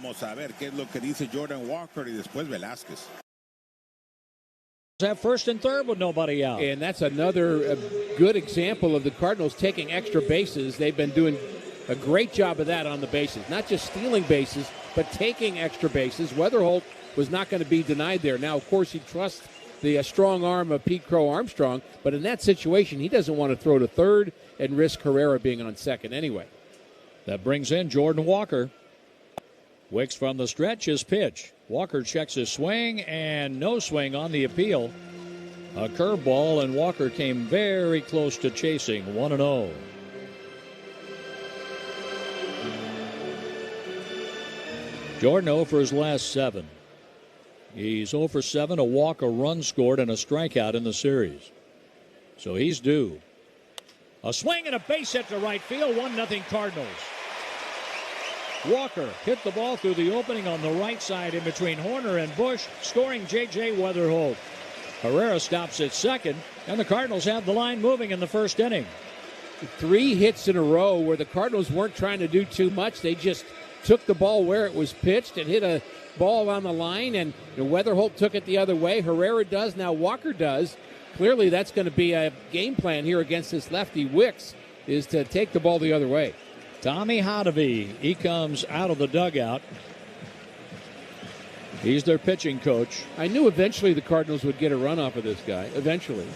Vamos a ver qué es lo que dice Jordan Walker y después Velázquez. At first and third with nobody out. And that's another good example of the Cardinals taking extra bases. They've been doing a great job of that on the bases. Not just stealing bases, but taking extra bases. Weatherholt was not going to be denied there. Now, of course, he trusts the strong arm of Pete Crow Armstrong, but in that situation, he doesn't want to throw to third and risk Herrera being on second anyway. That brings in Jordan Walker. Wicks from the stretch, his pitch. Walker checks his swing, and no swing on the appeal. A curveball, and Walker came very close to chasing 1-0. Jordan 0 for his last 7. He's 0 for 7, a walk, a run scored, and a strikeout in the series. So he's due. A swing and a base hit to right field, 1-0 Cardinals. Walker hit the ball through the opening on the right side in between Horner and Bush, scoring J.J. Weatherholt. Herrera stops at second, and the Cardinals have the line moving in the first inning. 3 hits in a row where the Cardinals weren't trying to do too much. They just took the ball where it was pitched and hit a ball on the line, and Weatherholt took it the other way. Herrera does, now Walker does. Clearly that's going to be a game plan here against this lefty Wicks, is to take the ball the other way. Tommy Hotovy, he comes out of the dugout. He's their pitching coach. I knew eventually the Cardinals would get a run off of this guy, eventually.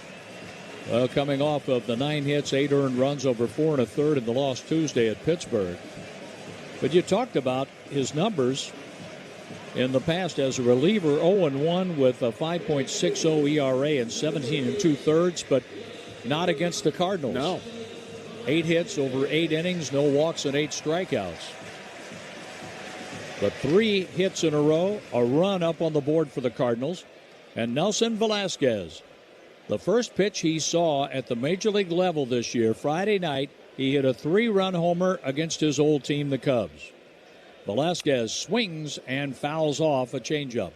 Well, coming off of the 9 hits, 8 earned runs over 4 1/3 in the loss Tuesday at Pittsburgh. But you talked about his numbers in the past as a reliever, 0-1 with a 5.60 ERA and 17 2/3, but not against the Cardinals. No. 8 hits over 8 innings, no walks, and 8 strikeouts. But 3 hits in a row, a run up on the board for the Cardinals. And Nelson Velázquez, the first pitch he saw at the Major League level this year, Friday night, he hit a 3-run homer against his old team, the Cubs. Velázquez swings and fouls off a changeup.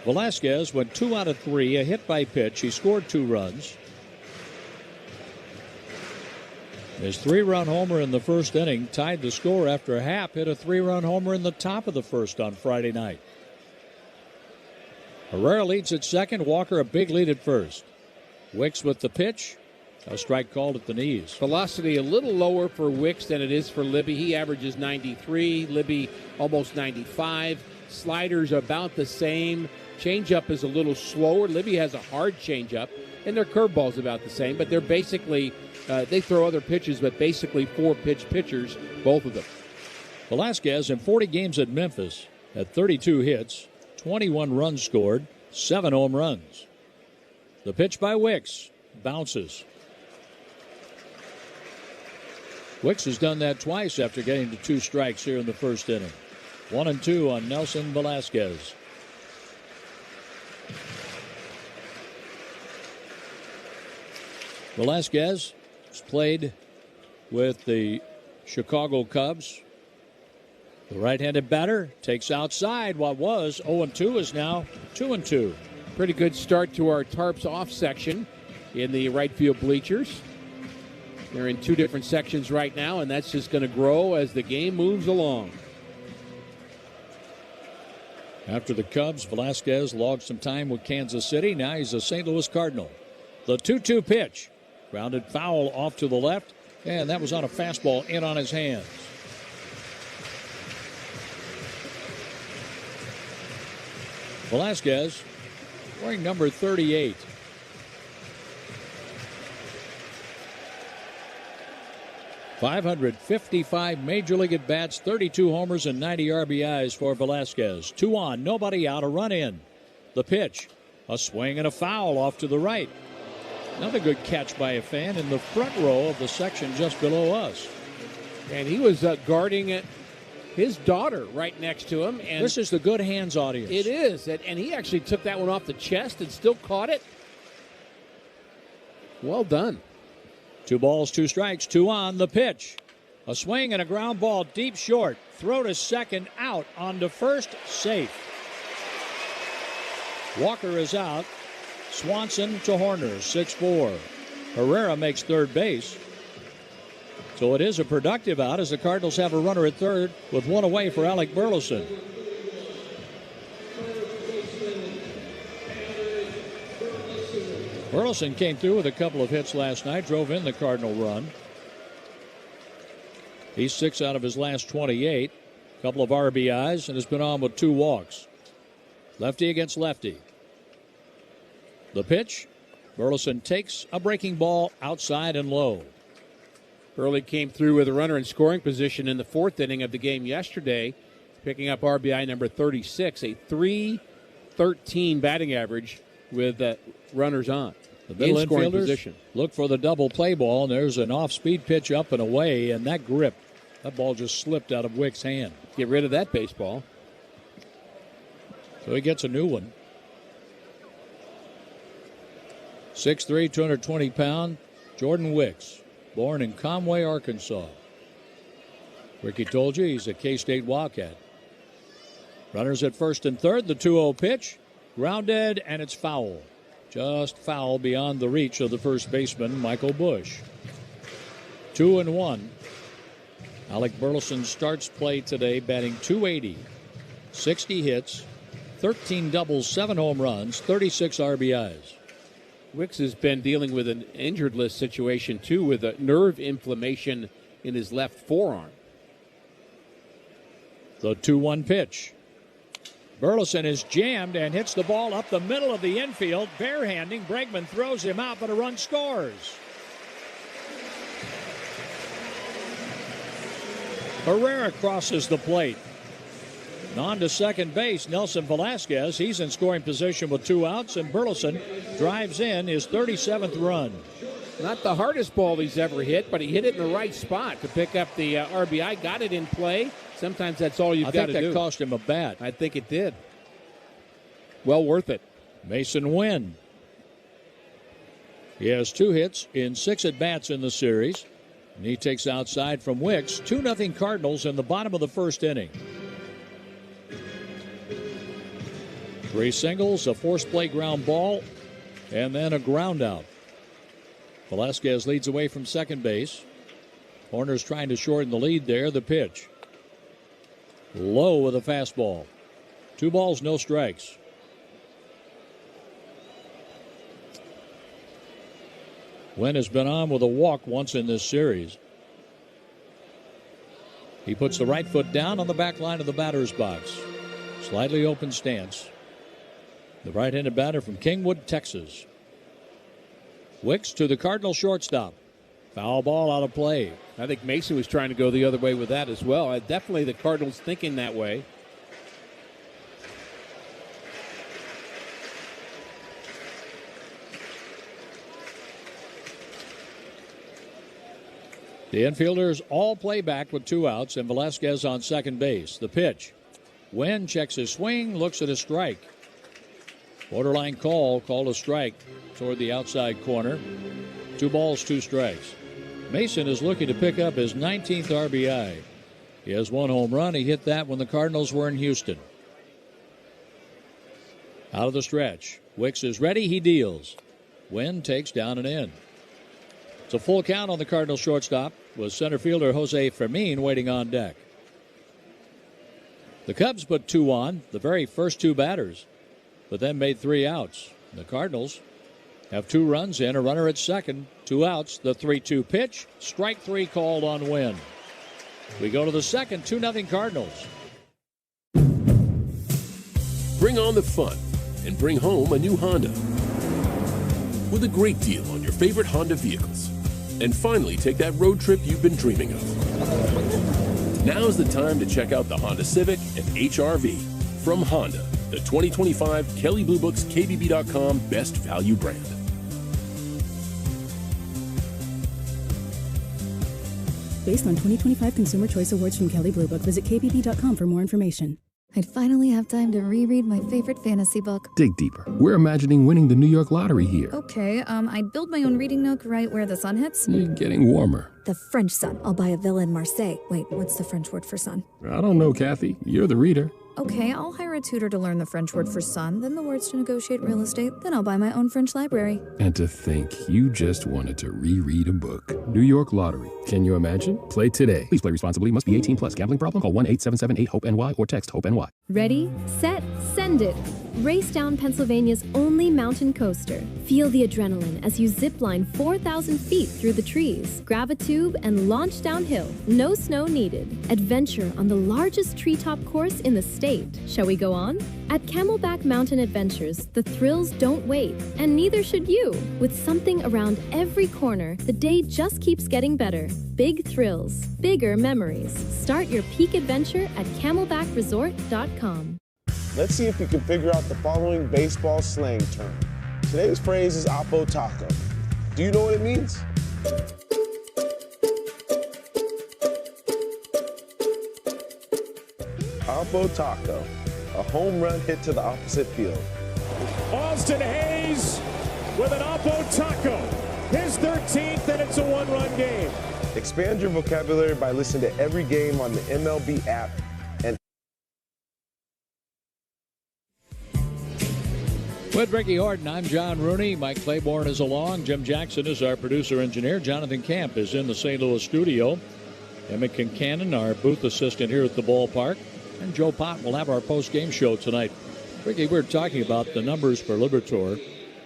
Velázquez went 2 out of 3, a hit by pitch. He scored 2 runs. His 3-run homer in the first inning tied the score after Happ hit a 3-run homer in the top of the first on Friday night. Herrera leads at second, Walker a big lead at first. Wicks with the pitch, a strike called at the knees. Velocity a little lower for Wicks than it is for Libby. He averages 93, Libby almost 95. Sliders about the same. Changeup is a little slower. Libby has a hard changeup, and their curveball's about the same, but they're basically they throw other pitches, but basically 4-pitch pitchers, both of them. Velázquez in 40 games at Memphis had 32 hits, 21 runs scored, 7 home runs. The pitch by Wicks bounces. Wicks has done that twice after getting to 2 strikes here in the first inning. 1-2 on Nelson Velázquez. Velázquez has played with the Chicago Cubs. The right-handed batter takes outside. What was 0-2 is now 2-2. Pretty good start to our tarps off section in the right field bleachers. They're in 2 different sections right now, and that's just going to grow as the game moves along. After the Cubs, Velázquez logged some time with Kansas City. Now he's a St. Louis Cardinal. The 2-2 pitch. Grounded foul off to the left, and that was on a fastball in on his hands. Velázquez wearing number 38. .555 Major League at-bats, 32 homers, and 90 RBIs for Velázquez. 2 on, nobody out, a run in. The pitch, a swing and a foul off to the right. Another good catch by a fan in the front row of the section just below us. And he was guarding his daughter right next to him. And this is the good hands audience. It is. And he actually took that one off the chest and still caught it. Well done. 2 balls, 2 strikes, 2 on. The pitch. A swing and a ground ball deep short. Throw to second, out. On to first, safe. Walker is out. Swanson to Horner, 6-4. Herrera makes third base. So it is a productive out as the Cardinals have a runner at third with one away for Alec Burleson. Burleson came through with a couple of hits last night, drove in the Cardinal run. He's 6 out of his last 28. A couple of RBIs and has been on with 2 walks. Lefty against lefty. The pitch. Burleson takes a breaking ball outside and low. Burley came through with a runner in scoring position in the 4th inning of the game yesterday, picking up RBI number 36, a .313 batting average with runners on. The middle infielders position. Look for the double play ball, and there's an off-speed pitch up and away, and that grip, that ball just slipped out of Wick's hand. Get rid of that baseball. So he gets a new one. 6'3", 220-pound Jordan Wicks, born in Conway, Arkansas. Ricky told you he's a K-State Wildcat. Runners at first and third, the 2-0 pitch. Grounded, and it's foul. Just foul beyond the reach of the first baseman, Michael Bush. 2-1. Alec Burleson starts play today, batting .280. 60 hits, 13 doubles, 7 home runs, 36 RBIs. Wicks has been dealing with an injured list situation, too, with a nerve inflammation in his left forearm. The 2-1 pitch. Burleson is jammed and hits the ball up the middle of the infield. Barehanding. Bregman throws him out, but a run scores. Herrera crosses the plate. And on to second base, Nelson Velasquez. He's in scoring position with 2 outs, and Burleson drives in his 37th run. Not the hardest ball he's ever hit, but he hit it in the right spot to pick up the RBI. Got it in play. Sometimes that's all you've got to do. I think that cost him a bat. I think it did. Well worth it. Mason Wynn. He has 2 hits in 6 at-bats in the series. And he takes outside from Wicks. 2-0 Cardinals in the bottom of the first inning. 3 singles, a forced play ground ball, and then a ground out. Velasquez leads away from second base. Horner's trying to shorten the lead there. The pitch. Low with a fastball. 2 balls, no strikes. Wynn has been on with a walk once in this series. He puts the right foot down on the back line of the batter's box. Slightly open stance. The right-handed batter from Kingwood, Texas. Wicks to the Cardinal shortstop. Foul ball out of play. I think Mason was trying to go the other way with that as well. Definitely the Cardinals thinking that way. The infielders all play back with 2 outs and Velasquez on second base. The pitch. Wynn checks his swing, looks at a strike. Borderline call, called a strike toward the outside corner. 2 balls, 2 strikes. Mason is looking to pick up his 19th RBI. He has 1 home run. He hit that when the Cardinals were in Houston. Out of the stretch. Wicks is ready. He deals. Wynn takes down and in. It's a full count on the Cardinals shortstop with center fielder Jose Fermin waiting on deck. The Cubs put 2 on, the very first 2 batters, but then made 3 outs. The Cardinals have 2 runs in, a runner at second, 2 outs. The 3-2 pitch, strike 3 called on Wynn. We go to the second, 2-0 Cardinals. Bring on the fun and bring home a new Honda with a great deal on your favorite Honda vehicles. And finally take that road trip you've been dreaming of. Now's the time to check out the Honda Civic and HR-V from Honda, the 2025 Kelley Blue Book's KBB.com Best Value brand. Based on 2025 Consumer Choice Awards from Kelley Blue Book, visit KBB.com for more information. I'd finally have time to reread my favorite fantasy book. Dig deeper. We're imagining winning the New York lottery here. Okay, I'd build my own reading nook right where the sun hits. You're getting warmer. The French son. I'll buy a villa in Marseille. Wait, what's the French word for son? I don't know, Kathy. You're the reader. Okay, I'll hire a tutor to learn the French word for son, then the words to negotiate real estate, then I'll buy my own French library. And to think you just wanted to reread a book. New York Lottery. Can you imagine? Play today. Please play responsibly. Must be 18 plus. Gambling problem? Call 1-877-8-HOPE-NY or text HOPE-NY. Ready, set, send it. Race down Pennsylvania's only mountain coaster. Feel the adrenaline as you zipline 4,000 feet through the trees. Grab a tube and launch downhill. No snow needed. Adventure on the largest treetop course in the state. Shall we go on? At Camelback Mountain Adventures, the thrills don't wait, and neither should you. With something around every corner, the day just keeps getting better. Big thrills, bigger memories. Start your peak adventure at camelbackresort.com. Let's see if you can figure out the following baseball slang term. Today's phrase is Oppo Taco. Do you know what it means? Oppo Taco, a home run hit to the opposite field. Austin Hayes with an Oppo Taco, his 13th, and it's a one-run game. Expand your vocabulary by listening to every game on the MLB app. And with Ricky Horton, I'm John Rooney. Mike Claiborne is along. Jim Jackson is our producer-engineer. Jonathan Camp is in the St. Louis studio. Emmett Kincannon, our booth assistant here at the ballpark. And Joe Pott will have our post-game show tonight. Ricky, we're talking about the numbers for Liberatore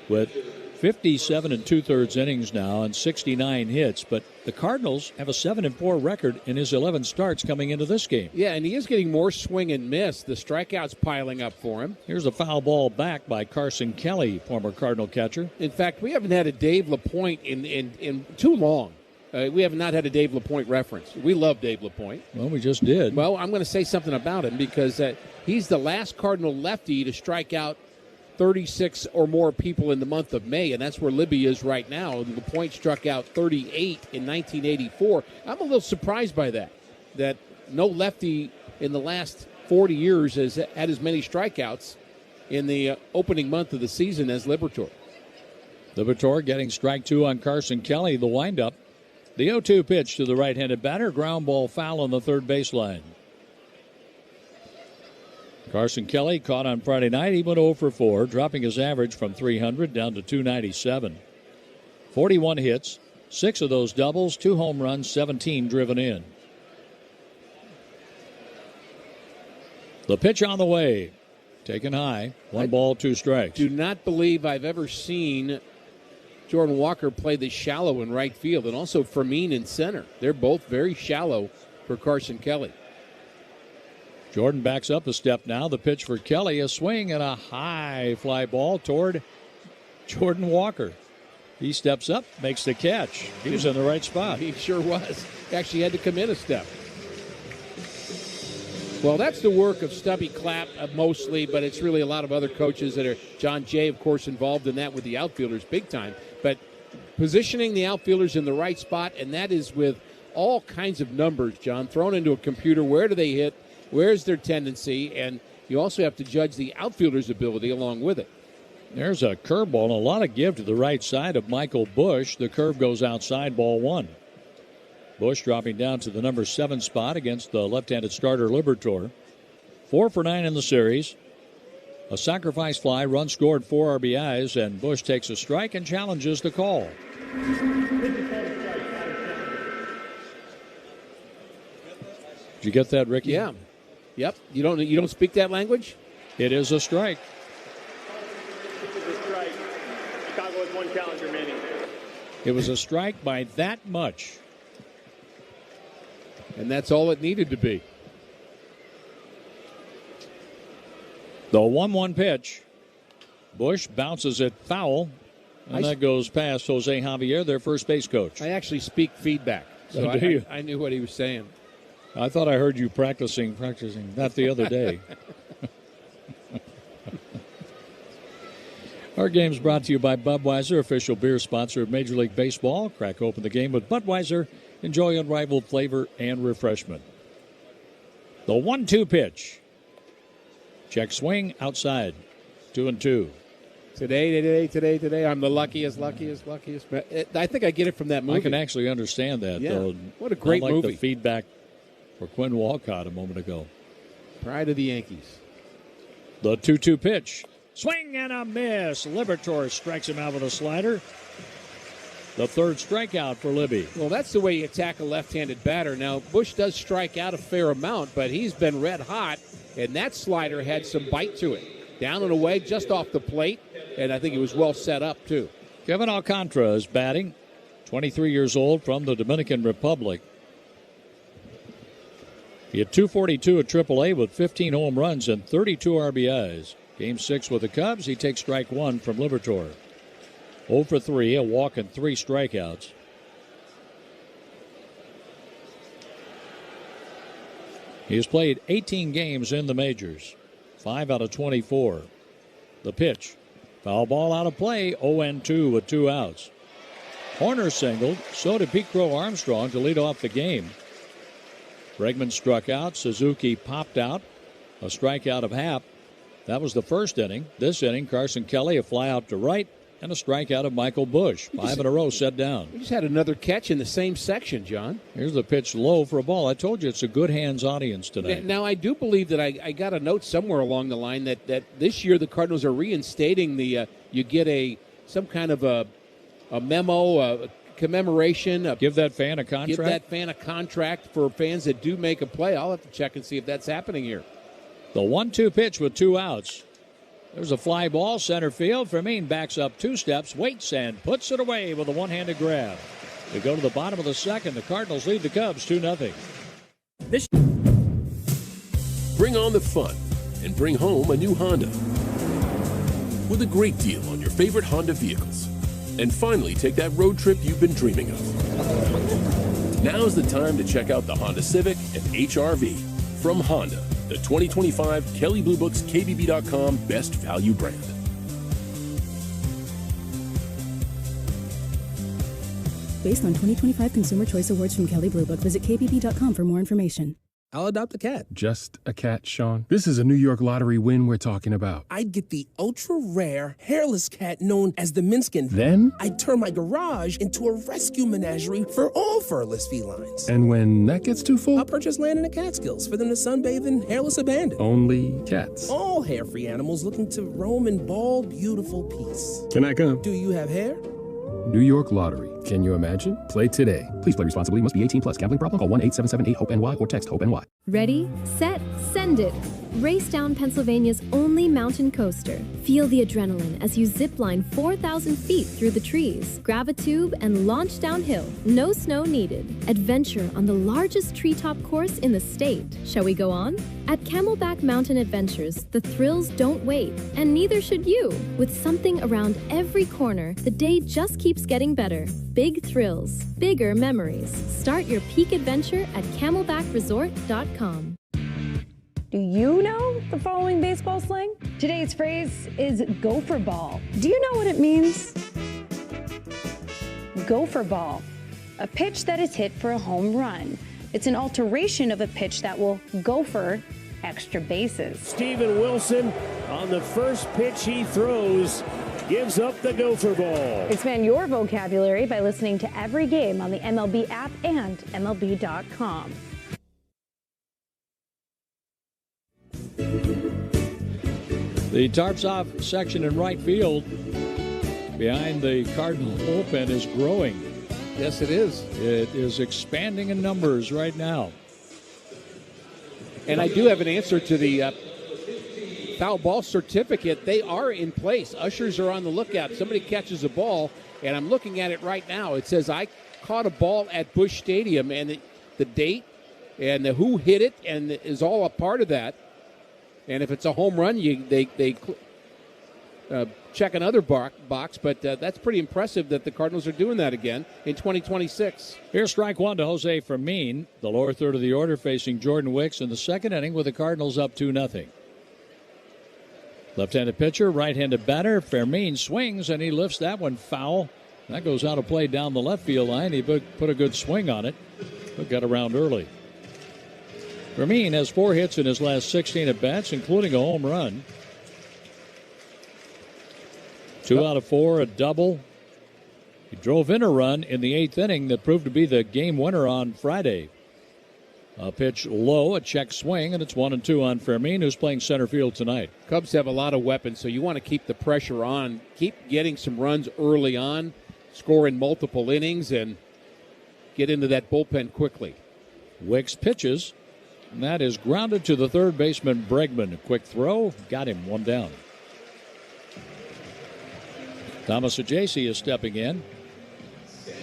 with 57 2/3 innings now and 69 hits. But the Cardinals have a 7-4 record in his 11 starts coming into this game. Yeah, and he is getting more swing and miss. The strikeouts piling up for him. Here's a foul ball back by Carson Kelly, former Cardinal catcher. In fact, we haven't had a Dave LaPointe in too long. We have not had a Dave LaPointe reference. We love Dave LaPointe. Well, we just did. Well, I'm going to say something about him because he's the last Cardinal lefty to strike out 36 or more people in the month of May, and that's where Libby is right now. LaPointe struck out 38 in 1984. I'm a little surprised by that no lefty in the last 40 years has had as many strikeouts in the opening month of the season as Liberatore. Liberatore getting strike two on Carson Kelly, the windup. The 0-2 pitch to the right-handed batter. Ground ball foul on the third baseline. Carson Kelly caught on Friday night. He went 0 for 4, dropping his average from 300 down to 297. 41 hits, 6 of those doubles, 2 home runs, 17 driven in. The pitch on the way. Taken high. 1 ball, 2 strikes. Do not believe I've ever seen Jordan Walker play the shallow in right field, and also Fermin in center. They're both very shallow for Carson Kelly. Jordan backs up a step now. The pitch for Kelly, a swing and a high fly ball toward Jordan Walker. He steps up, makes the catch. He was in the right spot. He sure was. Actually had to come in a step. Well, that's the work of Stubby Clapp mostly, but it's really a lot of other coaches that are, John Jay, of course, involved in that with the outfielders big time. But positioning the outfielders in the right spot, and that is with all kinds of numbers, John, thrown into a computer. Where do they hit? Where's their tendency? And you also have to judge the outfielder's ability along with it. There's a curveball, a lot of give to the right side of Michael Bush. The curve goes outside, ball 1. Bush dropping down to the number 7 spot against the left-handed starter Liberatore. 4 for 9 in the series. A sacrifice fly, run scored, 4 RBIs, and Bush takes a strike and challenges the call. Did you get that, Ricky? Yeah. Yep. You don't speak that language? It is a strike. This is a strike. Chicago has 1 challenge remaining. It was a strike by that much. And that's all it needed to be. The 1-1 pitch. Bush bounces it foul, and that goes past Jose Javier, their first base coach. I actually speak feedback, so I knew what he was saying. I thought I heard you practicing that the other day. Our game's brought to you by Budweiser, official beer sponsor of Major League Baseball. Crack open the game with Budweiser. Enjoy unrivaled flavor and refreshment. The 1-2 pitch. Check swing outside. 2-2. Today. I'm the luckiest. I think I get it from that movie. I can actually understand that, though. What a great movie. movie. The feedback for Quinn Walcott a moment ago. Pride of the Yankees. The 2-2 pitch. Swing and a miss. Liberatore strikes him out with a slider. The third strikeout for Libby. Well, that's the way you attack a left-handed batter. Now, Bush does strike out a fair amount, but he's been red hot, and that slider had some bite to it. Down and away, just off the plate, and I think it was well set up, too. Kevin Alcantara is batting, 23 years old, from the Dominican Republic. He had 242 at AAA with 15 home runs and 32 RBIs. Game 6 with the Cubs, he takes strike 1 from Liberatore. 0 for 3, a walk and 3 strikeouts. He has played 18 games in the majors, 5 out of 24. The pitch. Foul ball out of play, 0-2 with 2 outs. Horner singled, so did Pete Crow Armstrong to lead off the game. Bregman struck out, Suzuki popped out, a strikeout of Happ. That was the first inning. This inning, Carson Kelly, a fly out to right, and a strikeout of Michael Bush. 5 in a row set down. He just had another catch in the same section, John. Here's the pitch low for a ball. I told you it's a good hands audience tonight. Now, I do believe that I got a note somewhere along the line that this year the Cardinals are reinstating the you get some kind of a memo, a commemoration. Give that fan a contract? Give that fan a contract for fans that do make a play. I'll have to check and see if that's happening here. The 1-2 pitch with 2 outs. There's a fly ball, center field. Fermin backs up 2 steps, waits, and puts it away with a one-handed grab. We go to the bottom of the second. The Cardinals lead the Cubs 2-0. Bring on the fun and bring home a new Honda with a great deal on your favorite Honda vehicles. And finally take that road trip you've been dreaming of. Now's the time to check out the Honda Civic and HR-V from Honda, the 2025 Kelley Blue Book's KBB.com Best Value brand. Based on 2025 Consumer Choice Awards from Kelley Blue Book, visit KBB.com for more information. I'll adopt a cat. Just a cat, Sean? This is a New York Lottery win we're talking about. I'd get the ultra-rare, hairless cat known as the Minskin. Then? I'd turn my garage into a rescue menagerie for all furless felines. And when that gets too full? I'll purchase land in the Catskills for them to sunbathe in hairless abandon. Only cats. All hair-free animals looking to roam in bald, beautiful peace. Can I come? Do you have hair? New York Lottery. Can you imagine? Play today. Please play responsibly. Must be 18 plus. Gambling problem? Call 1-877-8-HOPE-NY or text HOPE-NY. Ready, set, send it. Race down Pennsylvania's only mountain coaster. Feel the adrenaline as you zipline 4,000 feet through the trees. Grab a tube and launch downhill. No snow needed. Adventure on the largest treetop course in the state. Shall we go on? At Camelback Mountain Adventures, the thrills don't wait, and neither should you. With something around every corner, the day just keeps getting better. Big thrills, bigger memories. Start your peak adventure at camelbackresort.com. Do you know the following baseball slang? Today's phrase is gopher ball. Do you know what it means? Gopher ball, a pitch that is hit for a home run. It's an alteration of a pitch that will gopher extra bases. Steven Wilson on the first pitch he throws gives up the gopher ball. Expand your vocabulary by listening to every game on the MLB app and MLB.com. The tarps off section in right field behind the Cardinal bullpen is growing. Yes, it is. It is expanding in numbers right now. And I do have an answer to the foul ball certificate. They are in place. Ushers are on the lookout. Somebody catches a ball, and I'm looking at it right now. It says, I caught a ball at Busch Stadium, and the date and who hit it and is all a part of that. And if it's a home run, they check another box. But that's pretty impressive that the Cardinals are doing that again in 2026. Here's strike 1 to Jose Fermin, the lower third of the order, facing Jordan Wicks in the second inning with the Cardinals up 2-0. Left-handed pitcher, right-handed batter. Fermin swings, and he lifts that one foul. That goes out of play down the left field line. He put a good swing on it, but got around early. Fermin has 4 hits in his last 16 at-bats, including a home run. 2 out of 4, a double. He drove in a run in the 8th inning that proved to be the game winner on Friday. A pitch low, a check swing, and it's 1-2 on Fermin, who's playing center field tonight. Cubs have a lot of weapons, so you want to keep the pressure on. Keep getting some runs early on, score in multiple innings, and get into that bullpen quickly. Wicks pitches, and that is grounded to the third baseman, Bregman. A quick throw, got him, 1 down. Thomas Ajacey is stepping in.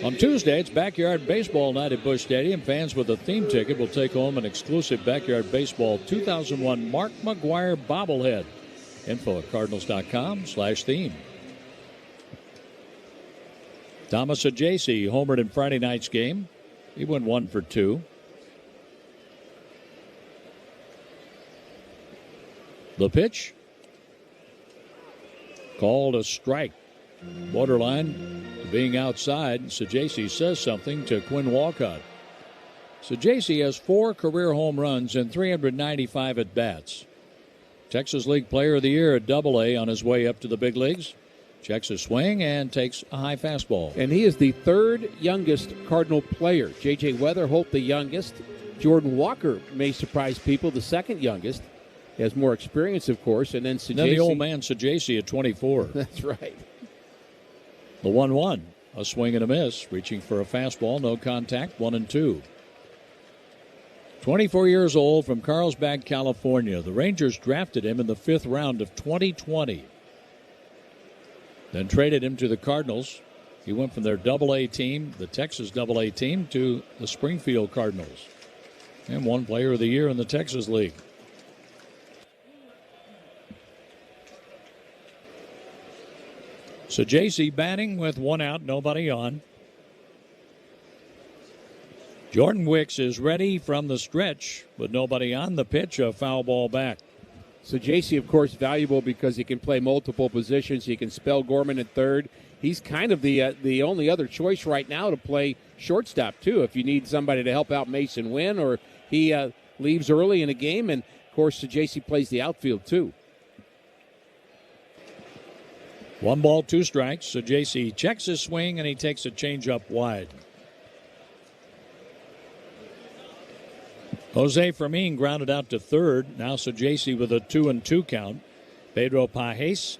On Tuesday, it's backyard baseball night at Busch Stadium. Fans with a theme ticket will take home an exclusive backyard baseball 2001 Mark McGwire bobblehead. Info at cardinals.com/theme. Thomas Ajacey homered in Friday night's game. He went 1 for 2. The pitch called a strike. Borderline being outside. Sajasi says something to Quinn Walcott. Sajasi has 4 career home runs and 395 at-bats. Texas League Player of the Year at Double-A on his way up to the big leagues. Checks a swing and takes a high fastball. And he is the 3rd youngest Cardinal player. J.J. Weatherholt, the youngest. Jordan Walker may surprise people, the 2nd youngest. He has more experience, of course. And then Sajasi. Then the old man Sajasi at 24. That's right. The 1-1, a swing and a miss, reaching for a fastball, no contact, 1-2. 24 years old from Carlsbad, California. The Rangers drafted him in the 5th round of 2020. Then traded him to the Cardinals. He went from their Double-A team, the Texas Double-A team, to the Springfield Cardinals. And won Player of the Year in the Texas League. So J.C. batting with 1 out, nobody on. Jordan Wicks is ready from the stretch, but nobody on. The pitch, a foul ball back. So J.C., of course, valuable because he can play multiple positions. He can spell Gorman at third. He's kind of the only other choice right now to play shortstop, too, if you need somebody to help out Mason Wynn or he leaves early in a game. And, of course, J.C. plays the outfield, too. 1 ball, 2 strikes. So J.C. checks his swing, and he takes a changeup wide. Jose Fermin grounded out to third. Now so J.C. with a 2-2 count. Pedro Pajes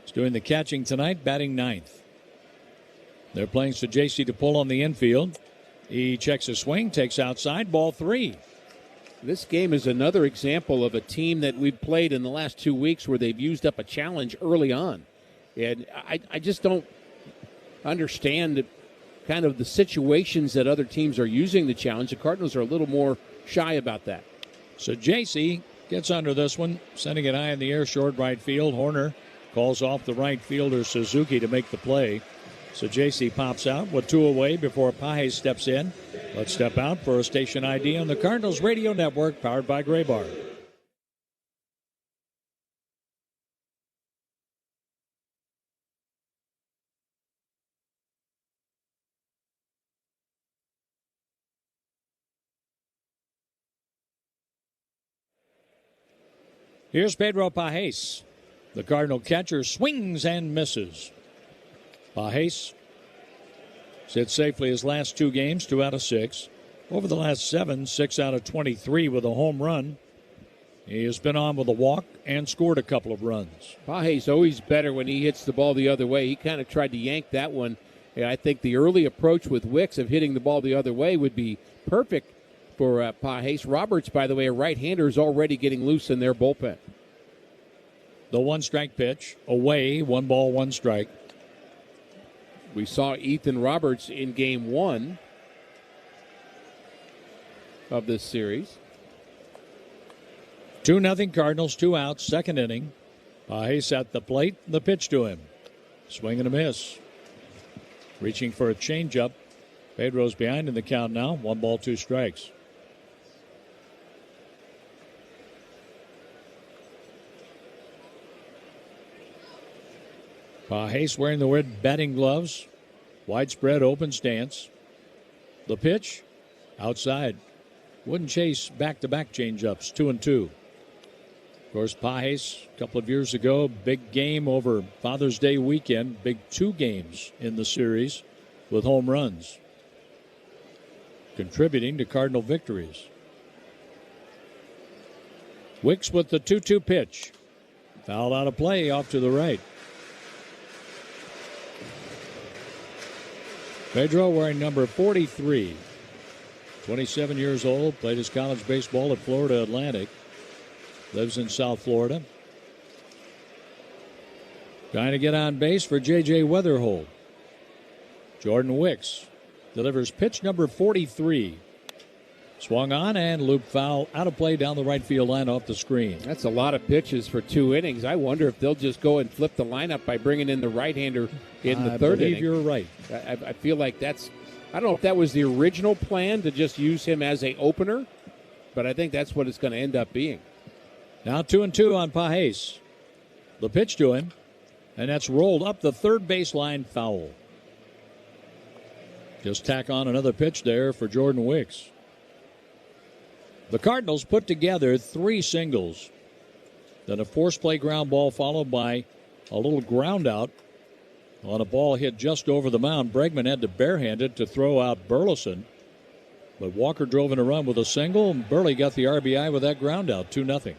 is doing the catching tonight, batting 9th. They're playing Sajasi to pull on the infield. He checks his swing, takes outside, ball 3. This game is another example of a team that we've played in the last 2 weeks where they've used up a challenge early on. And I just don't understand kind of the situations that other teams are using the challenge. The Cardinals are a little more shy about that. So J.C. gets under this one, sending it high in the air, short right field. Horner calls off the right fielder Suzuki to make the play. So J.C. pops out with 2 away before Pajes steps in. Let's step out for a station ID on the Cardinals Radio Network, powered by Gray Bar. Here's Pedro Pajes. The Cardinal catcher swings and misses. Pajes sits safely his last 2 games, 2 out of 6. Over the last 7, 6 out of 23 with a home run. He has been on with a walk and scored a couple of runs. Pajes always better when he hits the ball the other way. He kind of tried to yank that one. And I think the early approach with Wicks of hitting the ball the other way would be perfect for Pajes. Roberts, by the way, a right-hander, is already getting loose in their bullpen. The 1-strike pitch, away, 1 ball, 1 strike. We saw Ethan Roberts in Game 1 of this series. 2-0 Cardinals, 2 outs, 2nd inning. Pajes at the plate, the pitch to him. Swing and a miss. Reaching for a changeup. Pedro's behind in the count now, 1 ball, 2 strikes. Pajes wearing the red batting gloves. Widespread open stance. The pitch, outside. Wouldn't chase back-to-back changeups, 2-2. Of course, Pajes, a couple of years ago, big game over Father's Day weekend, big 2 games in the series with home runs, contributing to Cardinal victories. Wicks with the 2-2 pitch. Fouled out of play off to the right. Pedro wearing number 43. 27 years old, played his college baseball at Florida Atlantic. Lives in South Florida. Trying to get on base for J.J. Weatherhold. Jordan Wicks delivers pitch number 43. Swung on and looped foul out of play down the right field line off the screen. That's a lot of pitches for 2 innings. I wonder if they'll just go and flip the lineup by bringing in the right-hander in the third inning. I believe you're right. I feel like that's, I don't know if that was the original plan to just use him as a opener, but I think that's what it's going to end up being. Now 2-2 on Pajes. The pitch to him, and that's rolled up the third baseline foul. Just tack on another pitch there for Jordan Wicks. The Cardinals put together 3 singles. Then a force play ground ball followed by a little ground out on a ball hit just over the mound. Bregman had to barehand it to throw out Burleson. But Walker drove in a run with a single, and Burley got the RBI with that ground out, 2-0.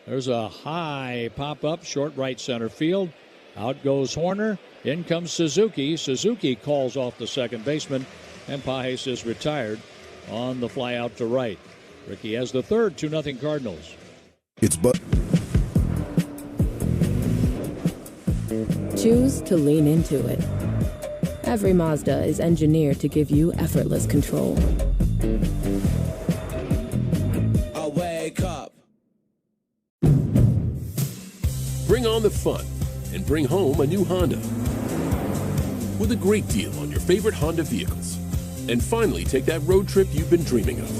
There's a high pop-up, short right center field. Out goes Horner. In comes Suzuki. Suzuki calls off the second baseman, and Pajes is retired on the fly out to right. Ricky has the third, 2-0 Cardinals. Choose to lean into it. Every Mazda is engineered to give you effortless control. I wake up. Bring on the fun and bring home a new Honda with a great deal on your favorite Honda vehicles. And finally take that road trip you've been dreaming of.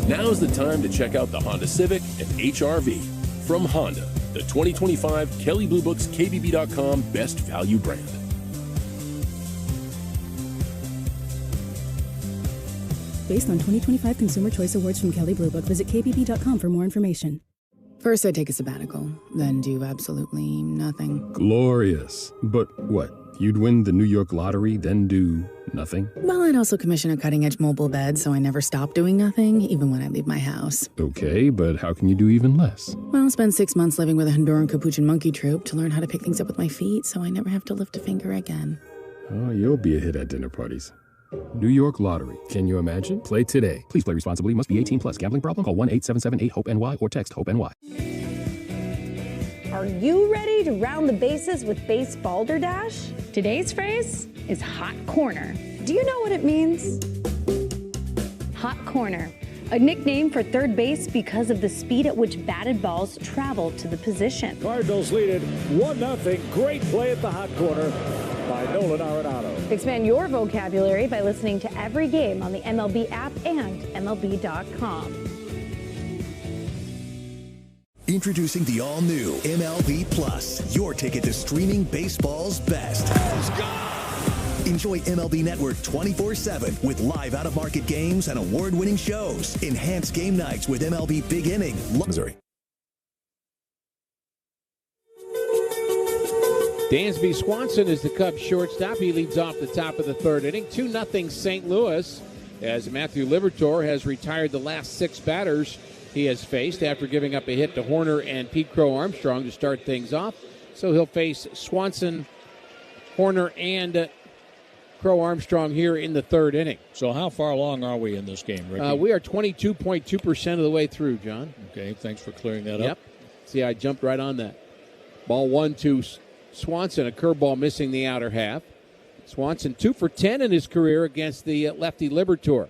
Now's the time to check out the Honda Civic and HR-V from Honda, the 2025 Kelley Blue Book's KBB.com Best Value brand. Based on 2025 Consumer Choice Awards from Kelley Blue Book, visit kbb.com for more information. First, I take a sabbatical, then do absolutely nothing. Glorious. But what? You'd win the New York lottery, then do nothing? Well, I'd also commission a cutting-edge mobile bed, so I never stop doing nothing, even when I leave my house. Okay, but how can you do even less? Well, I'll spend 6 months living with a Honduran Capuchin monkey troupe to learn how to pick things up with my feet, so I never have to lift a finger again. Oh, you'll be a hit at dinner parties. New York Lottery. Can you imagine? Play today. Please play responsibly. Must be 18 plus. Gambling problem? Call 1-877-8-HOPE-NY or text HOPE-NY. Are you ready to round the bases with base balderdash? Today's phrase is hot corner. Do you know what it means? Hot corner, a nickname for third base because of the speed at which batted balls travel to the position. Cardinals lead it 1-0. Great play at the hot corner by Nolan Arenado. Expand your vocabulary by listening to every game on the MLB app and MLB.com. Introducing the all-new MLB Plus, your ticket to streaming baseball's best. Enjoy MLB Network 24/7 with live out-of-market games and award-winning shows. Enhanced game nights with MLB Big Inning. Missouri. Dansby Swanson is the Cubs shortstop. He leads off the top of the third inning. 2-0 St. Louis as Matthew Liberatore has retired the last 6 batters he has faced after giving up a hit to Horner and Pete Crow Armstrong to start things off. So he'll face Swanson, Horner, and Crow Armstrong here in the third inning. So how far along are we in this game, Ricky? We are 22.2% of the way through, John. Okay, thanks for clearing that up. See, I jumped right on that. Ball 1 to Swanson, a curveball missing the outer half. Swanson 2 for 10 in his career against the lefty Liberatore.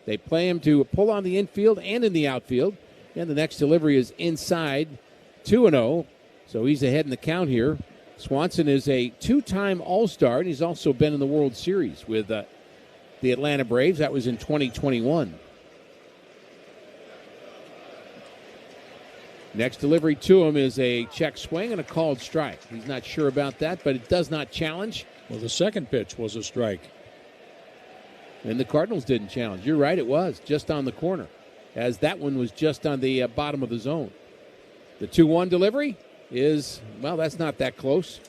They play him to pull on the infield and in the outfield. And the next delivery is inside, 2-0. So he's ahead in the count here. Swanson is a 2-time All-Star, and he's also been in the World Series with the Atlanta Braves. That was in 2021. Next delivery to him is a check swing and a called strike. He's not sure about that, but it does not challenge. Well, the second pitch was a strike. And the Cardinals didn't challenge. You're right, it was just on the corner, as that one was just on the bottom of the zone. The 2-1 delivery is, well, that's not that close,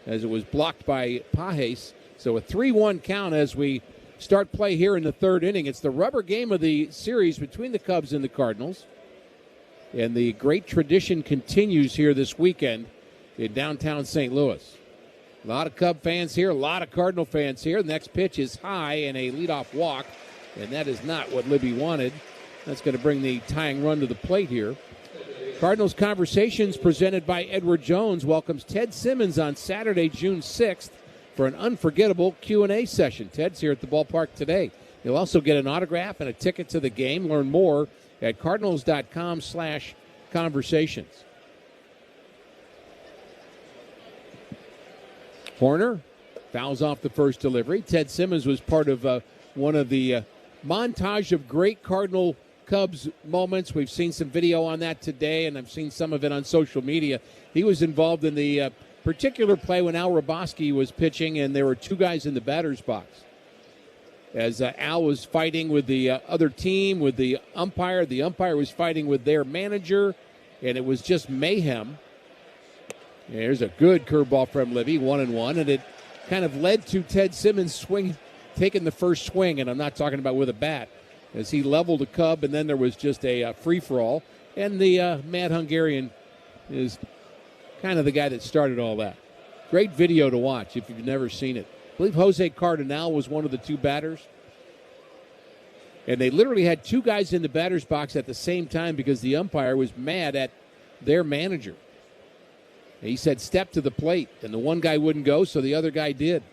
as it was blocked by Pajes. So a 3-1 count as we start play here in the third inning. It's the rubber game of the series between the Cubs and the Cardinals. And the great tradition continues here this weekend in downtown St. Louis. A lot of Cub fans here, a lot of Cardinal fans here. The next pitch is high and a leadoff walk, and that is not what Libby wanted. That's going to bring the tying run to the plate here. Cardinals Conversations presented by Edward Jones welcomes Ted Simmons on Saturday, June 6th for an unforgettable Q&A session. Ted's here at the ballpark today. You'll also get an autograph and a ticket to the game. Learn more at cardinals.com/conversations. Horner fouls off the first delivery. Ted Simmons was part of one of the montage of great Cardinal Cubs moments. We've seen some video on that today, and I've seen some of it on social media. He was involved in the particular play when Al Roboski was pitching, and there were two guys in the batter's box. As Al was fighting with the other team, with the umpire was fighting with their manager, and it was just mayhem. There's a good curveball from Libby, 1-1, and it kind of led to Ted Simmons taking the first swing, and I'm not talking about with a bat, as he leveled a Cub, and then there was just a free-for-all. And the Mad Hungarian is kind of the guy that started all that. Great video to watch if you've never seen it. I believe Jose Cardinal was one of the two batters. And they literally had two guys in the batter's box at the same time because the umpire was mad at their manager. And he said, step to the plate. And the one guy wouldn't go, so the other guy did.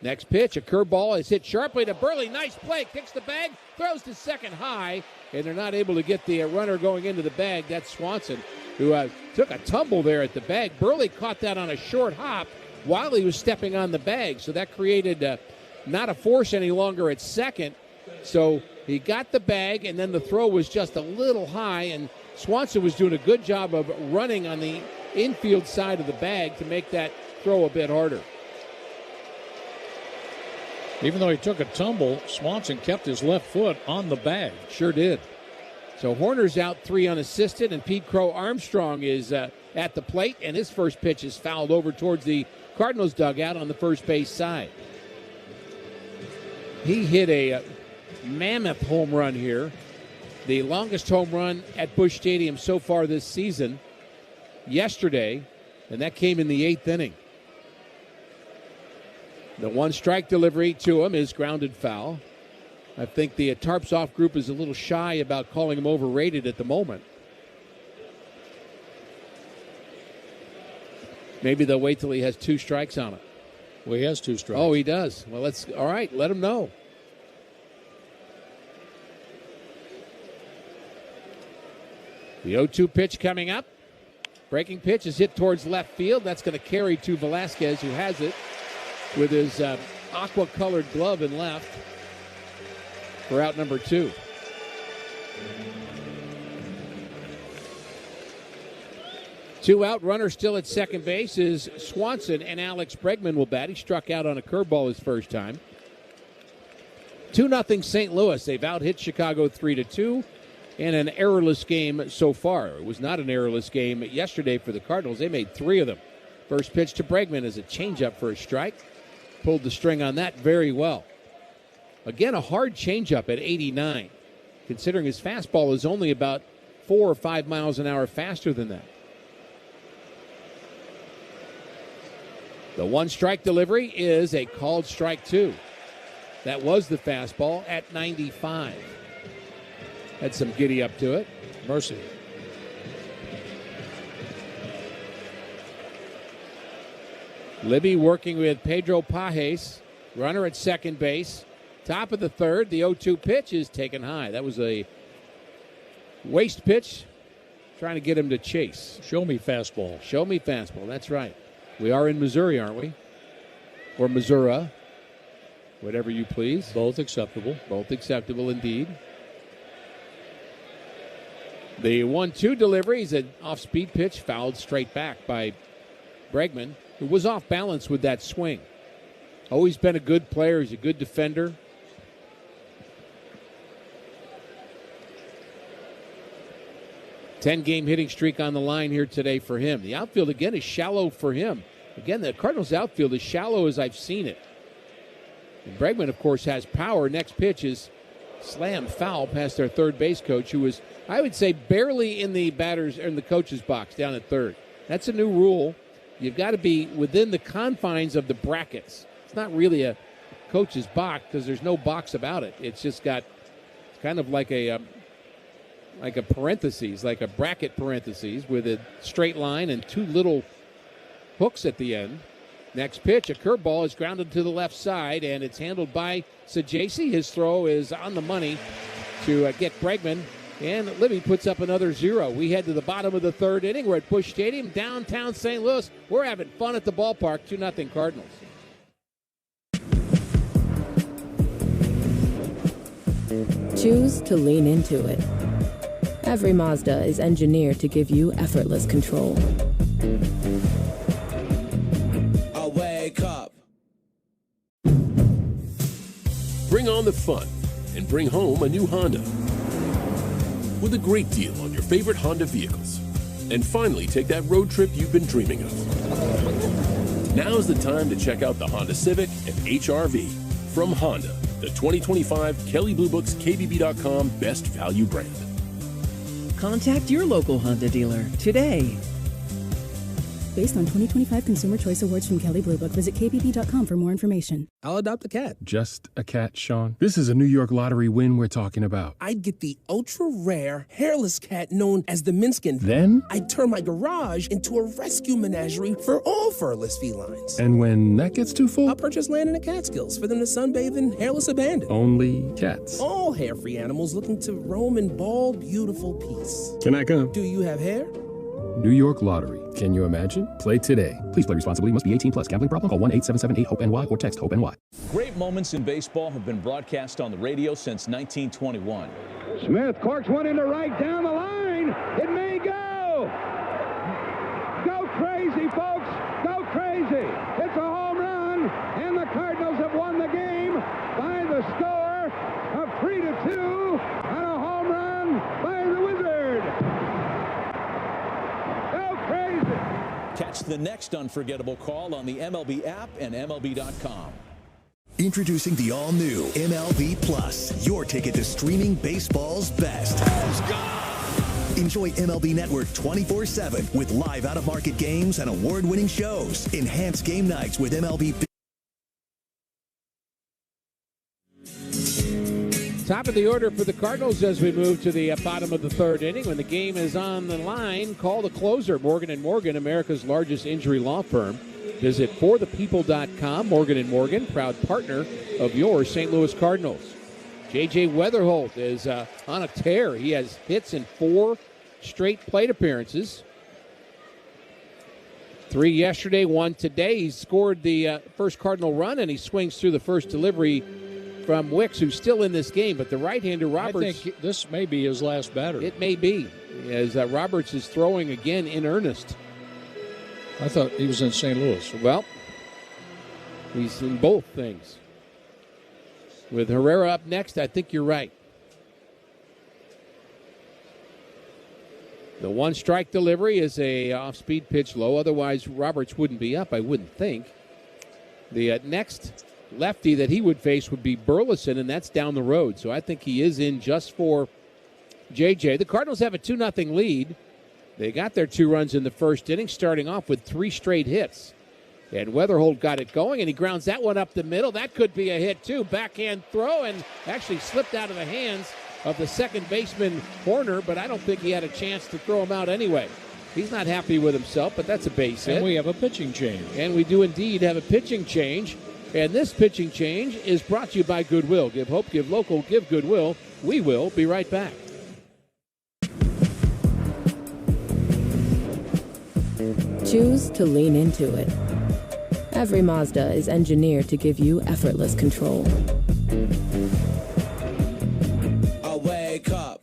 Next pitch, a curveball is hit sharply to Burley. Nice play. Kicks the bag, throws to second high, and they're not able to get the runner going into the bag. That's Swanson, who took a tumble there at the bag. Burley caught that on a short hop while he was stepping on the bag, so that created not a force any longer at second. So he got the bag, and then the throw was just a little high, and Swanson was doing a good job of running on the infield side of the bag to make that throw a bit harder. Even though he took a tumble, Swanson kept his left foot on the bag. Sure did. So Horner's out 3 unassisted, and Pete Crow Armstrong is at the plate, and his first pitch is fouled over towards the Cardinals dugout on the first base side. He hit a mammoth home run here, the longest home run at Busch Stadium so far this season, yesterday, and that came in the 8th inning. The one-strike delivery to him is grounded foul. I think the Tarps-Off group is a little shy about calling him overrated at the moment. Maybe they'll wait till he has 2 strikes on it. Well, he has 2 strikes. Oh, he does. Well, all right, let him know. The 0-2 pitch coming up. Breaking pitch is hit towards left field. That's going to carry to Velasquez, who has it with his aqua-colored glove in left for out number 2. Two out, runner still at second base is Swanson, and Alex Bregman will bat. He struck out on a curveball his first time. 2-0 St. Louis. They've out-hit Chicago 3-2 in an errorless game so far. It was not an errorless game yesterday for the Cardinals. They made 3 of them. First pitch to Bregman is a changeup for a strike. Pulled the string on that very well. Again, a hard changeup at 89, considering his fastball is only about 4 or 5 miles an hour faster than that. The one-strike delivery is a called strike 2. That was the fastball at 95. Had some giddy up to it. Mercy. Libby working with Pedro Pajes, runner at second base. Top of the third, the 0-2 pitch is taken high. That was a waste pitch, trying to get him to chase. Show me fastball. Show me fastball, that's right. We are in Missouri, aren't we? Or Missouri, whatever you please. Both acceptable. Both acceptable indeed. The 1-2 delivery is an off-speed pitch, fouled straight back by Bregman, who was off balance with that swing. Always been a good player. He's a good defender. 10-game hitting streak on the line here today for him. The outfield, again, is shallow for him. Again, the Cardinals' outfield is shallow as I've seen it. And Bregman, of course, has power. Next pitch is slam foul past their third base coach, who was, I would say, barely in the coach's box down at third. That's a new rule. You've got to be within the confines of the brackets. It's not really a coach's box because there's no box about it. It's just got kind of like a parentheses, like a bracket parentheses with a straight line and two little hooks at the end. Next pitch, a curveball is grounded to the left side, and it's handled by Sajasi. His throw is on the money to get Bregman, and Libby puts up another 0. We head to the bottom of the third inning. We're at Busch Stadium, downtown St. Louis. We're having fun at the ballpark, 2-0 Cardinals. Choose to lean into it. Every Mazda is engineered to give you effortless control. I wake up. Bring on the fun and bring home a new Honda with a great deal on your favorite Honda vehicles. And finally take that road trip you've been dreaming of. Now's the time to check out the Honda Civic and HR-V from Honda, the 2025 Kelley Blue Book's KBB.com Best Value Brand. Contact your local Honda dealer today. Based on 2025 Consumer Choice Awards from Kelley Blue Book, visit kbb.com for more information. I'll adopt a cat. Just a cat, Sean? This is a New York Lottery win we're talking about. I'd get the ultra-rare, hairless cat known as the Minskin. Then? I'd turn my garage into a rescue menagerie for all furless felines. And when that gets too full? I'll purchase land in the Catskills for them to sunbathe in hairless abandon. Only cats. All hair-free animals looking to roam in bald, beautiful peace. Can I come? Do you have hair? New York Lottery. Can you imagine? Play today. Please play responsibly. Must be 18 plus. Gambling problem? Call 1-877-8-HOPE-NY or text HOPE-NY. Great moments in baseball have been broadcast on the radio since 1921. Smith corks one into right down the line. It may go. Go crazy, folks. Go crazy. It's a home run, and the Cardinals have won the game by the score of 3-2 on a home run by the Wizard. Catch the next unforgettable call on the MLB app and MLB.com. Introducing the all-new MLB Plus, your ticket to streaming baseball's best. Enjoy MLB Network 24/7 with live out-of-market games and award-winning shows. Enhanced game nights with MLB. Top of the order for the Cardinals as we move to the bottom of the third inning. When the game is on the line, call the closer, Morgan & Morgan, America's largest injury law firm. Visit forthepeople.com. Morgan & Morgan, proud partner of your St. Louis Cardinals. J.J. Weatherholt is on a tear. He has hits in 4 straight plate appearances. 3 yesterday, 1 today. He scored the first Cardinal run, and he swings through the first delivery from Wicks, who's still in this game, but the right-hander Roberts... I think this may be his last batter. It may be, as Roberts is throwing again in earnest. I thought he was in St. Louis. Well, he's in both things. With Herrera up next, I think you're right. The 1-strike delivery is a off-speed pitch low. Otherwise, Roberts wouldn't be up, I wouldn't think. The next lefty that he would face would be Burleson, and that's down the road. So I think he is in just for J.J. The Cardinals have a 2-0 lead. They got their 2 runs in the first inning, starting off with 3 straight hits. And Weatherholt got it going, and he grounds that one up the middle. That could be a hit, too. Backhand throw, and actually slipped out of the hands of the second baseman, Horner, but I don't think he had a chance to throw him out anyway. He's not happy with himself, but that's a base hit. And we have a pitching change. And we do indeed have a pitching change. And this pitching change is brought to you by Goodwill. Give hope, give local, give Goodwill. We will be right back. Choose to lean into it. Every Mazda is engineered to give you effortless control. I wake up.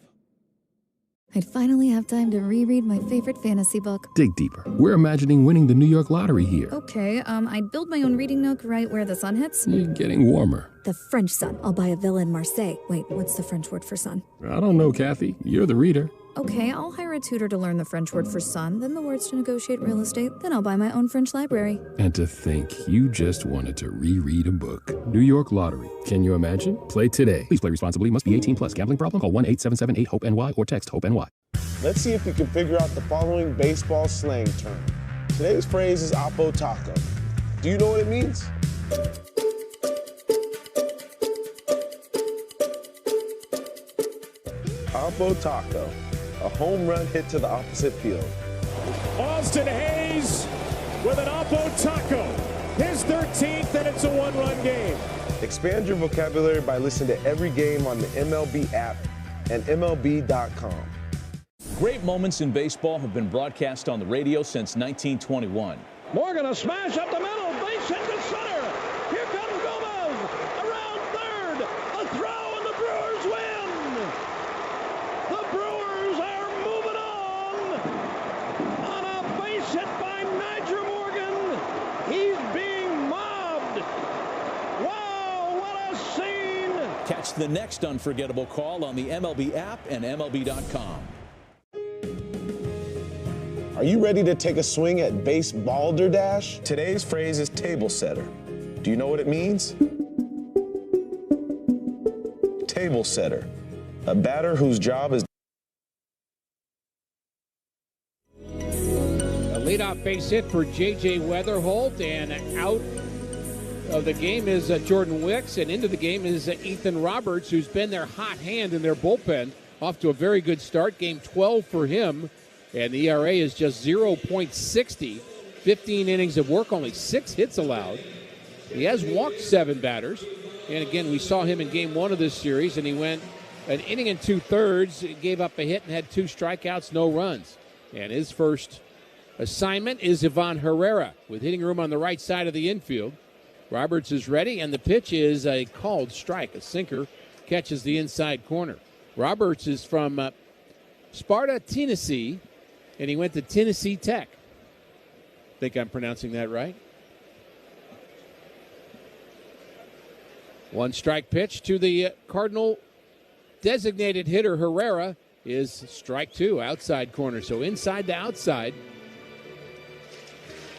I'd finally have time to reread my favorite fantasy book. Dig deeper. We're imagining winning the New York Lottery here. Okay, I'd build my own reading nook right where the sun hits. You're getting warmer. The French sun. I'll buy a villa in Marseille. Wait, what's the French word for sun? I don't know, Kathy. You're the reader. Okay, I'll hire a tutor to learn the French word for son, then the words to negotiate real estate, then I'll buy my own French library. And to think you just wanted to reread a book. New York Lottery. Can you imagine? Play today. Please play responsibly. Must be 18 plus. Gambling problem? Call 1-877-8-HOPE-NY or text HOPE-NY. Let's see if you can figure out the following baseball slang term. Today's phrase is Oppo Taco. Do you know what it means? Oppo Taco, a home run hit to the opposite field. Austin Hayes with an Oppo Taco, his 13th, and it's a one-run game. Expand your vocabulary by listening to every game on the MLB app and MLB.com. Great moments in baseball have been broadcast on the radio since 1921. Morgan, a smash up the middle, base hit to center. Here comes Gomez, around third, a throw, and the Brewers win. The Brewers are moving on a base hit by Niger Morgan. He's being mobbed. Wow, what a scene. Catch the next unforgettable call on the MLB app and MLB.com. Are you ready to take a swing at base balderdash? Today's phrase is table setter. Do you know what it means? Table setter, a batter whose job is A leadoff base hit for J.J. Weatherholt, and out of the game is Jordan Wicks, and into the game is Ethan Roberts, who's been their hot hand in their bullpen. Off to a very good start, game 12 for him. And the ERA is just 0.60. 15 innings of work, only 6 hits allowed. He has walked 7 batters. And again, we saw him in game 1 of this series, and he went an inning and 2/3, gave up a hit and had 2 strikeouts, no runs. And his first assignment is Ivan Herrera with hitting room on the right side of the infield. Roberts is ready, and the pitch is a called strike. A sinker catches the inside corner. Roberts is from Sparta, Tennessee, and he went to Tennessee Tech. Think I'm pronouncing that right? 1 strike pitch to the Cardinal designated hitter Herrera is strike 2, outside corner. So inside to outside.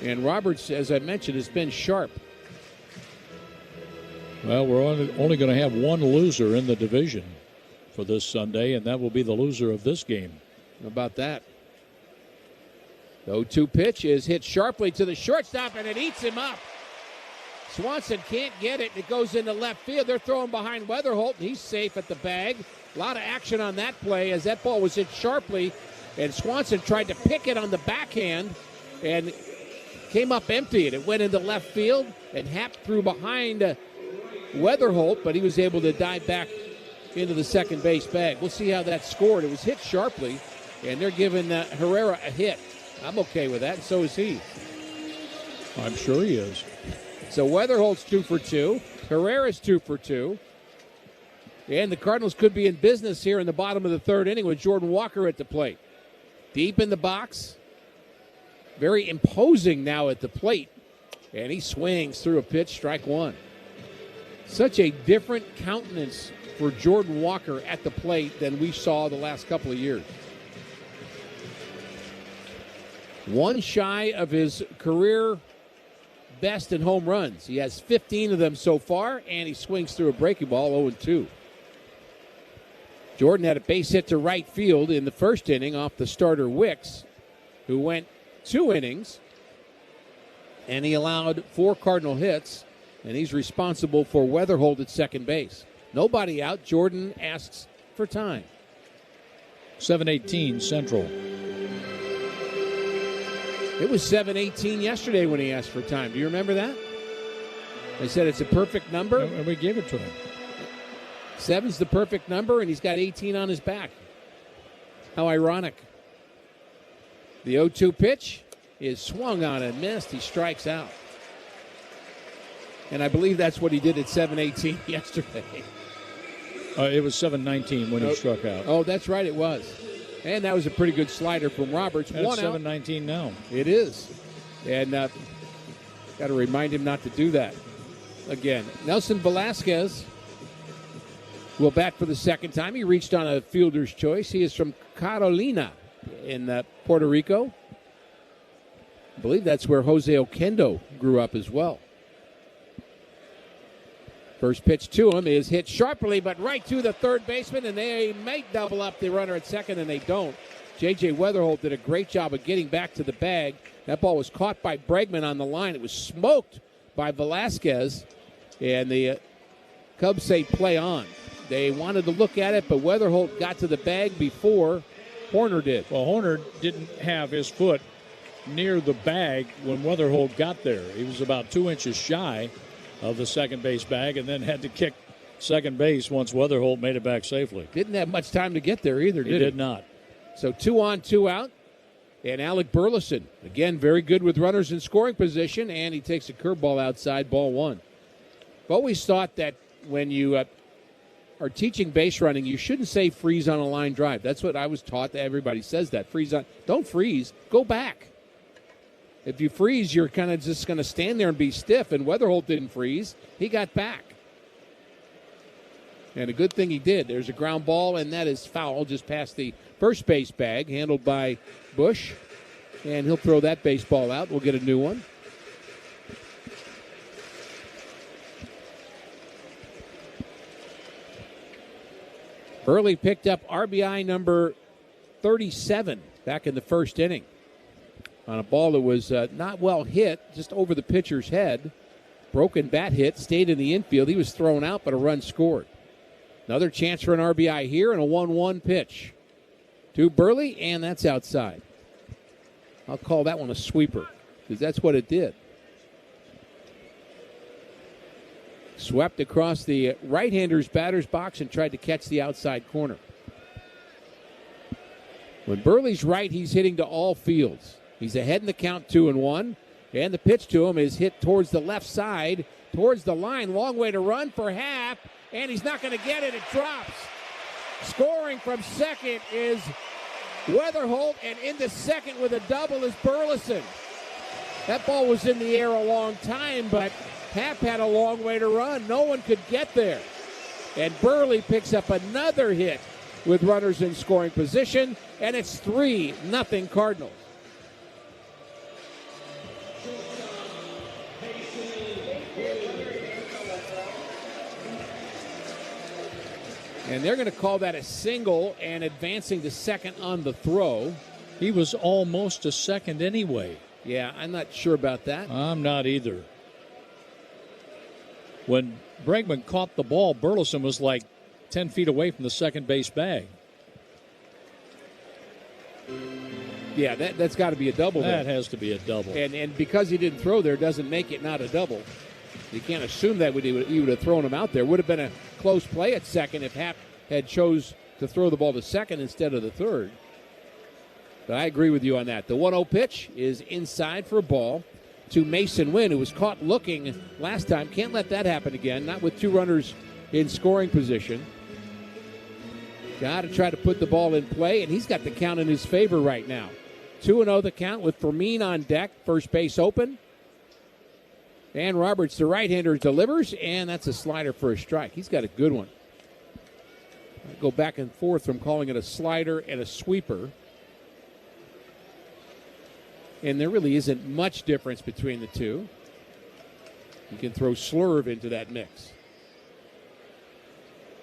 And Roberts, as I mentioned, has been sharp. Well, we're only going to have one loser in the division for this Sunday, and that will be the loser of this game. How about that? The 0-2 pitch is hit sharply to the shortstop, and it eats him up. Swanson can't get it. It goes into left field. They're throwing behind Weatherholt, and he's safe at the bag. A lot of action on that play as that ball was hit sharply, and Swanson tried to pick it on the backhand and came up empty, and it went into left field and Happ threw behind Weatherholt, but he was able to dive back into the second base bag. We'll see how that's scored. It was hit sharply, and they're giving Herrera a hit. I'm okay with that, and so is he. I'm sure he is. So Weatherholt's 2 for 2. Herrera's 2 for 2. And the Cardinals could be in business here in the bottom of the 3rd inning with Jordan Walker at the plate. Deep in the box. Very imposing now at the plate. And he swings through a pitch, strike 1. Such a different countenance for Jordan Walker at the plate than we saw the last couple of years. 1 shy of his career best in home runs. He has 15 of them so far, and he swings through a breaking ball, 0-2. Jordan had a base hit to right field in the 1st inning off the starter Wicks, who went 2 innings, and he allowed 4 Cardinal hits, and he's responsible for Weatherholt at second base. Nobody out. Jordan asks for time. 7:18 Central. It was 7:18 yesterday when he asked for time. Do you remember that? They said it's a perfect number. And we gave it to him. 7's the perfect number, and he's got 18 on his back. How ironic. The 0-2 pitch is swung on and missed. He strikes out. And I believe that's what he did at 7:18 yesterday. It was 7:19 when he struck out. Oh, that's right, it was. And that was a pretty good slider from Roberts. That's 1 out. 7:19 now. It is. And got to remind him not to do that again. Nelson Velasquez will bat for the second time. He reached on a fielder's choice. He is from Carolina in Puerto Rico. I believe that's where Jose Oquendo grew up as well. First pitch to him is hit sharply, but right to the third baseman, and they may double up the runner at second, and they don't. J.J. Weatherholt did a great job of getting back to the bag. That ball was caught by Bregman on the line. It was smoked by Velasquez, and the Cubs say play on. They wanted to look at it, but Weatherholt got to the bag before Horner did. Well, Horner didn't have his foot near the bag when Weatherholt got there. He was about 2 inches shy of the second base bag and then had to kick second base once Weatherholt made it back safely. Didn't have much time to get there either, did he? He did not. So 2 on, 2 out. And Alec Burleson, again, very good with runners in scoring position, and he takes a curveball outside, ball one. I've always thought that when you are teaching base running, you shouldn't say freeze on a line drive. That's what I was taught. Everybody says that. Freeze on. Don't freeze. Go back. If you freeze, you're kind of just going to stand there and be stiff, and Weatherholt didn't freeze. He got back. And a good thing he did. There's a ground ball, and that is foul just past the first base bag, handled by Bush. And he'll throw that baseball out. We'll get a new one. Burley picked up RBI number 37 back in the first inning on a ball that was not well hit, just over the pitcher's head. Broken bat hit, stayed in the infield. He was thrown out, but a run scored. Another chance for an RBI here, and a 1-1 pitch to Burley, and that's outside. I'll call that one a sweeper, because that's what it did. Swept across the right-hander's batter's box and tried to catch the outside corner. When Burley's right, he's hitting to all fields. He's ahead in the count, 2-1. And the pitch to him is hit towards the left side, towards the line. Long way to run for Happ, and he's not going to get it. It drops. Scoring from second is Weatherholt, and into second with a double is Burleson. That ball was in the air a long time, but Happ had a long way to run. No one could get there. And Burley picks up another hit with runners in scoring position, and it's 3-0 Cardinals. And they're going to call that a single and advancing to second on the throw. He was almost to second anyway. Yeah, I'm not sure about that. I'm not either. When Bregman caught the ball, Burleson was like 10 feet away from the second base bag. Yeah, that's got to be a double. That has to be a double. And because he didn't throw there doesn't make it not a double. You can't assume that he would have thrown him out there. Would have been a close play at second if Happ had chose to throw the ball to second instead of the third. But I agree with you on that. The 1-0 pitch is inside for a ball to Mason Wynn, who was caught looking last time. Can't let that happen again, not with two runners in scoring position. Got to try to put the ball in play, and he's got the count in his favor right now. 2-0 the count with Fermin on deck, first base open. And Roberts, the right-hander, delivers, and that's a slider for a strike. He's got a good one. I go back and forth from calling it a slider and a sweeper. And there really isn't much difference between the two. You can throw slurve into that mix.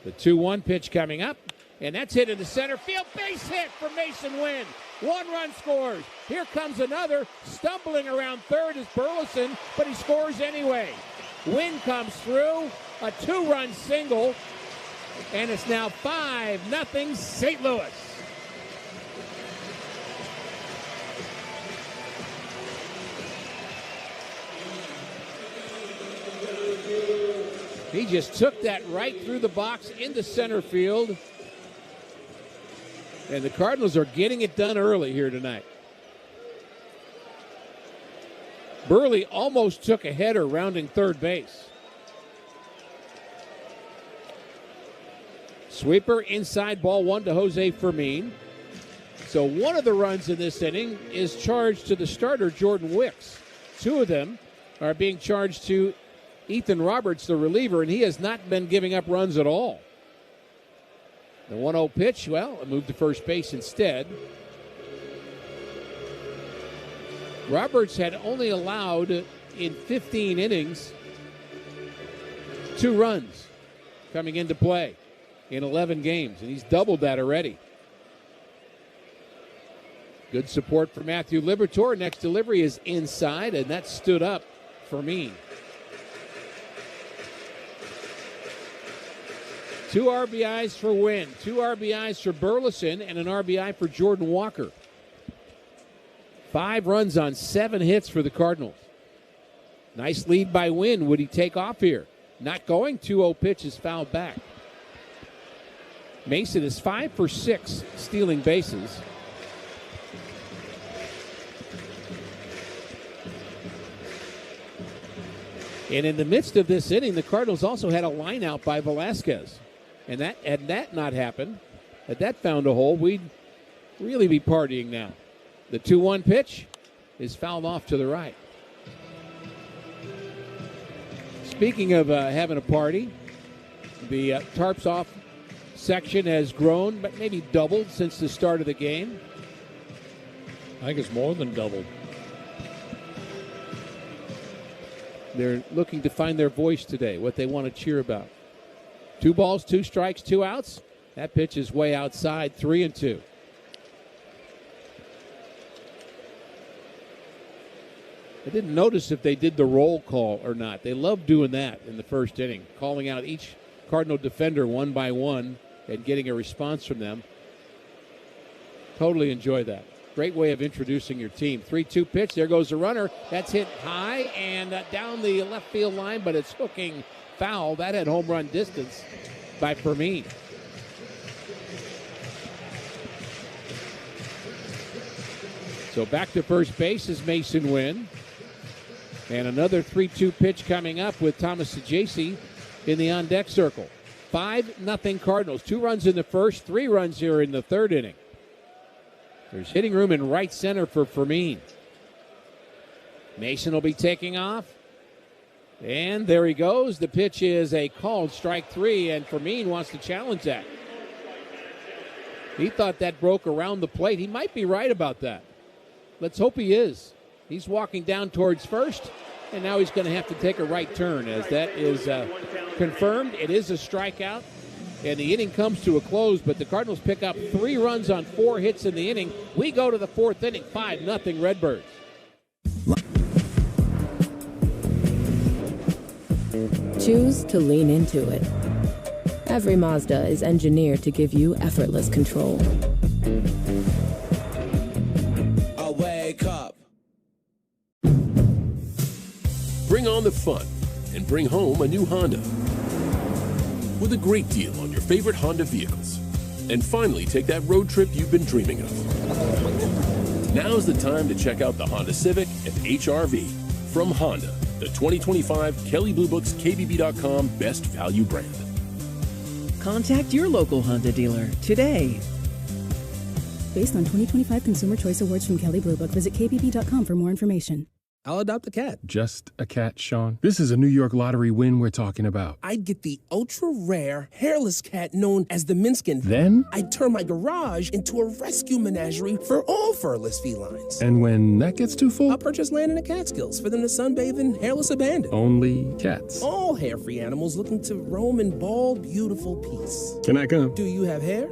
The 2-1 pitch coming up, and that's hit into center field. Base hit for Mason Wynn. 1 run scores. Here comes another. Stumbling around third is Burleson, but he scores anyway. Wynn comes through. A 2-run single, and it's now 5-0 St. Louis. He just took that right through the box into center field. And the Cardinals are getting it done early here tonight. Burley almost took a header rounding third base. Sweeper inside, ball one to Jose Fermin. So one of the runs in this inning is charged to the starter, Jordan Wicks. 2 of them are being charged to Ethan Roberts, the reliever, and he has not been giving up runs at all. The 1-0 pitch, well, it moved to first base instead. Roberts had only allowed in 15 innings 2 runs coming into play in 11 games, and he's doubled that already. Good support for Matthew Liberatore. Next delivery is inside, and that stood up for me. 2 RBIs for Wynn, 2 RBIs for Burleson, and an RBI for Jordan Walker. 5 runs on 7 hits for the Cardinals. Nice lead by Wynn. Would he take off here? Not going. 2-0 pitch is fouled back. Mason is 5 for 6 stealing bases. And in the midst of this inning, the Cardinals also had a line out by Velasquez. And had that not happened, had that found a hole, we'd really be partying now. The 2-1 pitch is fouled off to the right. Speaking of having a party, the tarps off section has grown, but maybe doubled since the start of the game. I think it's more than doubled. They're looking to find their voice today, what they want to cheer about. 2 balls, 2 strikes, 2 outs. That pitch is way outside, 3-2. I didn't notice if they did the roll call or not. They love doing that in the first inning, calling out each Cardinal defender one by one and getting a response from them. Totally enjoy that. Great way of introducing your team. 3-2 pitch. There goes the runner. That's hit high and down the left field line, but it's hooking foul. That had home run distance by Fermin. So back to first base is Mason Wynn. And another 3-2 pitch coming up with Thomas Sajaci in the on-deck circle. 5-0 Cardinals. 2 runs in the first, 3 runs here in the third inning. There's hitting room in right center for Fermin. Mason will be taking off. And there he goes. The pitch is a called strike 3, and Fermin wants to challenge that. He thought that broke around the plate. He might be right about that. Let's hope he is. He's walking down towards first, and now he's going to have to take a right turn as that is confirmed. It is a strikeout, and the inning comes to a close, but the Cardinals pick up 3 runs on 4 hits in the inning. We go to the 4th inning, 5-0 Redbirds. Choose to lean into it. Every Mazda is engineered to give you effortless control. I wake up. Bring on the fun and bring home a new Honda with a great deal on your favorite Honda vehicles. And finally, take that road trip you've been dreaming of. Now's the time to check out the Honda Civic and HR-V from Honda, the 2025 Kelley Blue Book's KBB.com Best Value brand. Contact your local Honda dealer today. Based on 2025 Consumer Choice Awards from Kelley Blue Book, visit kbb.com for more information. I'll adopt a cat. Just a cat, Sean? This is a New York Lottery win we're talking about. I'd get the ultra-rare, hairless cat known as the Minskin. Then? I'd turn my garage into a rescue menagerie for all furless felines. And when that gets too full? I'll purchase land in the Catskills for them to sunbathe in hairless abandon. Only cats. All hair-free animals looking to roam in bald, beautiful peace. Can I come? Do you have hair?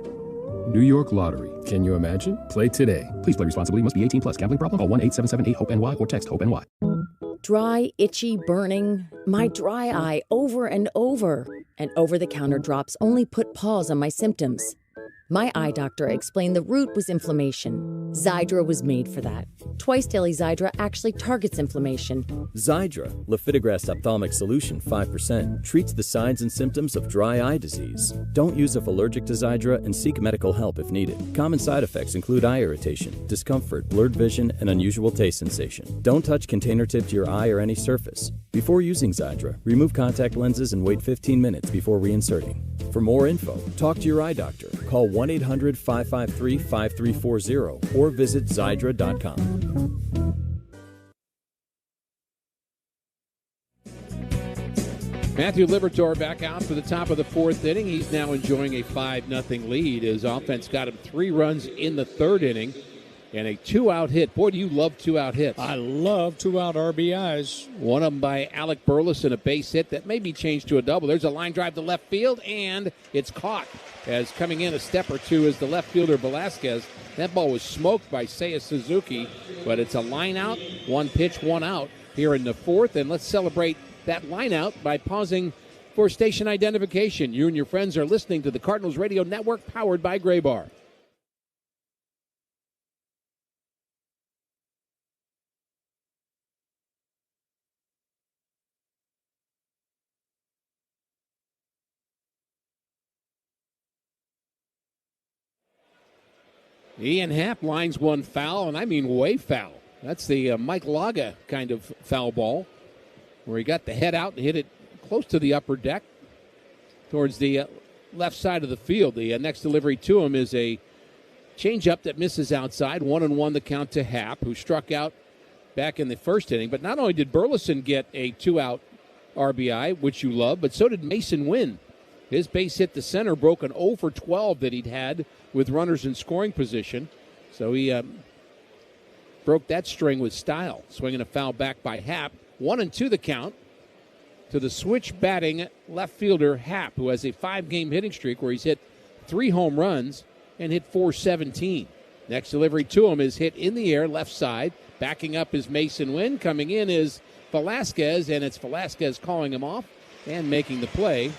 New York Lottery. Can you imagine? Play today. Please play responsibly. Must be 18 plus. Gambling problem? Call 1-877-8-HOPE-NY or text HOPE-NY. Dry, itchy, burning. My dry eye over and over. And over-the-counter drops only put pause on my symptoms. My eye doctor explained the root was inflammation. Xiidra was made for that. Twice-daily Xiidra actually targets inflammation. Xiidra, lifitegrast ophthalmic solution 5%, treats the signs and symptoms of dry eye disease. Don't use if allergic to Xiidra and seek medical help if needed. Common side effects include eye irritation, discomfort, blurred vision, and unusual taste sensation. Don't touch container tip to your eye or any surface. Before using Xiidra, remove contact lenses and wait 15 minutes before reinserting. For more info, talk to your eye doctor. Call 1-800-553-5340 or visit Xiidra.com. Matthew Liberatore back out for the top of the fourth inning. He's now enjoying a 5-0 lead. His offense got him 3 runs in the third inning and a 2-out hit. Boy, do you love 2-out hits. I love 2-out RBIs. One of them by Alec Burleson, a base hit that may be changed to a double. There's a line drive to left field, and it's caught as coming in a step or two is the left fielder Velasquez. That ball was smoked by Seiya Suzuki, but it's a line out, 1 pitch, 1 out here in the fourth. And let's celebrate that line out by pausing for station identification. You and your friends are listening to the Cardinals Radio Network, powered by Gray Bar. Ian Happ lines one foul, and I mean way foul. That's the Mike Laga kind of foul ball, where he got the head out and hit it close to the upper deck towards the left side of the field. The next delivery to him is a changeup that misses outside. 1-1 the count to Happ, who struck out back in the first inning. But not only did Burleson get a 2-out RBI, which you love, but so did Mason Wynn. His base hit to center broke an 0 for 12 that he'd had with runners in scoring position. So he broke that string with style, swinging a foul back by Happ. 1-2 the count to the switch batting left fielder Happ, who has a 5-game hitting streak where he's hit 3 home runs and hit .417. Next delivery to him is hit in the air, left side. Backing up is Mason Wynn. Coming in is Velasquez, and it's Velasquez calling him off and making the play.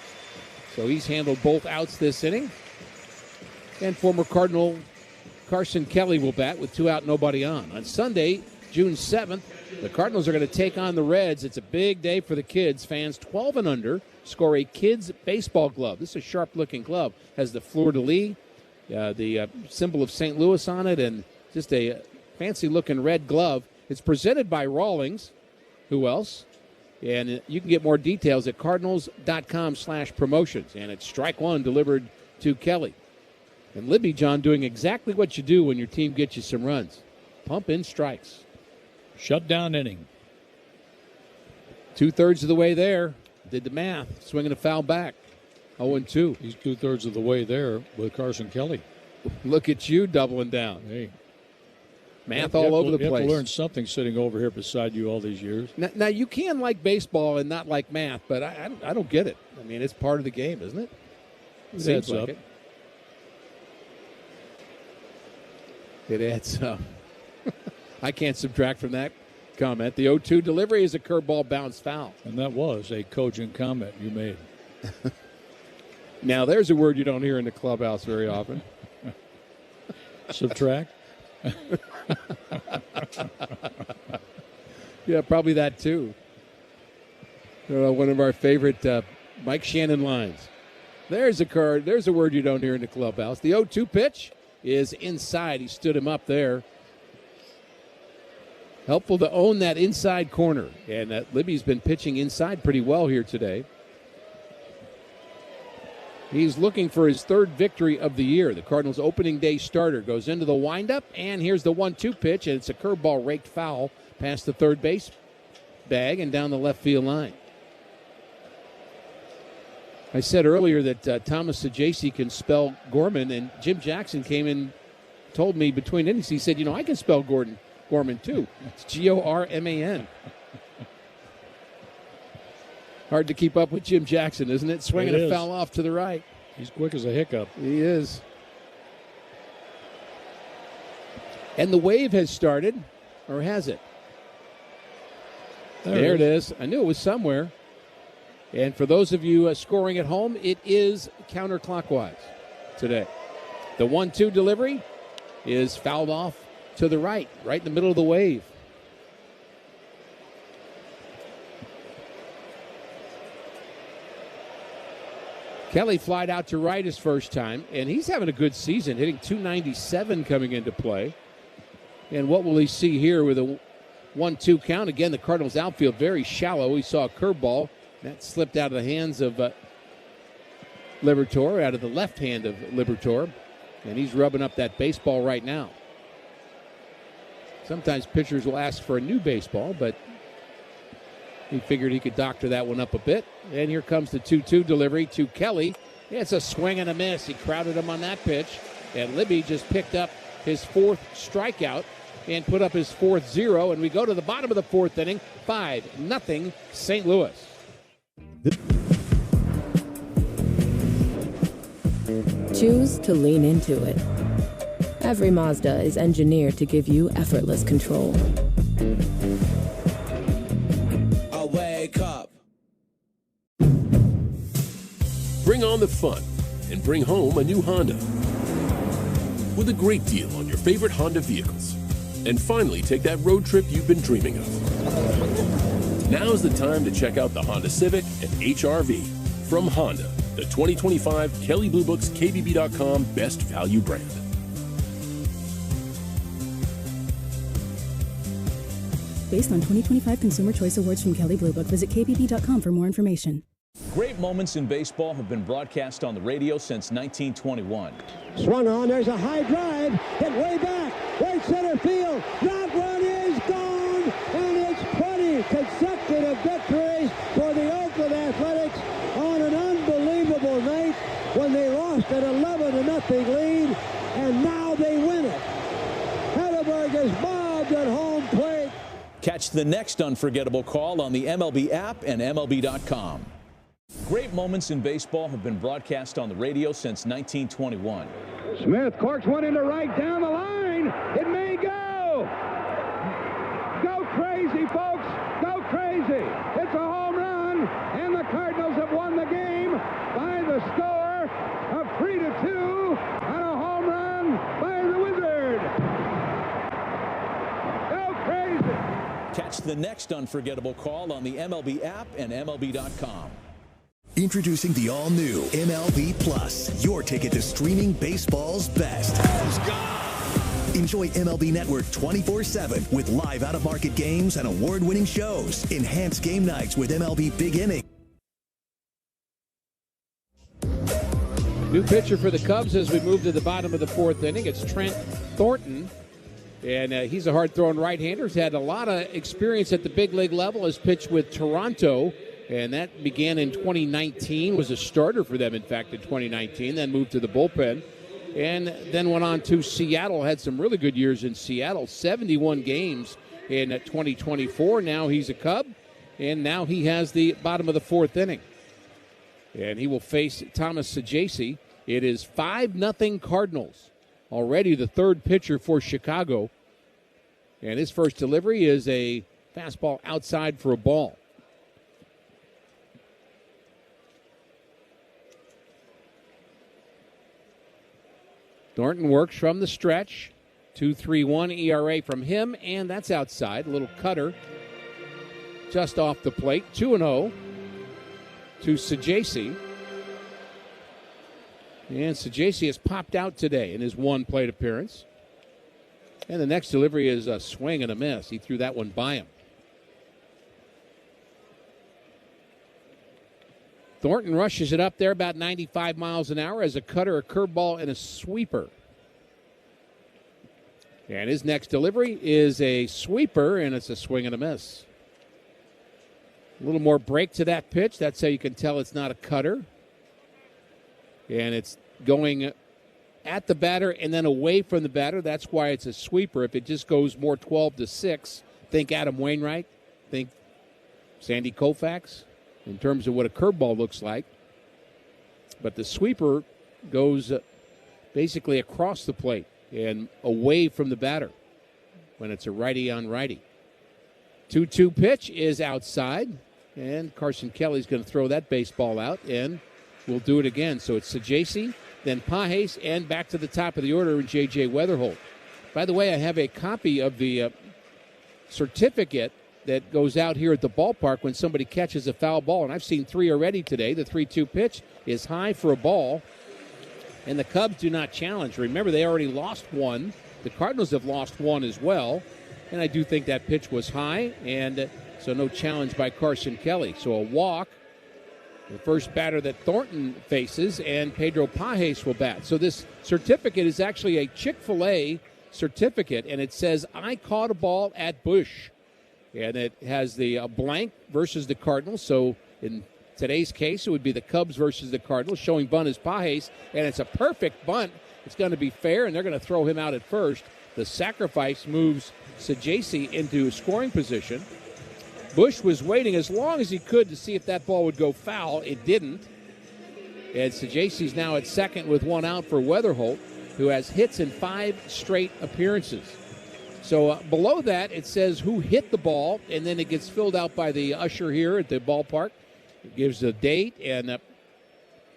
So he's handled both outs this inning. And former Cardinal Carson Kelly will bat with 2 out, nobody on. On Sunday, June 7th, the Cardinals are going to take on the Reds. It's a big day for the kids. Fans 12 and under score a kids' baseball glove. This is a sharp-looking glove. Has the fleur-de-lis, the symbol of St. Louis on it, and just a fancy-looking red glove. It's presented by Rawlings. Who else? And you can get more details at cardinals.com/promotions. And it's strike one delivered to Kelly. And Libby John doing exactly what you do when your team gets you some runs. Pump in strikes. Shutdown inning. 2/3 of the way there. Did the math. Swinging a foul back. 0-2. He's 2/3 of the way there with Carson Kelly. Look at you doubling down. Hey. Math all over the place. You have to learn something sitting over here beside you all these years. Now you can like baseball and not like math, but I don't get it. I mean, it's part of the game, isn't it? It adds up. It adds up. I can't subtract from that comment. The 0-2 delivery is a curveball bounce foul. And that was a cogent comment you made. Now, there's a word you don't hear in the clubhouse very often. Subtract? Yeah, probably that too. One of our favorite Mike Shannon lines. There's a word you don't hear in the clubhouse. The 0-2 pitch is inside. He stood him up there. Helpful to own that inside corner. And Libby's been pitching inside pretty well here today. He's looking for his 3rd victory of the year. The Cardinals' opening day starter goes into the windup, and here's the 1-2 pitch, and it's a curveball raked foul past the third base bag and down the left field line. I said earlier that Thomas Sajaci can spell Gorman, and Jim Jackson came in, told me between innings, he said, I can spell Gorman too. It's Gorman. Hard to keep up with Jim Jackson, isn't it? Swinging a foul off to the right. He's quick as a hiccup. He is. And the wave has started, or has it? There it is. I knew it was somewhere. And for those of you scoring at home, it is counterclockwise today. The 1-2 delivery is fouled off to the right in the middle of the wave. Kelly flied out to right his first time, and he's having a good season, hitting .297 coming into play. And what will he see here with a 1-2 count? Again, the Cardinals' outfield very shallow. We saw a curveball. That slipped out of the hands of Liberatore, out of the left hand of Liberatore. And he's rubbing up that baseball right now. Sometimes pitchers will ask for a new baseball, but He figured he could doctor that one up a bit. And here comes the 2-2 delivery to Kelly. It's a swing and a miss. He crowded him on that pitch. And Libby just picked up his 4th strikeout and put up his 4th 0. And we go to the bottom of the 4th inning. 5-0 St. Louis. Choose to lean into it. Every Mazda is engineered to give you effortless control. I wake up. Bring on the fun and bring home a new Honda with a great deal on your favorite Honda vehicles. And finally take that road trip you've been dreaming of. Now's the time to check out the Honda Civic and HR-V from Honda, the 2025 Kelley Blue Book's KBB.com Best Value brand. Based on 2025 Consumer Choice Awards from Kelley Blue Book, visit kbb.com for more information. Great moments in baseball have been broadcast on the radio since 1921. Swung on, there's a high drive, hit way back, right center field. That one is gone, and it's 20 consecutive victories for the Oakland Athletics on an unbelievable night when they lost an 11-0 lead, and now they win it. Hedberg is bobbed at home plate. Catch the next unforgettable call on the MLB app and MLB.com. Great moments in baseball have been broadcast on the radio since 1921. Smith corks one into right down the line. It may go. Go crazy, folks. Go crazy. It's a home run, and the Cardinals have won the game by the score of 3-2 on a home run by the Wizard. Go crazy. Catch the next unforgettable call on the MLB app and MLB.com. Introducing the all-new MLB Plus, your ticket to streaming baseball's best. Enjoy MLB Network 24/7 with live out-of-market games and award-winning shows. Enhanced game nights with MLB Big Inning. New pitcher for the Cubs as we move to the bottom of the 4th inning. It's Trent Thornton. And he's a hard-throwing right-hander. He's had a lot of experience at the big league level. Has pitched with Toronto. And that began in 2019, was a starter for them, in fact, in 2019, then moved to the bullpen, and then went on to Seattle, had some really good years in Seattle, 71 games in 2024. Now he's a Cub, and now he has the bottom of the 4th inning. And he will face Thomas Saggese. It is 5-0 Cardinals, already the 3rd pitcher for Chicago. And his first delivery is a fastball outside for a ball. Thornton works from the stretch. 2.31 ERA from him, and that's outside. A little cutter just off the plate. 2-0 to Saggese. And Saggese has popped out today in his 1 plate appearance. And the next delivery is a swing and a miss. He threw that one by him. Thornton rushes it up there about 95 miles an hour as a cutter, a curveball, and a sweeper. And his next delivery is a sweeper, and it's a swing and a miss. A little more break to that pitch. That's how you can tell it's not a cutter. And it's going at the batter and then away from the batter. That's why it's a sweeper. If it just goes more 12-6, think Adam Wainwright, think Sandy Koufax, in terms of what a curveball looks like. But the sweeper goes basically across the plate and away from the batter when it's a righty on righty. 2-2 pitch is outside, and Carson Kelly's going to throw that baseball out, and we'll do it again. So it's Saggese, then Pages, and back to the top of the order in J.J. Weatherholt. By the way, I have a copy of the certificate that goes out here at the ballpark when somebody catches a foul ball, and I've seen 3 already today. The 3-2 pitch is high for a ball, and the Cubs do not challenge. Remember, they already lost 1. The Cardinals have lost 1 as well, and I do think that pitch was high, and so no challenge by Carson Kelly. So a walk, the first batter that Thornton faces, and Pedro Pages will bat. So this certificate is actually a Chick-fil-A certificate, and it says, I caught a ball at Busch. And it has the blank versus the Cardinals. So in today's case, it would be the Cubs versus the Cardinals. Showing bunt is Pages, and it's a perfect bunt. It's going to be fair, and they're going to throw him out at first. The sacrifice moves Sajasi into scoring position. Bush was waiting as long as he could to see if that ball would go foul. It didn't. And Sajasi's now at second with one out for Weatherholt, who has hits in 5 straight appearances. So below that, it says who hit the ball, and then it gets filled out by the usher here at the ballpark. It gives a date, and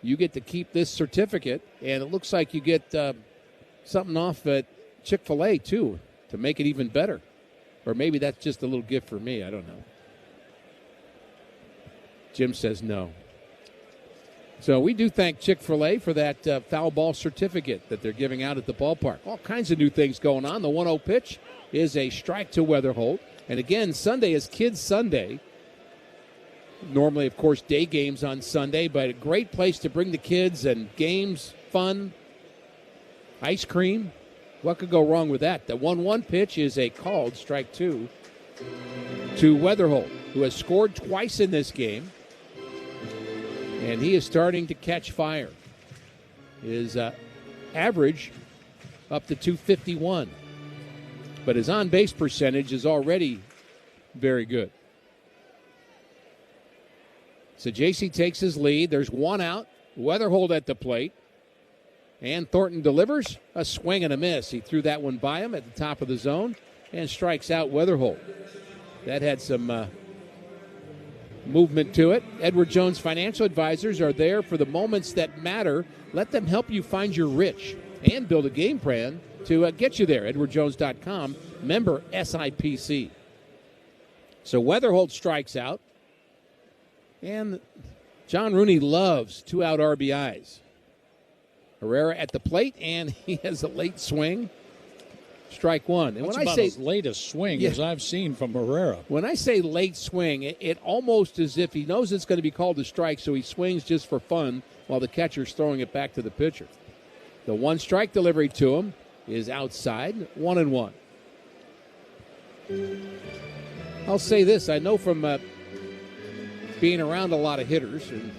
you get to keep this certificate. And it looks like you get something off at Chick-fil-A, too, to make it even better. Or maybe that's just a little gift for me. I don't know. Jim says no. So we do thank Chick-fil-A for that foul ball certificate that they're giving out at the ballpark. All kinds of new things going on. The 1-0 pitch is a strike to Weatherholt. And again, Sunday is Kids Sunday. Normally, of course, day games on Sunday, but a great place to bring the kids and games, fun, ice cream. What could go wrong with that? The 1-1 pitch is a called strike 2 to Weatherholt, who has scored twice in this game. And he is starting to catch fire. His average up to 251. But his on-base percentage is already very good. So Sajasi takes his lead. There's one out. Weatherholt at the plate. And Thornton delivers a swing and a miss. He threw that one by him at the top of the zone and strikes out Weatherholt. That had some movement to it. Edward Jones Financial Advisors are there for the moments that matter. Let them help you find your rich and build a game plan to get you there. EdwardJones.com, member SIPC. So Weatherholt strikes out. And John Rooney loves 2-out RBIs. Herrera at the plate, and he has a late swing. Strike one. And that's when about I say as late a swing as I've seen from Herrera. When I say late swing, it almost as if he knows it's going to be called a strike, so he swings just for fun while the catcher's throwing it back to the pitcher. The one strike delivery to him is outside, 1-1. I'll say this. I know from being around a lot of hitters and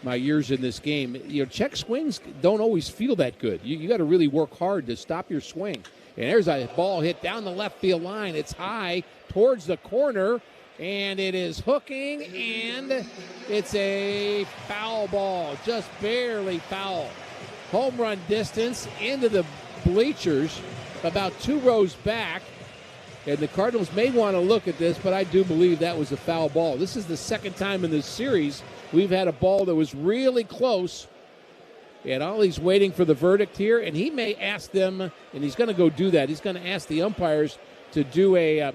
my years in this game, check swings don't always feel that good. You got to really work hard to stop your swing. And there's a ball hit down the left field line. It's high towards the corner, and it is hooking, and it's a foul ball, just barely foul. Home run distance into the bleachers, about 2 rows back. And the Cardinals may want to look at this, but I do believe that was a foul ball. This is the second time in this series we've had a ball that was really close. And Ollie's waiting for the verdict here, and he may ask them, and he's going to go do that. He's going to ask the umpires to do a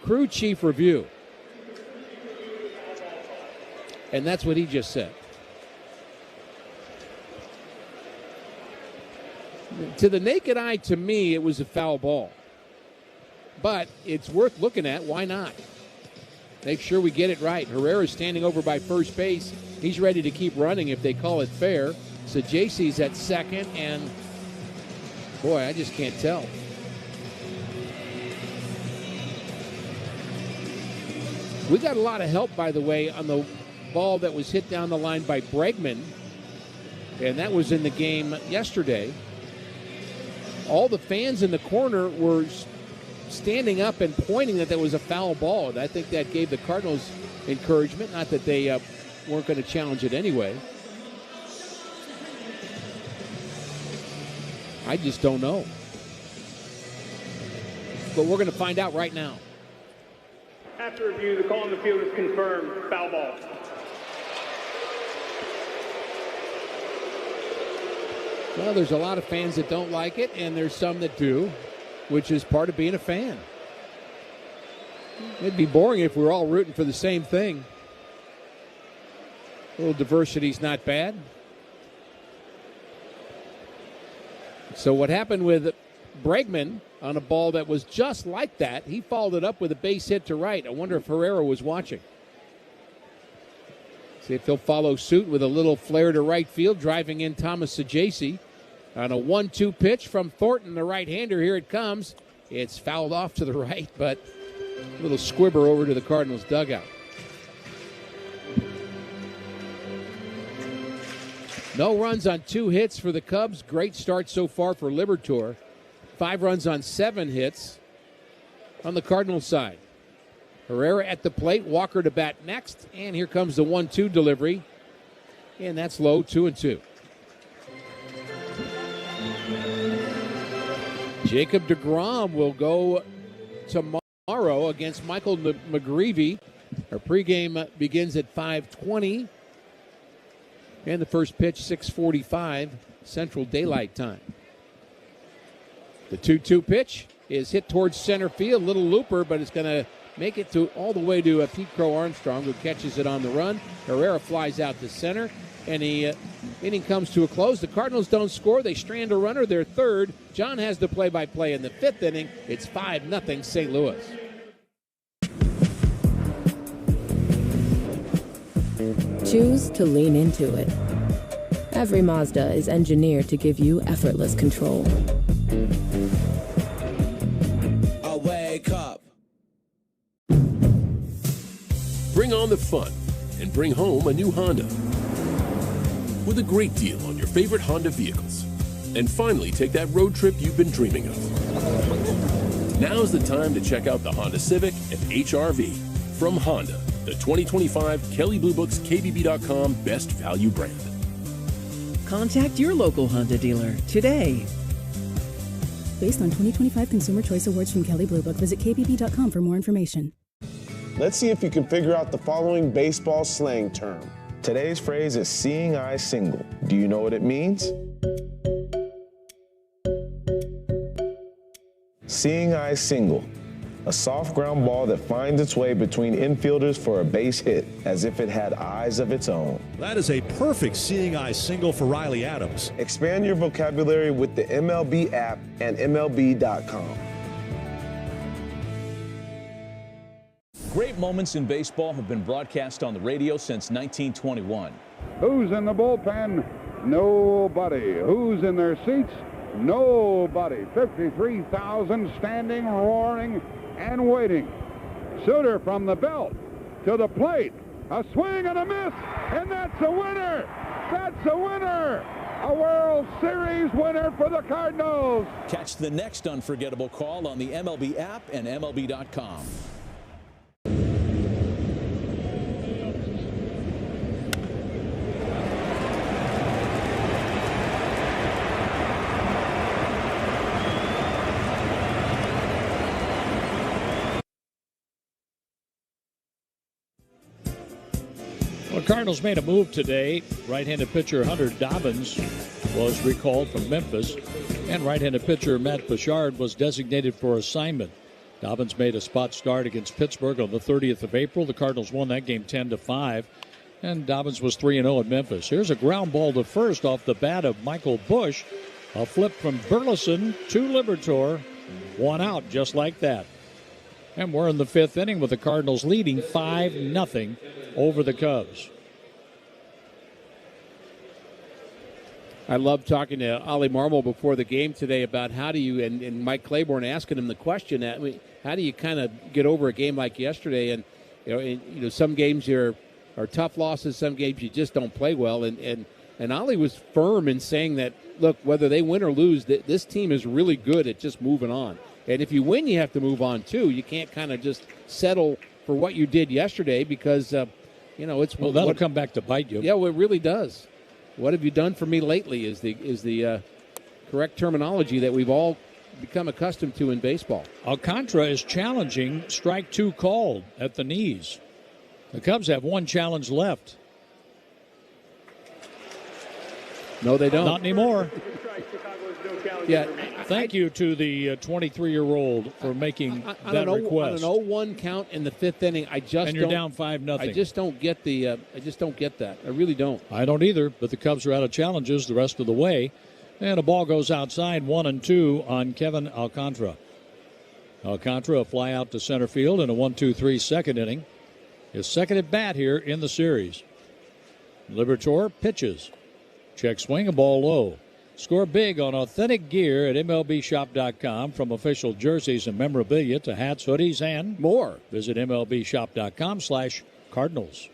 crew chief review. And that's what he just said. To the naked eye, to me, it was a foul ball. But it's worth looking at. Why not? Make sure we get it right. Herrera's standing over by first base. He's ready to keep running if they call it fair. Sajasi's at second, and boy, I just can't tell. We got a lot of help, by the way, on the ball that was hit down the line by Bregman, and that was in the game yesterday. All the fans in the corner were standing up and pointing that was a foul ball. And I think that gave the Cardinals encouragement, not that they weren't going to challenge it anyway. I just don't know. But we're going to find out right now. After review, the call on the field is confirmed. Foul ball. Well, there's a lot of fans that don't like it, and there's some that do, which is part of being a fan. It'd be boring if we were all rooting for the same thing. A little diversity's not bad. So what happened with Bregman on a ball that was just like that, he followed it up with a base hit to right. I wonder if Herrera was watching. See if he'll follow suit with a little flare to right field, driving in Thomas Sajasi on a 1-2 pitch from Thornton, the right-hander. Here it comes. It's fouled off to the right, but A little squibber over to the Cardinals dugout. No runs on 2 hits for the Cubs. Great start so far for Liberatore. 5 runs on 7 hits on the Cardinals side. Herrera at the plate, Walker to bat next, and here comes the 1-2 delivery. And that's low, 2-2. Jacob deGrom will go tomorrow against Michael McGreevy. Our pregame begins at 5:20. And the first pitch, 6:45 Central Daylight Time. The 2-2 pitch is hit towards center field. Little looper, but it's going to make it all the way to Pete Crow Armstrong, who catches it on the run. Herrera flies out to center, and the inning comes to a close. The Cardinals don't score. They strand a runner. They're third. John has the play-by-play in the 5th inning. It's 5-0 St. Louis. Choose to lean into it. Every Mazda is engineered to give you effortless control. I wake up. Bring on the fun and bring home a new Honda with a great deal on your favorite Honda vehicles. And finally take that road trip you've been dreaming of. Now's the time to check out the Honda Civic and HR-V from Honda, the 2025 Kelley Blue Book's KBB.com Best Value Brand. Contact your local Honda dealer today. Based on 2025 Consumer Choice Awards from Kelley Blue Book, visit kbb.com for more information. Let's see if you can figure out the following baseball slang term. Today's phrase is seeing eye single. Do you know what it means? Seeing eye single. A soft ground ball that finds its way between infielders for a base hit, as if it had eyes of its own. That is a perfect seeing eye single for Riley Adams. Expand your vocabulary with the MLB app and MLB.com. Great moments in baseball have been broadcast on the radio since 1921. Who's in the bullpen? Nobody. Who's in their seats? Nobody. 53,000 standing, roaring, and waiting. Suter from the belt to the plate. A swing and a miss, and that's a winner. That's a winner. A World Series winner for the Cardinals. Catch the next unforgettable call on the MLB app and MLB.com. The Cardinals made a move today. Right-handed pitcher Hunter Dobbins was recalled from Memphis, and right-handed pitcher Matt Bouchard was designated for assignment. Dobbins made a spot start against Pittsburgh on the 30th of April. The Cardinals won that game 10-5, and Dobbins was 3-0 at Memphis. Here's a ground ball to first off the bat of Michael Busch. A flip from Burleson to Liberatore. 1 out just like that. And we're in the 5th inning with the Cardinals leading 5-0 over the Cubs. I love talking to Ollie Marmol before the game today about how do you, and Mike Claiborne asking him the question, how do you kind of get over a game like yesterday? And you know, some games are tough losses, some games you just don't play well. And Ollie was firm in saying that, look, whether they win or lose, this team is really good at just moving on. And if you win, you have to move on, too. You can't kind of just settle for what you did yesterday because, it's... Well, that'll come back to bite you. Yeah, well, it really does. What have you done for me lately is the correct terminology that we've all become accustomed to in baseball. Alcantara is challenging strike 2 called at the knees. The Cubs have 1 challenge left. No, they don't. Not anymore. Yeah. Thank you to the 23-year-old for making that request. On an 0-1 count in the 5th inning, and you're down 5-0. I just don't get that. I really don't. I don't either, but the Cubs are out of challenges the rest of the way. And a ball goes outside, 1-2 on Kevin Alcantara. Alcantara a fly out to center field in a 1-2-3 second inning. His second at bat here in the series. Liberatore pitches. Check swing, a ball low. Score big on authentic gear at MLBshop.com, from official jerseys and memorabilia to hats, hoodies, and more. Visit MLBshop.com/Cardinals.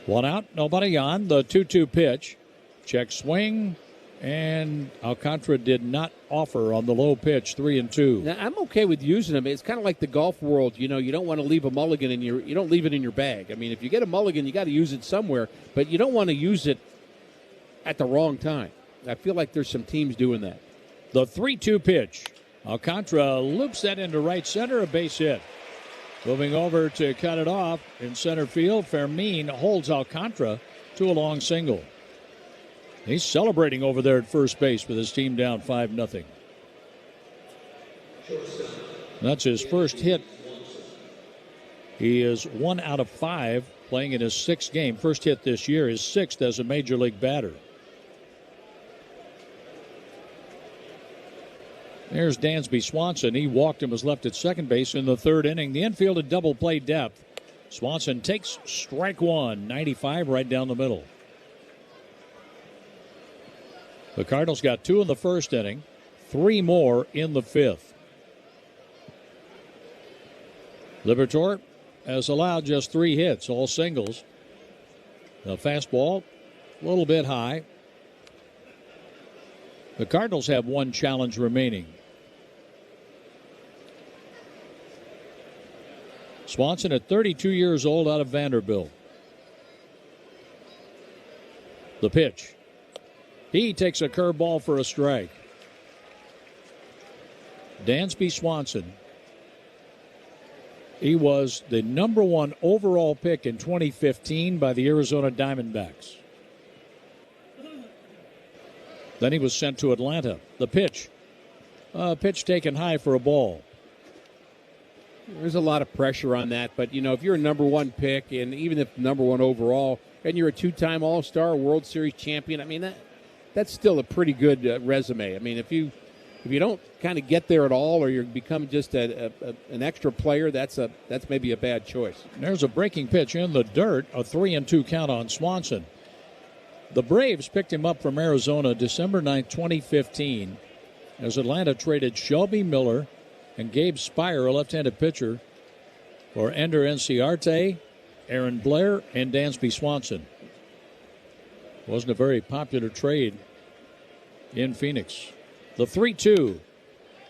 One out, nobody on. The 2-2 pitch. Check swing, and Alcantara did not offer on the low pitch, 3-2. Now, I'm okay with using them. It's kind of like the golf world. You know, you don't want to leave a mulligan you don't leave it in your bag. I mean, if you get a mulligan, you got to use it somewhere, but you don't want to use it at the wrong time. I feel like there's some teams doing that. The 3-2 pitch. Alcantara loops that into right center, a base hit. Moving over to cut it off in center field, Fermin holds Alcantara to a long single. He's celebrating over there at first base with his team down 5-0. That's his first hit. He is 1 out of 5 playing in his 6th game. First hit this year, his 6th as a major league batter. There's Dansby Swanson. He walked and was left at second base in the 3rd inning. The infield at double play depth. Swanson takes strike 1, 95 right down the middle. The Cardinals got 2 in the 1st inning, 3 more in the 5th. Liberatore has allowed just 3 hits, all singles. The fastball, a little bit high. The Cardinals have 1 challenge remaining. Swanson at 32 years old out of Vanderbilt. The pitch. He takes a curveball for a strike. Dansby Swanson. He was the number 1 overall pick in 2015 by the Arizona Diamondbacks. Then he was sent to Atlanta. The pitch. Pitch taken high for a ball. There's a lot of pressure on that, but, you know, if you're a number 1 pick, and even if number 1 overall, and you're a 2-time All-Star, World Series champion, I mean, that's still a pretty good resume. I mean, if you don't kind of get there at all, or you become just an extra player, that's maybe a bad choice. There's a breaking pitch in the dirt, a 3-2 count on Swanson. The Braves picked him up from Arizona December 9, 2015, as Atlanta traded Shelby Miller and Gabe Spire, a left-handed pitcher, for Ender Enciarte, Aaron Blair, and Dansby Swanson. Wasn't a very popular trade in Phoenix. The 3-2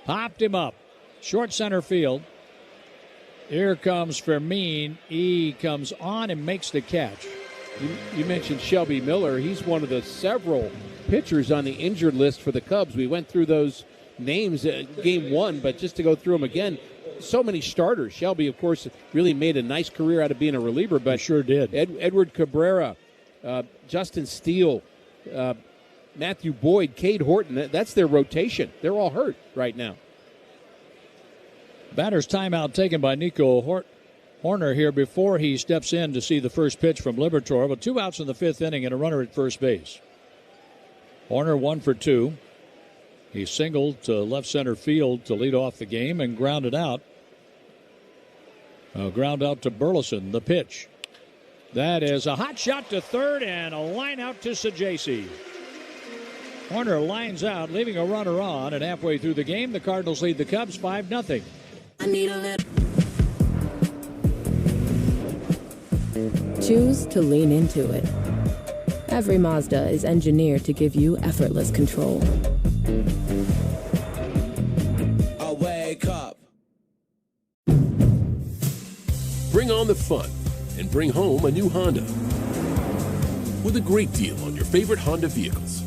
popped him up. Short center field. Here comes Fermin. He comes on and makes the catch. You mentioned Shelby Miller. He's one of the several pitchers on the injured list for the Cubs. We went through those names game 1, but just to go through them again, so many starters. Shelby, of course, really made a nice career out of being a reliever, but he sure did. Edward Cabrera, Justin Steele, Matthew Boyd, Cade Horton, that's their rotation. They're all hurt right now. Batter's timeout taken by Nico Horner here before he steps in to see the first pitch from Liberatore, but 2 outs in the 5th inning and a runner at first base. Horner 1 for 2. He singled to left center field to lead off the game and grounded out. Ground out to Burleson. The pitch. That is a hot shot to third and a line out to Sajaci. Horner lines out, leaving a runner on, and halfway through the game, the Cardinals lead the Cubs 5-0. I need a little. Choose to lean into it. Every Mazda is engineered to give you effortless control. I wake up. Bring on the fun and bring home a new Honda with a great deal on your favorite Honda vehicles.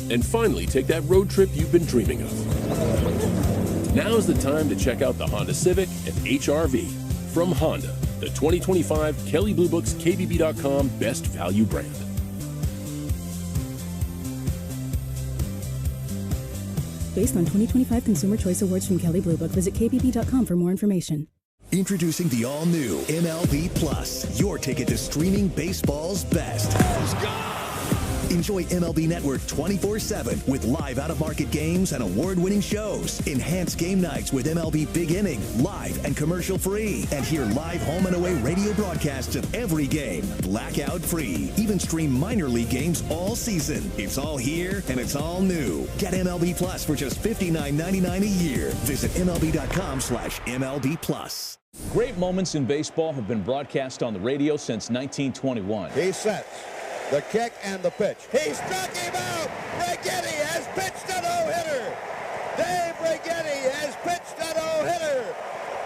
And finally take that road trip you've been dreaming of. Now's the time to check out the Honda Civic and HR-V from Honda, the 2025 Kelley Blue Book's KBB.com Best Value brand. Based on 2025 Consumer Choice Awards from Kelley Blue Book, visit KBB.com for more information. Introducing the all-new MLB Plus, your ticket to streaming baseball's best. Enjoy MLB Network 24/7 with live out-of-market games and award-winning shows. Enhance game nights with MLB Big Inning, live and commercial-free. And hear live home and away radio broadcasts of every game, blackout-free. Even stream minor league games all season. It's all here and it's all new. Get MLB Plus for just $59.99 a year. Visit MLB.com/MLB Plus. Great moments in baseball have been broadcast on the radio since 1921. He sets the kick and the pitch. He struck him out. Rigetti has pitched a no-hitter. Dave Rigetti has pitched a no-hitter.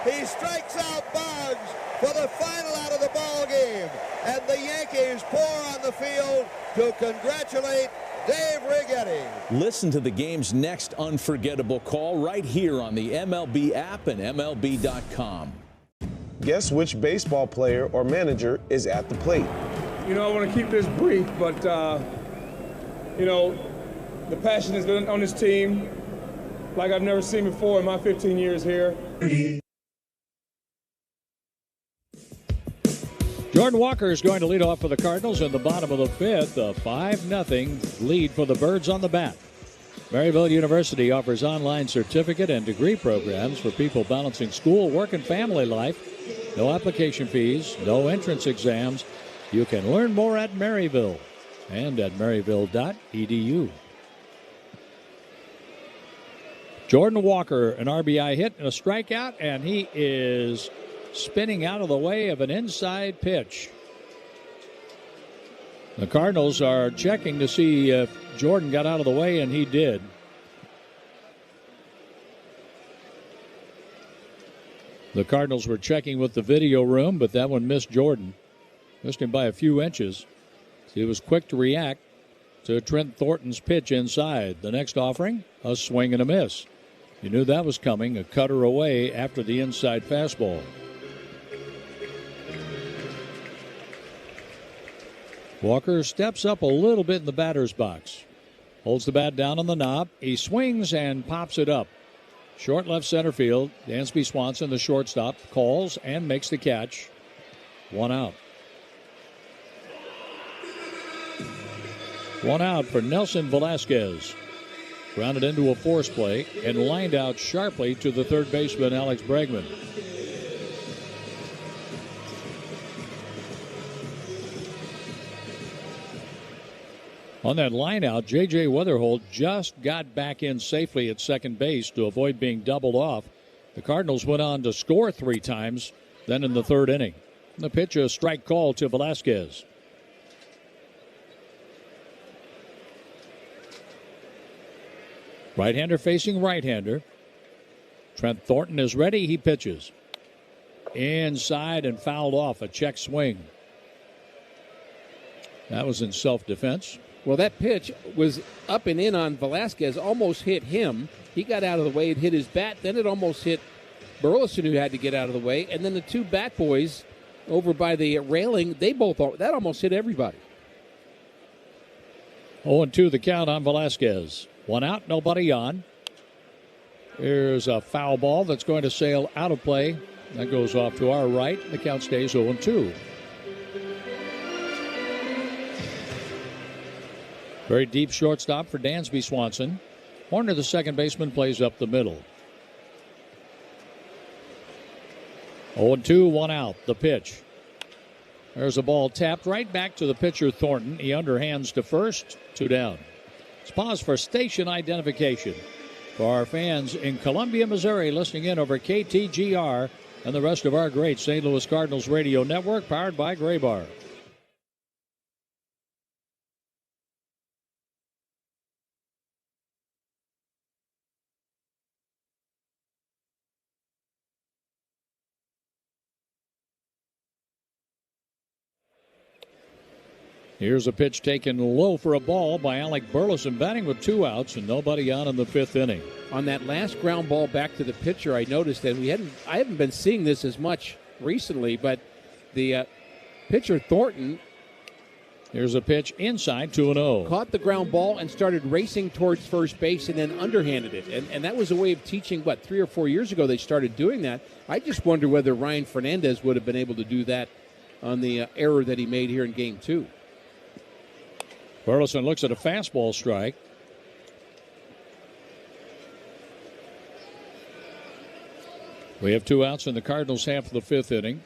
He strikes out Boggs for the final out of the ball game. And the Yankees pour on the field to congratulate Dave Rigetti. Listen to the game's next unforgettable call right here on the MLB app and MLB.com. Guess which baseball player or manager is at the plate? You know, I want to keep this brief, but, you know, the passion has been on this team like I've never seen before in my 15 years here. Jordan Walker is going to lead off for the Cardinals in the bottom of the fifth. A 5-0 lead for the Birds on the bat. Maryville University offers online certificate and degree programs for people balancing school, work, and family life. No application fees, no entrance exams. You can learn more at Maryville and at maryville.edu. Jordan Walker, an RBI hit and a strikeout, and he is spinning out of the way of an inside pitch. The Cardinals are checking to see if Jordan got out of the way, and he did. The Cardinals were checking with the video room, but that one missed Jordan. Missed him by a few inches. He was quick to react to Trent Thornton's pitch inside. The next offering, a swing and a miss. You knew that was coming, a cutter away after the inside fastball. Walker steps up a little bit in the batter's box. Holds the bat down on the knob. He swings and pops it up. Short left center field. Dansby Swanson, the shortstop, calls and makes the catch. One out. One out for Nelson Velasquez. Grounded into a force play and lined out sharply to the third baseman, Alex Bregman. On that line out, J.J. Weatherholt just got back in safely at second base to avoid being doubled off. The Cardinals went on to score 3 times, then in the third inning. The pitch, a strike call to Velasquez. Right-hander facing right-hander. Trent Thornton is ready. He pitches. Inside and fouled off. A check swing. That was in self-defense. Well, that pitch was up and in on Velasquez, almost hit him. He got out of the way. It hit his bat. Then it almost hit Burleson, who had to get out of the way. And then the two bat boys over by the railing, that almost hit everybody. 0-2 the count on Velasquez. One out, nobody on. Here's a foul ball that's going to sail out of play. That goes off to our right. The count stays 0-2. Very deep shortstop for Dansby Swanson. Horner, the second baseman, plays up the middle. 0-2, one out. The pitch. There's a ball tapped right back to the pitcher, Thornton. He underhands to first. 2 down. Let's pause for station identification. For our fans in Columbia, Missouri, listening in over KTGR and the rest of our great St. Louis Cardinals radio network, powered by Gray Bar. Here's a pitch taken low for a ball by Alec Burleson, batting with 2 outs and nobody on in the 5th inning. On that last ground ball back to the pitcher, I noticed that I haven't been seeing this as much recently, but the pitcher Thornton. Here's a pitch inside, 2-0. Caught the ground ball and started racing towards first base and then underhanded it. And that was a way of teaching, 3 or 4 years ago they started doing that. I just wonder whether Ryan Fernandez would have been able to do that on the error that he made here in Game 2. Burleson looks at a fastball strike. We have 2 outs in the Cardinals' half of the 5th inning.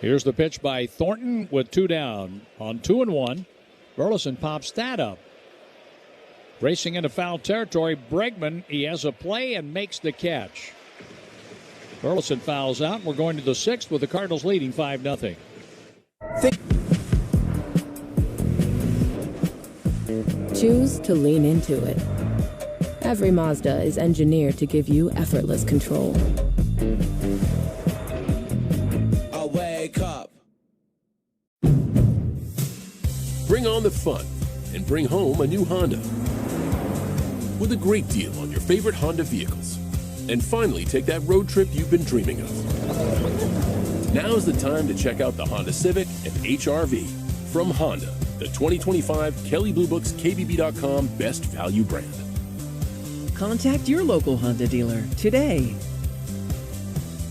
Here's the pitch by Thornton with 2 down. On 2-1, Burleson pops that up. Racing into foul territory, Bregman, he has a play and makes the catch. Burleson fouls out. We're going to the 6th with the Cardinals leading 5-0. Choose to lean into it. Every Mazda is engineered to give you effortless control. I wake up. Bring on the fun and bring home a new Honda with a great deal on your favorite Honda vehicles. And finally take that road trip you've been dreaming of. Now's the time to check out the Honda Civic and HR-V from Honda, the 2025 Kelley Blue Book's KBB.com Best Value brand. Contact your local Honda dealer today.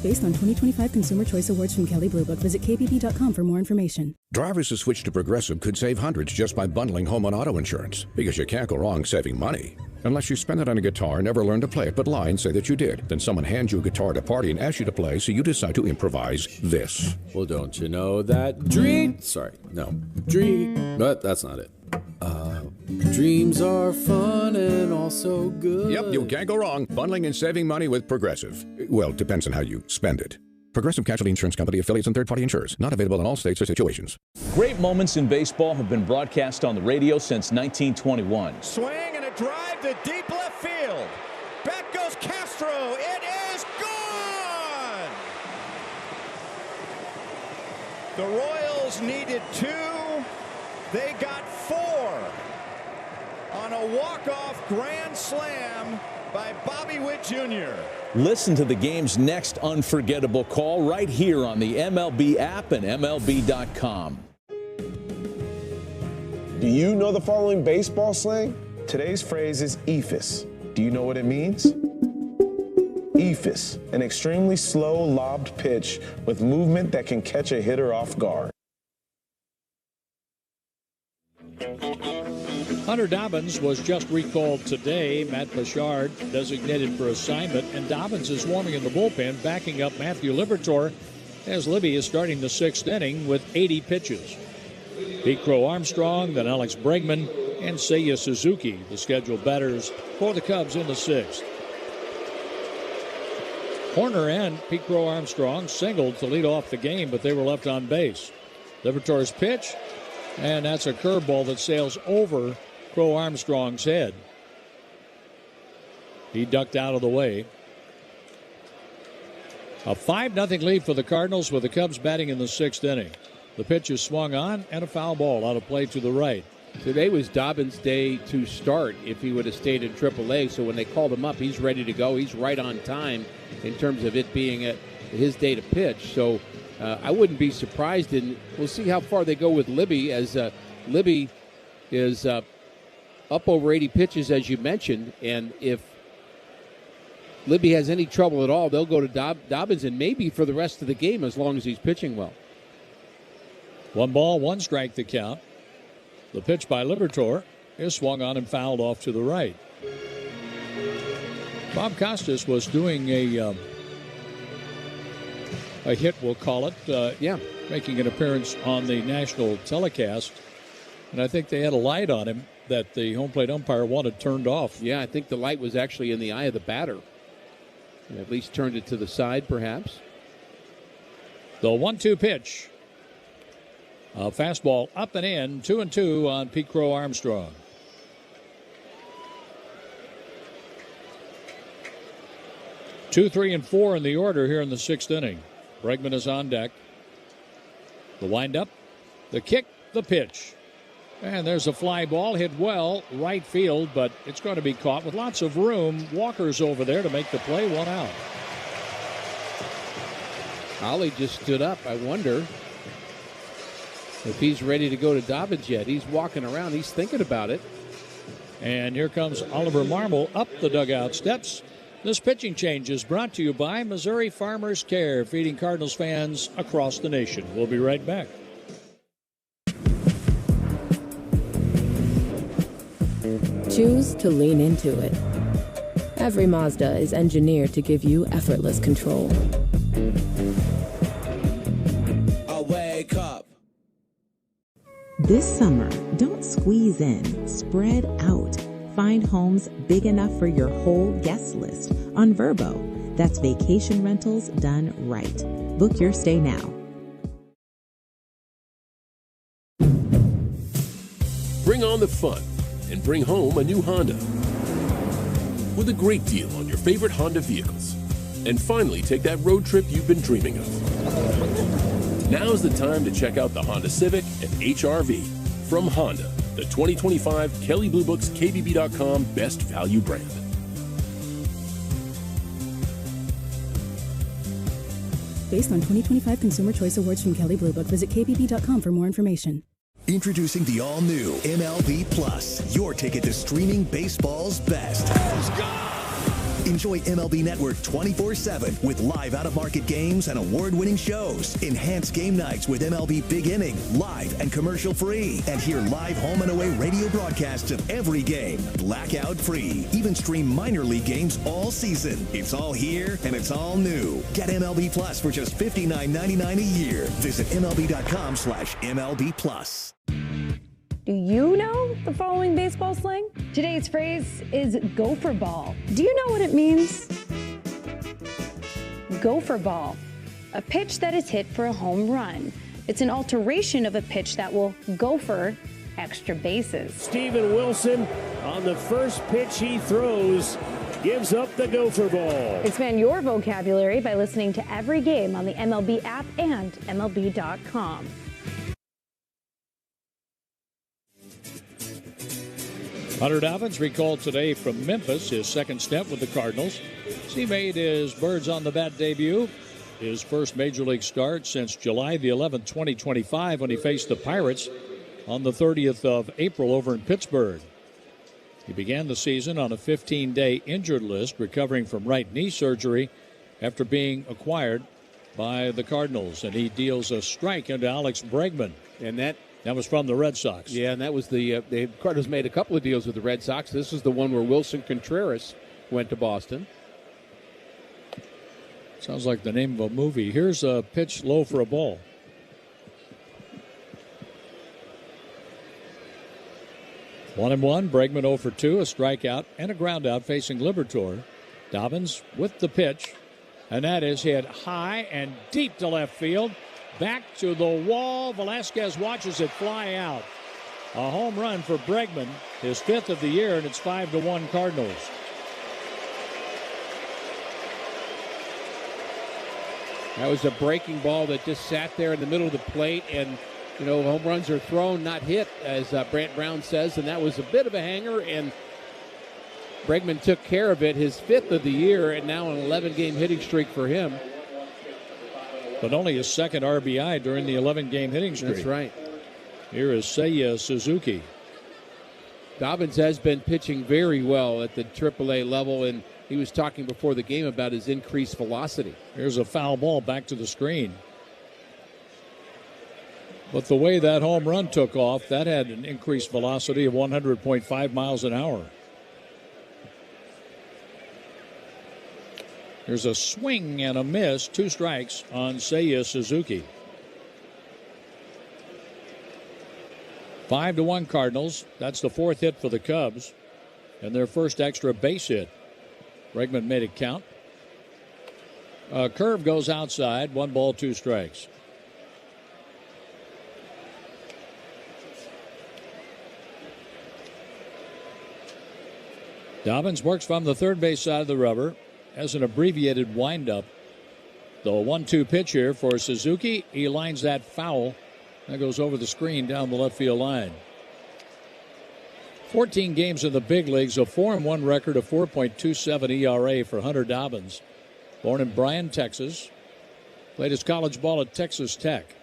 Based on 2025 Consumer Choice Awards from Kelley Blue Book, visit kbb.com for more information. Drivers who switch to Progressive could save hundreds just by bundling home and auto insurance, because you can't go wrong saving money. Unless you spend it on a guitar and never learn to play it but lie and say that you did. Then someone hands you a guitar at a party and asks you to play, so you decide to improvise this. Well, don't you know that but that's not it. Dreams are fun and also good. Yep, you can't go wrong bundling and saving money with Progressive. Well, depends on how you spend it. Progressive Casualty Insurance Company, affiliates, and third-party insurers. Not available in all states or situations. Great moments in baseball have been broadcast on the radio since 1921. Swing and a drive to deep left field. Back goes Castro. It is gone. The Royals needed 2. They got 4 on a walk-off grand slam by Bobby Witt Jr. Listen to the game's next unforgettable call right here on the MLB app and MLB.com. Do you know the following baseball slang? Today's phrase is eephus. Do you know what it means? Eephus, an extremely slow lobbed pitch with movement that can catch a hitter off guard. Hunter Dobbins was just recalled today. Matt Bouchard designated for assignment, and Dobbins is warming in the bullpen, backing up Matthew Liberatore as Libby is starting the 6th inning with 80 pitches. Pete Crow Armstrong, then Alex Bregman, and Seiya Suzuki, the scheduled batters for the Cubs in the 6th. Horner and Pete Crow Armstrong singled to lead off the game, but they were left on base. Liberatore's pitch, and that's a curveball that sails over Crow Armstrong's head. He ducked out of the way. A 5-0 lead for the Cardinals with the Cubs batting in the 6th inning. The pitch is swung on and a foul ball out of play to the right. Today was Dobbins' day to start if he would have stayed in AAA. So when they called him up, he's ready to go. He's right on time in terms of it being his day to pitch. So I wouldn't be surprised. And we'll see how far they go with Libby, as Libby is up over 80 pitches, as you mentioned. And if Libby has any trouble at all, they'll go to Dobbins, and maybe for the rest of the game, as long as he's pitching well. 1 ball, 1 strike the count. The pitch by Liberatore is swung on and fouled off to the right. Bob Costas was doing a hit, we'll call it. Making an appearance on the national telecast. And I think they had a light on him that the home plate umpire wanted turned off. Yeah, I think the light was actually in the eye of the batter. And at least turned it to the side, perhaps. The 1-2 pitch. A fastball up and in, 2-2 on Pete Crow Armstrong. Two, 3, and 4 in the order here in the 6th inning. Bregman is on deck. The windup, the kick, the pitch. And there's a fly ball hit well, right field, but it's going to be caught with lots of room. Walker's over there to make the play, 1 out. Ollie just stood up. I wonder if he's ready to go to Dobbins yet. He's walking around. He's thinking about it. And here comes Oliver Marmol up the dugout steps. This pitching change is brought to you by Missouri Farmers Care, feeding Cardinals fans across the nation. We'll be right back. Choose to lean into it. Every Mazda is engineered to give you effortless control. I wake up. This summer, don't squeeze in, spread out. Find homes big enough for your whole guest list on Vrbo. That's vacation rentals done right. Book your stay now. Bring on the fun and bring home a new Honda with a great deal on your favorite Honda vehicles. And finally take that road trip you've been dreaming of. Now's the time to check out the Honda Civic and HR-V from Honda, the 2025 Kelley Blue Book's KBB.com Best Value brand. Based on 2025 Consumer Choice Awards from Kelley Blue Book, visit kbb.com for more information. Introducing the all-new MLB Plus, your ticket to streaming baseball's best. Enjoy MLB Network 24/7 with live out-of-market games and award-winning shows. Enhanced game nights with MLB Big Inning, live and commercial-free. And hear live home and away radio broadcasts of every game, blackout-free. Even stream minor league games all season. It's all here and it's all new. Get MLB Plus for just $59.99 a year. Visit MLB.com/MLB Plus. Do you know the following baseball slang? Today's phrase is gopher ball. Do you know what it means? Gopher ball, a pitch that is hit for a home run. It's an alteration of a pitch that will gopher extra bases. Steven Wilson, on the first pitch he throws, gives up the gopher ball. Expand your vocabulary by listening to every game on the MLB app and MLB.com. Hunter Dobbins recalled today from Memphis, his second stint with the Cardinals. He made his birds on the bat debut, his first major league start since July the 11th, 2025, when he faced the Pirates on the 30th of April over in Pittsburgh. He began the season on a 15-day injured list, recovering from right knee surgery after being acquired by the Cardinals. And he deals a strike into Alex Bregman. And that was from the Red Sox. Yeah, and that was the Cardinals made a couple of deals with the Red Sox. This was the one where Wilson Contreras went to Boston. Sounds like the name of a movie. Here's a pitch low for a ball. One and one. Bregman 0 for 2, a strikeout and a ground out facing Liberatore. Dobbins with the pitch, and that is hit high and deep to left field. Back to the wall. Velasquez watches it fly out. A home run for Bregman, his 5th of the year, and it's 5-1 Cardinals. That was a breaking ball that just sat there in the middle of the plate, and home runs are thrown, not hit, as Brant Brown says, and that was a bit of a hanger, and Bregman took care of it, his 5th of the year, and now an 11-game hitting streak for him. But only his second RBI during the 11-game hitting streak. That's right. Here is Seiya Suzuki. Dobbins has been pitching very well at the AAA level, and he was talking before the game about his increased velocity. Here's a foul ball back to the screen. But the way that home run took off, that had an increased velocity of 100.5 miles an hour. There's a swing and a miss, 2 strikes on Seiya Suzuki. 5-1 Cardinals. That's the 4th hit for the Cubs and their first extra base hit. Bregman made it count. Curve goes outside, 1 ball, 2 strikes. Dobbins works from the third base side of the rubber. Has an abbreviated windup. The 1-2 pitch here for Suzuki. He lines that foul. That goes over the screen down the left field line. 14 games in the big leagues, a 4-1 record, a 4.27 ERA for Hunter Dobbins. Born in Bryan, Texas. Played his college ball at Texas Tech.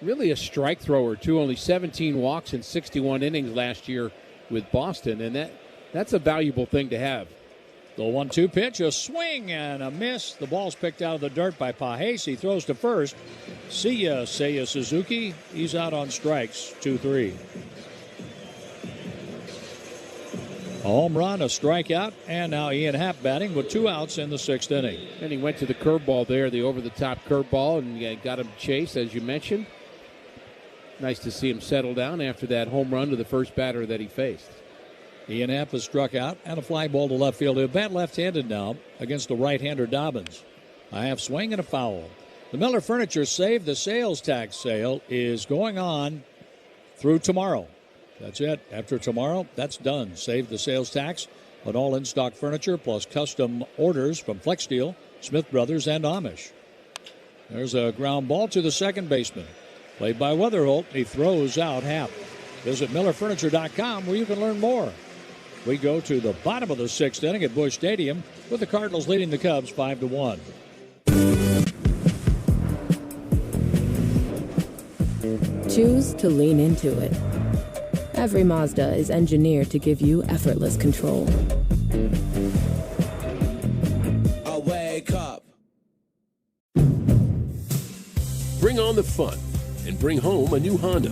Really a strike thrower, too. Only 17 walks in 61 innings last year with Boston, and that's a valuable thing to have. The 1-2 pitch, a swing and a miss. The ball's picked out of the dirt by Pajes. He throws to first. See ya, Seiya Suzuki. He's out on strikes, 2-3. A home run, a strikeout, and now Ian Happ batting with 2 outs in the 6th inning. And he went to the curveball there, the over-the-top curveball, and got him chased, as you mentioned. Nice to see him settle down after that home run to the first batter that he faced. Ian Happ has struck out, and a fly ball to left field. He'll bat left-handed now against the right-hander Dobbins. A half swing and a foul. The Miller Furniture Save the Sales Tax sale is going on through tomorrow. That's it. After tomorrow, that's done. Save the sales tax on all in-stock furniture plus custom orders from Flex Steel, Smith Brothers, and Amish. There's a ground ball to the second baseman. Played by Weatherholt. He throws out Happ. Visit MillerFurniture.com where you can learn more. We go to the bottom of the 6th inning at Busch Stadium with the Cardinals leading the Cubs 5-1. Choose to lean into it. Every Mazda is engineered to give you effortless control. I wake up. Bring on the fun and bring home a new Honda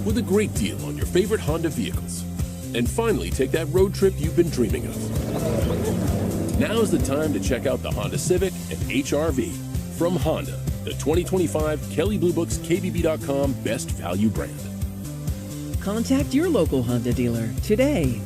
with a great deal on your favorite Honda vehicles. And finally take that road trip you've been dreaming of. Now's the time to check out the Honda Civic and HR-V from Honda, the 2025 Kelley Blue Book's KBB.com Best Value brand. Contact your local Honda dealer today.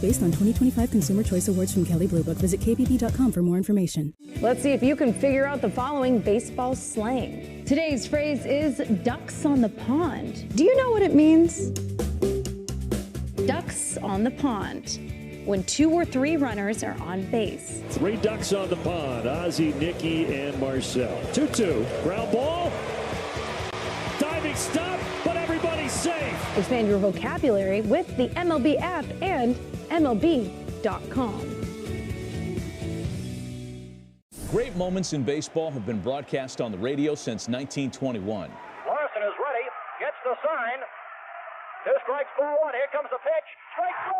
Based on 2025 Consumer Choice Awards from Kelley Blue Book, visit kbb.com for more information. Let's see if you can figure out the following baseball slang. Today's phrase is ducks on the pond. Do you know what it means? Ducks on the pond. When 2 or 3 runners are on base. 3 ducks on the pond. Ozzie, Nicky, and Marcel. 2-2. Ground ball. Diving stop, but everybody's safe. Expand your vocabulary with the MLB app and MLB.com. Great moments in baseball have been broadcast on the radio since 1921. Larson is ready, gets the sign. 2 strikes, 4-1. Here comes the pitch. Strike 3.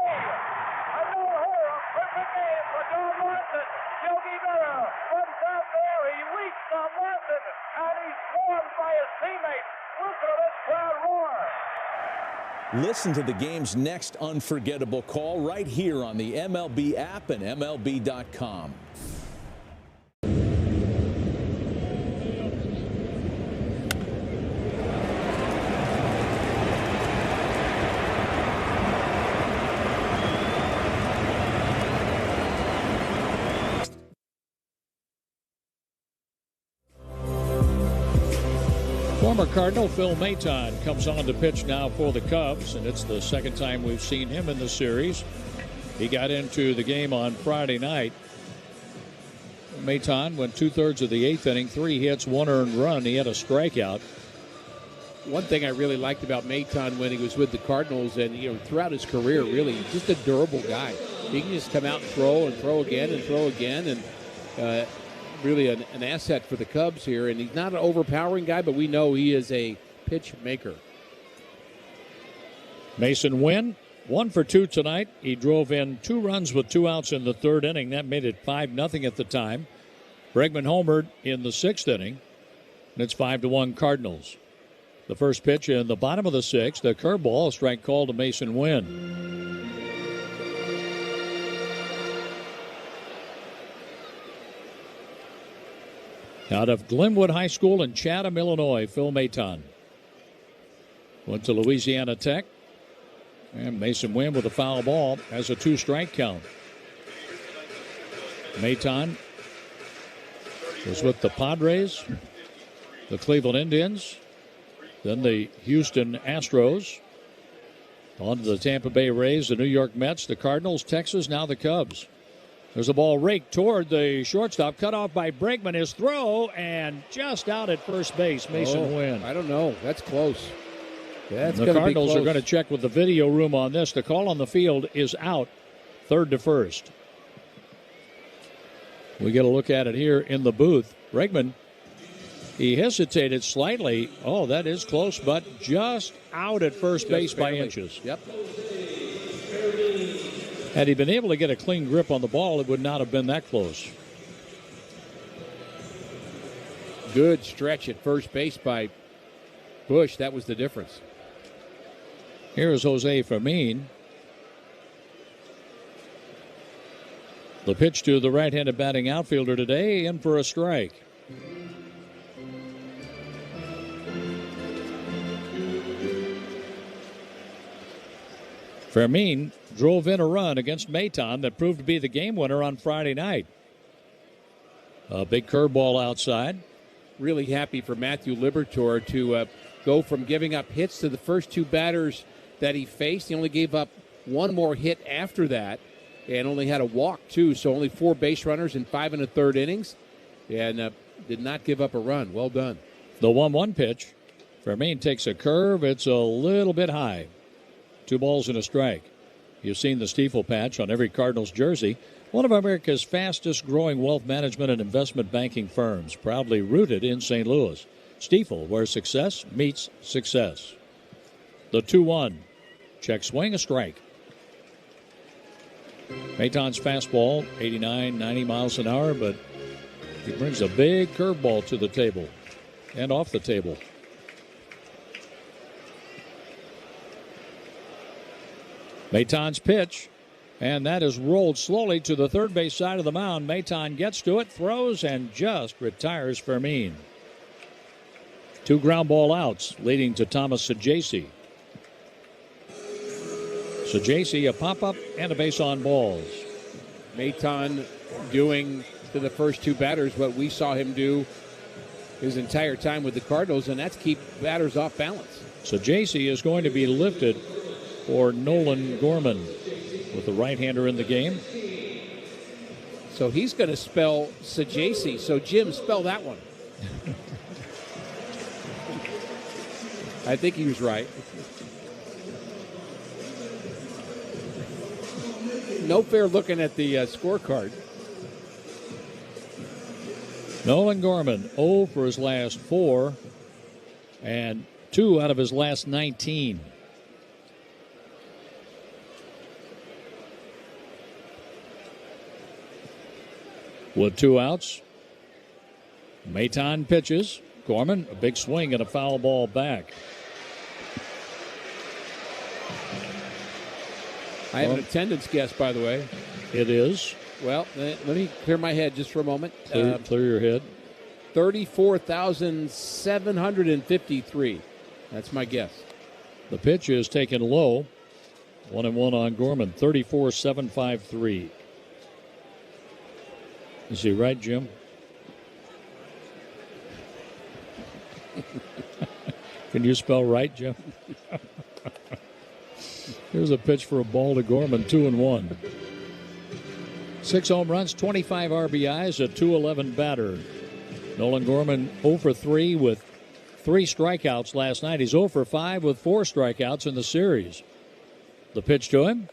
A no-hitter, a perfect game for John Larson. Yogi Berra runs out there. He leaps on Larson, and he's swarmed by his teammates. Listen to this crowd roar. Listen to the game's next unforgettable call right here on the MLB app and MLB.com. Former Cardinal Phil Maton comes on to pitch now for the Cubs, and it's the second time we've seen him in the series. He got into the game on Friday night. Maton went 2/3 of the 8th inning, 3 hits, 1 earned run. He had a strikeout. One thing I really liked about Maton when he was with the Cardinals and throughout his career, really, just a durable guy. He can just come out and throw again and throw again, and really an asset for the Cubs here. And he's not an overpowering guy, but we know he is a pitch maker. Mason Wynn, 1 for 2 tonight. He drove in 2 runs with 2 outs in the 3rd inning. That made it 5-0 at the time. Bregman homered in the 6th inning, and it's 5-1 Cardinals. The first pitch in the bottom of the 6th, a curveball, a strike call to Mason Wynn. Out of Glenwood High School in Chatham, Illinois, Phil Maton. Went to Louisiana Tech. And Mason Wynn with a foul ball has a 2-strike count. Maton was with the Padres, the Cleveland Indians, then the Houston Astros, on to the Tampa Bay Rays, the New York Mets, the Cardinals, Texas, now the Cubs. There's a ball raked toward the shortstop, cut off by Bregman. His throw, and just out at first base, Mason Wynn. I don't know. That's close. That's the Cardinals are going to check with the video room on this. The call on the field is out, 3rd to 1st. We get a look at it here in the booth. Bregman, he hesitated slightly. Oh, that is close, but just out at first base by inches. Yep. Had he been able to get a clean grip on the ball, it would not have been that close. Good stretch at first base by Bush. That was the difference. Here is Jose Fermin. The pitch to the right-handed batting outfielder today, in for a strike. Fermin drove in a run against Maton that proved to be the game winner on Friday night. A big curveball outside. Really happy for Matthew Liberatore to go from giving up hits to the first two batters that he faced. He only gave up one more hit after that and only had a walk, too. So only 4 base runners in 5 1/3 innings and did not give up a run. Well done. The 1-1 pitch. Fermin takes a curve. It's a little bit high. 2 balls and a strike. You've seen the Stiefel patch on every Cardinals jersey. One of America's fastest-growing wealth management and investment banking firms, proudly rooted in St. Louis. Stiefel, where success meets success. The 2-1. Check swing, a strike. Maton's fastball, 89, 90 miles an hour, but he brings a big curveball to the table and off the table. Maton's pitch, and that is rolled slowly to the third base side of the mound. Maton gets to it, throws, and just retires Fermin. 2 ground ball outs, leading to Thomas Saggese. Saggese, a pop-up and a base on balls. Maton doing to the first 2 batters what we saw him do his entire time with the Cardinals, and that's keep batters off balance. Saggese is going to be lifted for Nolan Gorman with the right-hander in the game. So he's going to spell Saggese. So, Jim, spell that one. I think he was right. No fair looking at the scorecard. Nolan Gorman 0 for his last 4 and 2 out of his last 19. With 2 outs, Maton pitches. Gorman, a big swing and a foul ball back. I have an attendance guess, by the way. It is. Well, let me clear my head just for a moment. Clear your head. 34,753. That's my guess. The pitch is taken low. 1-1 on Gorman. 34,753. Is he right, Jim? Can you spell right, Jim? Here's a pitch for a ball to Gorman, 2-1. 6 home runs, 25 RBIs, a .211 batter. Nolan Gorman 0 for 3 with 3 strikeouts last night. He's 0 for 5 with 4 strikeouts in the series. The pitch to him,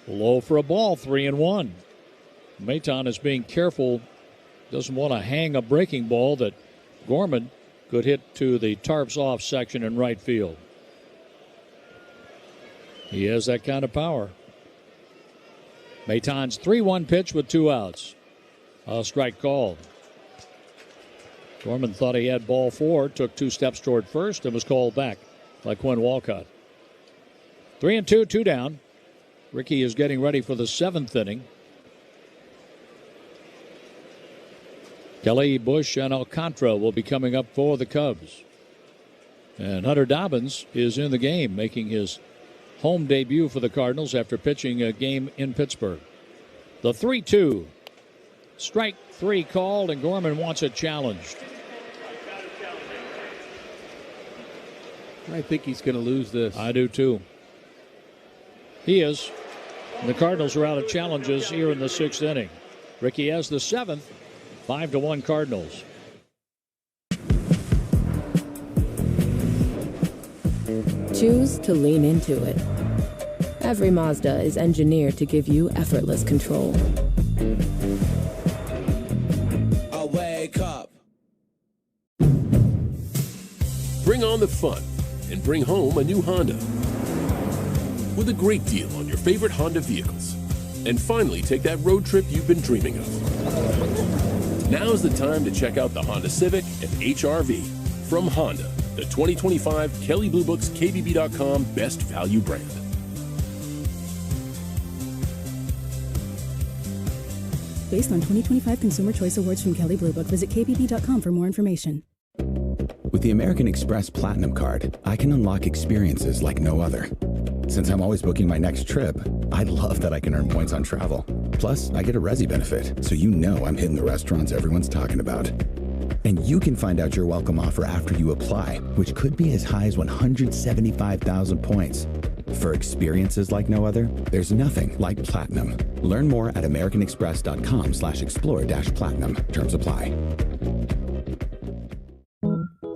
low for a ball, 3-1. Maton is being careful, doesn't want to hang a breaking ball that Gorman could hit to the tarps off section in right field. He has that kind of power. Maton's 3-1 pitch with 2 outs. A strike called. Gorman thought he had ball 4, took 2 steps toward first, and was called back by Quinn Walcott. 3-2, 2 down. Ricky is getting ready for the 7th inning. Kelly, Bush, and Alcantara will be coming up for the Cubs. And Hunter Dobbins is in the game, making his home debut for the Cardinals after pitching a game in Pittsburgh. The 3-2. Strike 3 called, and Gorman wants it challenged. I think he's going to lose this. I do, too. He is. The Cardinals are out of challenges here in the 6th inning. Ricky has the 7th. 5-1 Cardinals. Choose to lean into it. Every Mazda is engineered to give you effortless control. I wake up. Bring on the fun and bring home a new Honda. with a great deal on your favorite Honda vehicles. And finally, take that road trip you've been dreaming of. Now's the time to check out the Honda Civic and HR-V from Honda, the 2025 Kelley Blue Book's KBB.com Best Value brand. Based on 2025 Consumer Choice Awards from Kelley Blue Book, visit kbb.com for more information. With the American Express Platinum Card, I can unlock experiences like no other. Since I'm always booking my next trip, I love that I can earn points on travel. Plus, I get a Resi benefit, so you know I'm hitting the restaurants everyone's talking about. And you can find out your welcome offer after you apply, which could be as high as 175,000 points. For experiences like no other, there's nothing like Platinum. Learn more at americanexpress.com/explore-platinum. Terms apply.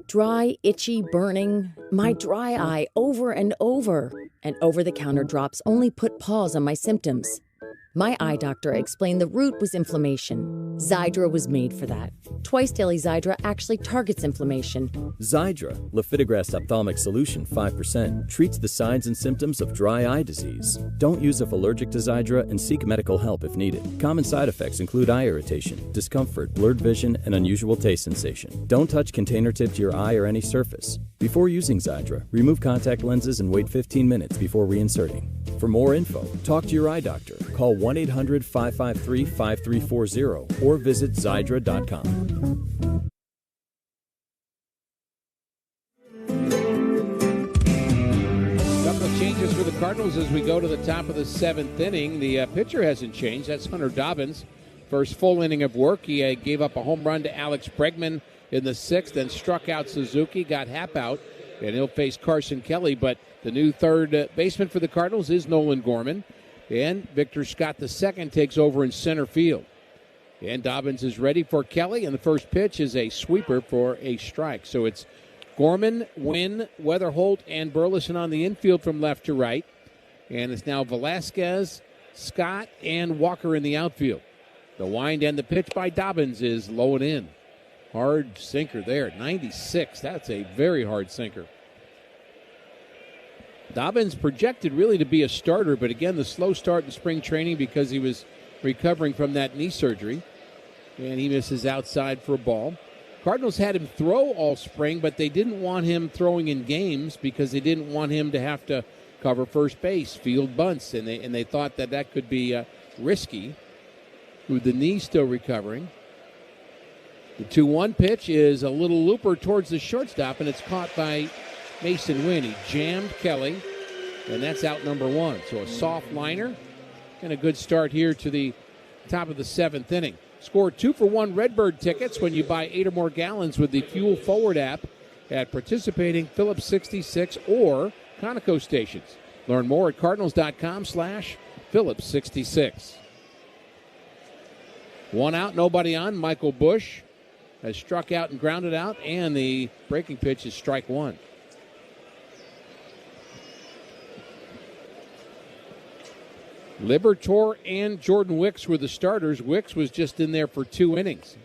Dry, itchy, burning. My dry eye over and over. And over-the-counter drops only put pause on my symptoms. My eye doctor explained the root was inflammation. Xiidra was made for that. Twice daily Xiidra actually targets inflammation. Xiidra, Lifitegrast Ophthalmic Solution 5%, treats the signs and symptoms of dry eye disease. Don't use if allergic to Xiidra and seek medical help if needed. Common side effects include eye irritation, discomfort, blurred vision, and unusual taste sensation. Don't touch container tip to your eye or any surface. Before using Xiidra, remove contact lenses and wait 15 minutes before reinserting. For more info, talk to your eye doctor. Call 1-800-553-5340 or visit Xiidra.com. Couple of changes for the Cardinals as we go to the top of the seventh inning. The pitcher hasn't changed. That's Hunter Dobbins. First full inning of work. He gave up a home run to Alex Bregman in the sixth, then struck out Suzuki, got Happ out, and he'll face Carson Kelly. But the new third baseman for the Cardinals is Nolan Gorman. And Victor Scott II takes over in center field. And Dobbins is ready for Kelly, and the first pitch is a sweeper for a strike. So it's Gorman, Wynn, Weatherholt, and Burleson on the infield from left to right. And it's now Velasquez, Scott, and Walker in the outfield. The wind and the pitch by Dobbins is low and in. Hard sinker there, 96. That's a very hard sinker. Dobbins projected really to be a starter, but again, the slow start in spring training because he was recovering from that knee surgery. And he misses outside for a ball. Cardinals had him throw all spring, but they didn't want him throwing in games because they didn't want him to have to cover first base, field bunts, and they thought that could be risky with the knee still recovering. The 2-1 pitch is a little looper towards the shortstop, and it's caught by Mason Wynn. He jammed Kelly, and that's out number one. So a soft liner and a good start here to the top of the seventh inning. Score 2-for-1 Redbird tickets when you buy 8 or more gallons with the Fuel Forward app at participating Phillips 66 or Conoco stations. Learn more at cardinals.com/Phillips 66. One out, nobody on. Michael Busch has struck out and grounded out, and the breaking pitch is strike one. Liberatore and Jordan Wicks were the starters. Wicks was just in there for 2 innings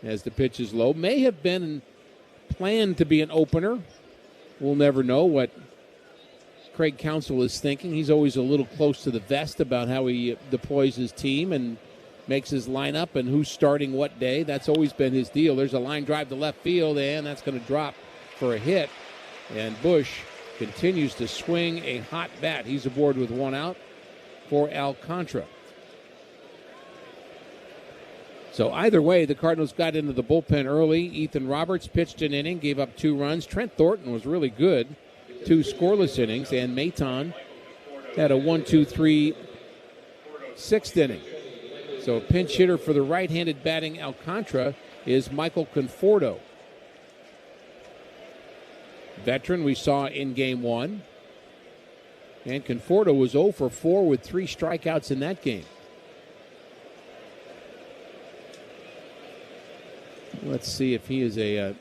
as the pitch is low. May have been planned to be an opener. We'll never know what Craig Counsell is thinking. He's always a little close to the vest about how he deploys his team and makes his lineup and who's starting what day. That's always been his deal. There's a line drive to left field, and that's going to drop for a hit. And Busch continues to swing a hot bat. He's aboard with 1 out for Alcantara. So either way, the Cardinals got into the bullpen early. Ethan Roberts pitched an inning, gave up 2 runs. Trent Thornton was really good. 2 scoreless innings, and Maton had a 1-2-3 6th inning. So a pinch hitter for the right-handed batting Alcantara is Michael Conforto. Veteran we saw in Game 1. And Conforto was 0 for 4 with 3 strikeouts in that game. Let's see if he is a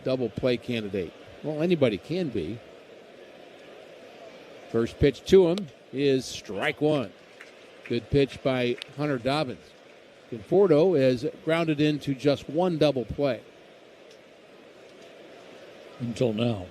double play candidate. Well, anybody can be. First pitch to him is strike one. Good pitch by Hunter Dobbins. Conforto has grounded into just 1 double play. Until now.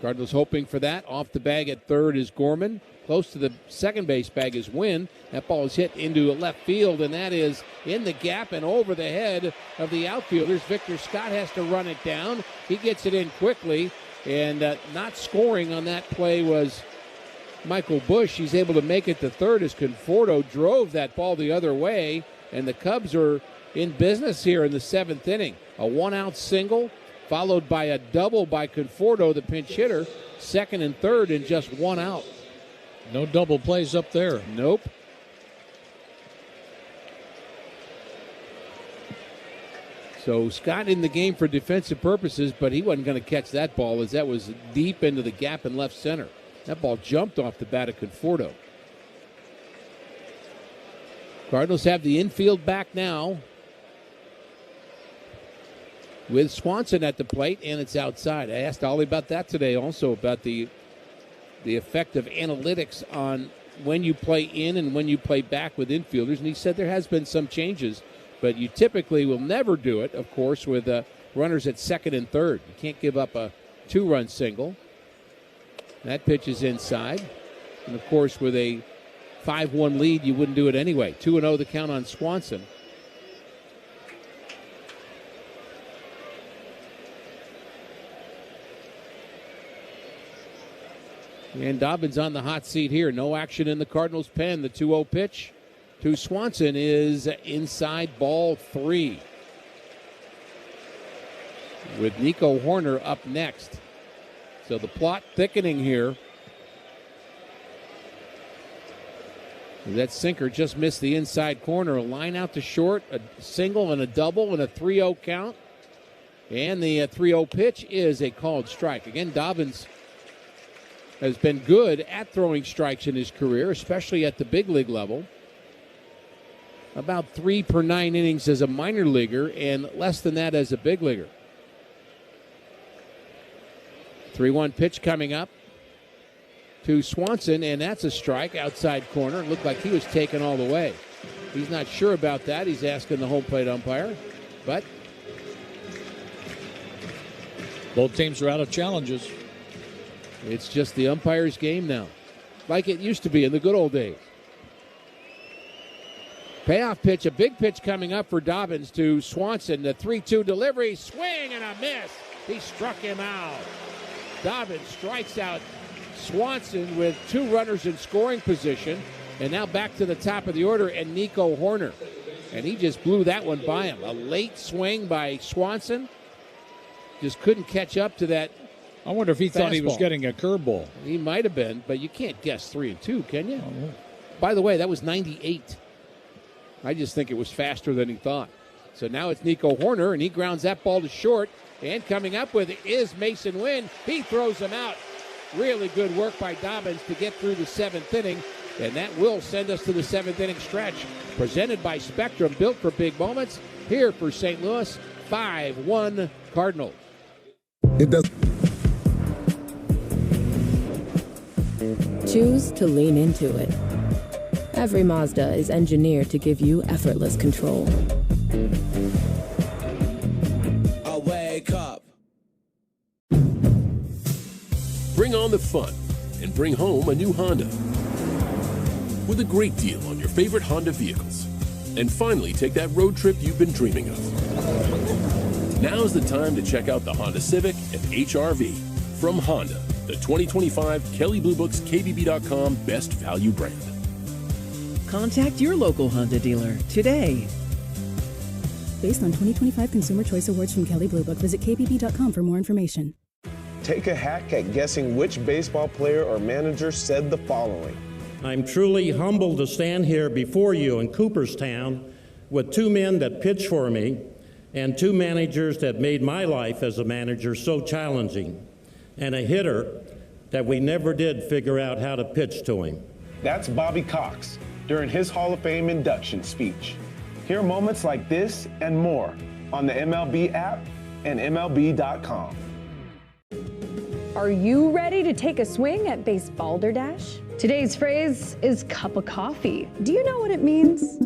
Cardinals hoping for that. Off the bag at third is Gorman. Close to the second base bag is Wynn. That ball is hit into left field, and that is in the gap and over the head of the outfielders. Victor Scott has to run it down. He gets it in quickly, and not scoring on that play was Michael Bush. He's able to make it to third as Conforto drove that ball the other way, and the Cubs are in business here in the seventh inning. A one-out single, followed by a double by Conforto, the pinch hitter, second and third, and just one out. No double plays up there. Nope. So Scott in the game for defensive purposes, but he wasn't going to catch that ball as that was deep into the gap in left center. That ball jumped off the bat of Conforto. Cardinals have the infield back now with Swanson at the plate, and it's outside. I asked Ollie about that today also, about the effect of analytics on when you play in and when you play back with infielders, and he said there has been some changes, but you typically will never do it, of course, with runners at second and third. You can't give up a two-run single. That pitch is inside. And, of course, with a 5-1 lead, you wouldn't do it anyway. 2-0 the count on Swanson. And Dobbins on the hot seat here. No action in the Cardinals' pen. The 2-0 pitch to Swanson is inside, ball 3. With Nico Horner up next. So the plot thickening here. That sinker just missed the inside corner. A line out to short, a single and a double, and a 3-0 count. And the 3-0 pitch is a called strike. Again, Dobbins has been good at throwing strikes in his career, especially at the big league level. About 3 per 9 innings as a minor leaguer and less than that as a big leaguer. 3-1 pitch coming up to Swanson, and that's a strike outside corner. It looked like he was taken all the way. He's not sure about that. He's asking the home plate umpire, but both teams are out of challenges. It's just the umpire's game now, like it used to be in the good old days. Payoff pitch, a big pitch coming up for Dobbins to Swanson. The 3-2 delivery, swing and a miss. He struck him out. Dobbins strikes out Swanson with 2 runners in scoring position. And now back to the top of the order and Nico Horner. And he just blew that one by him. A late swing by Swanson. Just couldn't catch up to that. I wonder if he thought he was fastball. Getting a curveball. He might have been, but you can't guess 3-2, can you? By the way, that was 98. I just think it was faster than he thought. So now it's Nico Horner, and he grounds that ball to short. And coming up with it is Mason Wynn. He throws him out. Really good work by Dobbins to get through the 7th inning. And that will send us to the 7th inning stretch. Presented by Spectrum, built for big moments. Here for St. Louis, 5-1 Cardinals. It does. Choose to lean into it. Every Mazda is engineered to give you effortless control. I wake up. Bring on the fun and bring home a new Honda with a great deal on your favorite Honda vehicles. And finally take that road trip you've been dreaming of. Now's the time to check out the Honda Civic and HR-V from Honda, the 2025 Kelley Blue Book's KBB.com Best Value brand. Contact your local Honda dealer today. Based on 2025 Consumer Choice Awards from Kelley Blue Book, visit kbb.com for more information. Take a hack at guessing which baseball player or manager said the following. I'm truly humbled to stand here before you in Cooperstown with 2 men that pitched for me and 2 managers that made my life as a manager so challenging, and a hitter that we never did figure out how to pitch to him. That's Bobby Cox during his Hall of Fame induction speech. Hear moments like this and more on the MLB app and MLB.com. Are you ready to take a swing at Base Balderdash? Today's phrase is cup of coffee. Do you know what it means?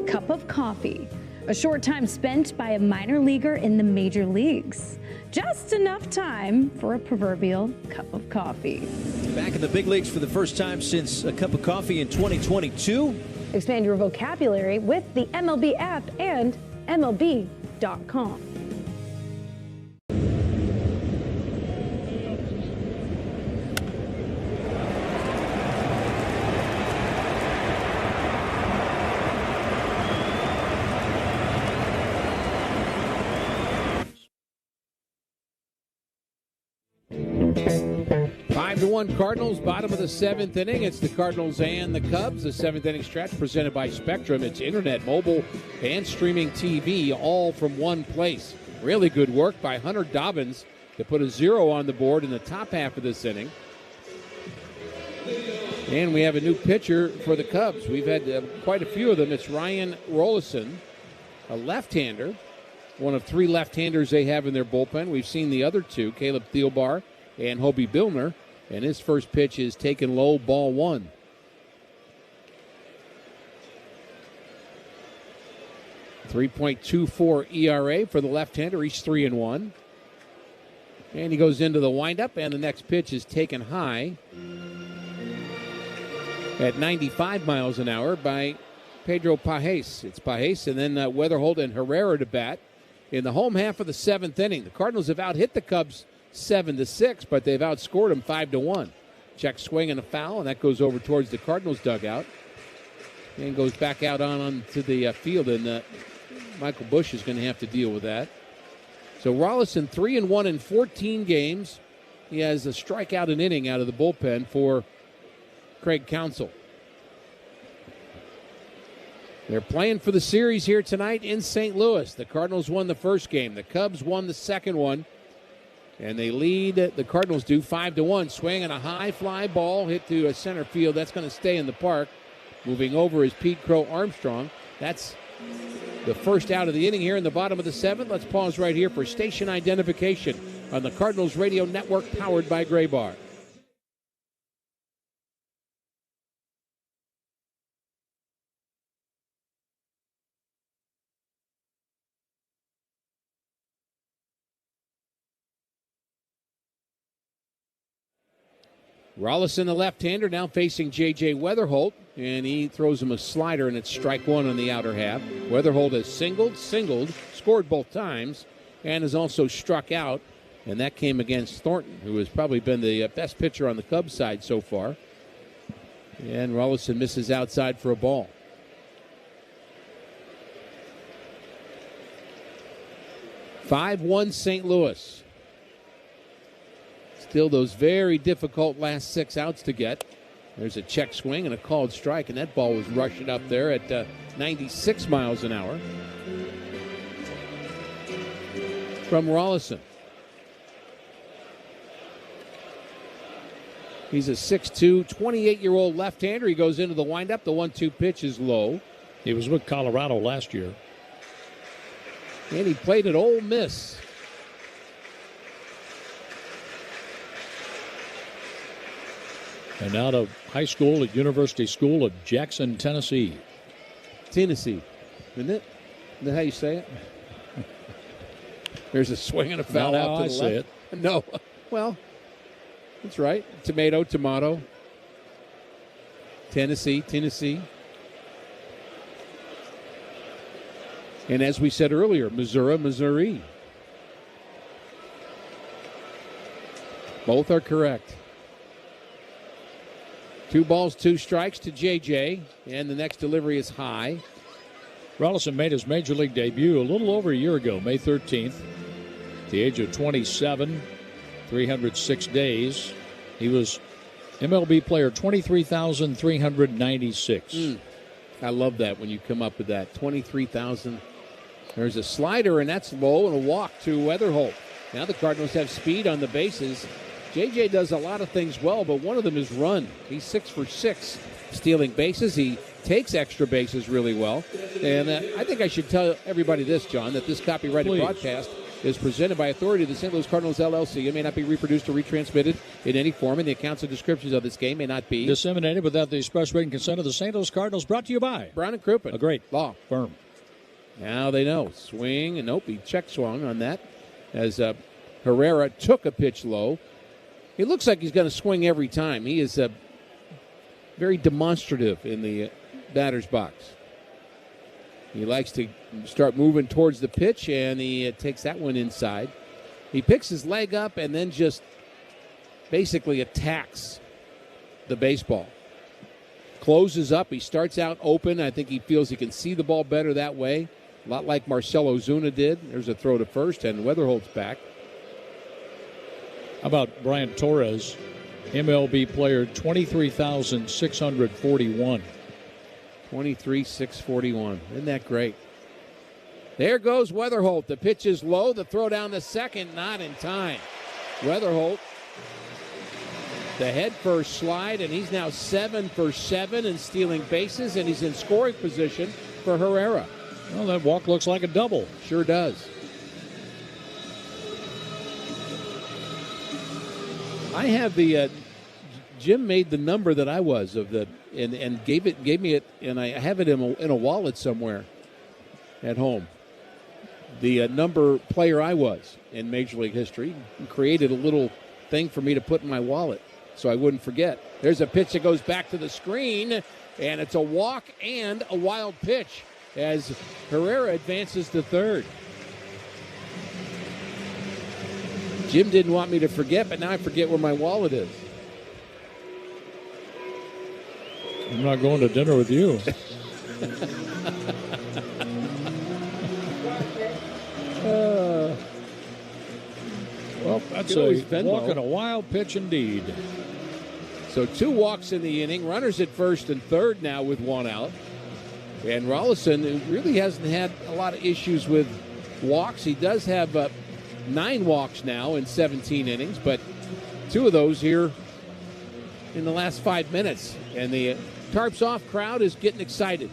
Cup of coffee. A short time spent by a minor leaguer in the major leagues. Just enough time for a proverbial cup of coffee. Back in the big leagues for the first time since a cup of coffee in 2022. Expand your vocabulary with the MLB app and MLB.com. Five to 1 Cardinals, bottom of the 7th inning. It's the Cardinals and the Cubs. The 7th inning stretch presented by Spectrum. It's internet, mobile, and streaming TV, all from one place. Really good work by Hunter Dobbins to put a 0 on the board in the top half of this inning. And we have a new pitcher for the Cubs. We've had quite a few of them. It's Ryan Rollison, a left-hander. One of 3 left-handers they have in their bullpen. We've seen the other 2, Caleb Thielbar and Hobie Billner. And his first pitch is taken low, ball 1. .24 ERA for the left-hander. He's 3-1. And he goes into the windup, and the next pitch is taken high at 95 miles an hour by Pedro Pajes. It's Pajes, and then Weatherholt and Herrera to bat in the home half of the 7th inning. The Cardinals have out-hit the Cubs 7-6, but they've outscored them 5-1. Check swing and a foul, and that goes over towards the Cardinals dugout and goes back out onto the field, and Michael Busch is going to have to deal with that. So Rollison 3-1 in 14 games. He has a strikeout an inning out of the bullpen for Craig Counsell. They're playing for the series here tonight in St. Louis. The Cardinals won the first game. The Cubs won the second one. And they lead, the Cardinals do, 5-1. Swing and a high fly ball hit to center field. That's going to stay in the park. Moving over is Pete Crow Armstrong. That's the first out of the inning here in the bottom of the 7th. Let's pause right here for station identification on the Cardinals Radio Network, powered by Gray Bar. Rollison, the left-hander, now facing J.J. Weatherholt, and he throws him a slider, and it's strike 1 on the outer half. Weatherholt has singled, scored both times, and has also struck out, and that came against Thornton, who has probably been the best pitcher on the Cubs side so far. And Rollison misses outside for a ball. (5-1) St. Louis. Still those very difficult last 6 outs to get. There's a check swing and a called strike, and that ball was rushing up there at 96 miles an hour. From Rollison. He's a 6'2", 28-year-old left-hander. He goes into the windup. The 1-2 pitch is low. He was with Colorado last year. And he played at Ole Miss. And out of high school at University School of Jackson, Tennessee. Tennessee, isn't it? Isn't that how you say it? There's a swing and a foul out to the left. Say it. No. Well, that's right. Tomato, tomato. Tennessee. And as we said earlier, Missouri. Both are correct. 2 balls, 2 strikes to J.J., and the next delivery is high. Rollison made his major league debut a little over a year ago, May 13th. At the age of 27, 306 days. He was MLB player 23,396. I love that when you come up with that. 23,000. There's a slider, and that's low, and a walk to Weatherholt. Now the Cardinals have speed on the bases. J.J. does a lot of things well, but one of them is run. He's 6 for 6 stealing bases. He takes extra bases really well. And I think I should tell everybody this, John, that this copyrighted broadcast is presented by authority of the St. Louis Cardinals, LLC. It may not be reproduced or retransmitted in any form, and the accounts and descriptions of this game may not be disseminated without the express written consent of the St. Louis Cardinals. Brought to you by Brown & Crouppen, a great law firm. Now they know. Swing, and nope, he check swung on that as Herrera took a pitch low. He looks like he's going to swing every time. He is very demonstrative in the batter's box. He likes to start moving towards the pitch, and he takes that one inside. He picks his leg up and then just basically attacks the baseball. Closes up. He starts out open. I think he feels he can see the ball better that way. A lot like Marcelo Zuna did. There's a throw to first, and Weatherholt's back. How about Brian Torres, MLB player, 23,641. 23,641. Isn't that great? There goes Weatherholt. The pitch is low. The throw down the second, not in time. Weatherholt, the head first slide, and he's now 7 for 7 in stealing bases, and he's in scoring position for Herrera. Well, that walk looks like a double. Sure does. I have the Jim made the number that I was of the and gave me it, and I have it in a wallet somewhere at home. The number player I was in Major League history, and created a little thing for me to put in my wallet so I wouldn't forget. There's a pitch that goes back to the screen, and it's a walk and a wild pitch as Herrera advances to third. Jim didn't want me to forget, but now I forget where my wallet is. I'm not going to dinner with you. Well, that's a walk and a wild pitch indeed. So 2 walks in the inning. Runners at first and third now with 1 out. And Rollison really hasn't had a lot of issues with walks. He does have 9 walks now in 17 innings, but 2 of those here in the last 5 minutes. And the Tarps Off crowd is getting excited.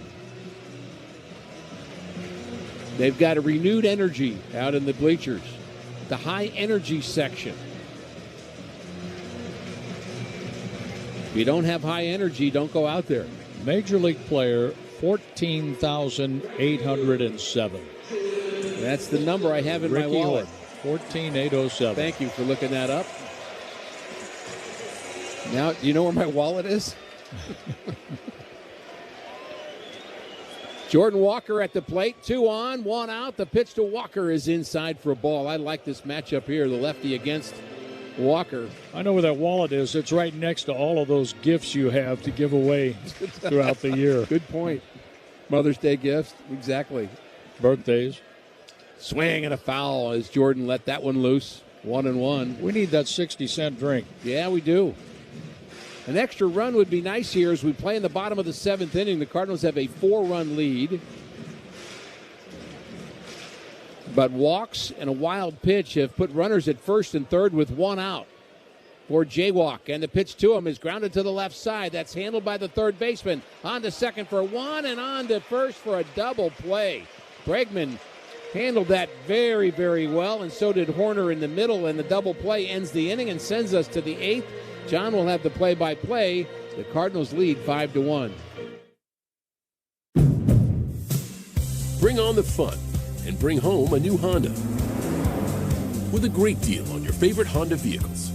They've got a renewed energy out in the bleachers, the high energy section. If you don't have high energy, don't go out there. Major League player, 14,807. That's the number I have in Ricky my wallet. 14,807. Thank you for looking that up. Now, do you know where my wallet is? Jordan Walker at the plate. 2 on, 1 out. The pitch to Walker is inside for a ball. I like this matchup here, the lefty against Walker. I know where that wallet is. It's right next to all of those gifts you have to give away throughout the year. Good point. Mother's Day gifts. Exactly. Birthdays. Swing and a foul as Jordan let that one loose. 1-1. We need that 60-cent drink. Yeah, we do. An extra run would be nice here as we play in the bottom of the 7th inning. The Cardinals have a 4-run lead. But walks and a wild pitch have put runners at first and third with 1 out for Jaywalk. And the pitch to him is grounded to the left side. That's handled by the third baseman. On to second for 1 and on to first for a double play. Bregman handled that very, very well, and so did Horner in the middle, and the double play ends the inning and sends us to the 8th. John will have the play-by-play. The Cardinals lead 5-1. Bring on the fun and bring home a new Honda with a great deal on your favorite Honda vehicles.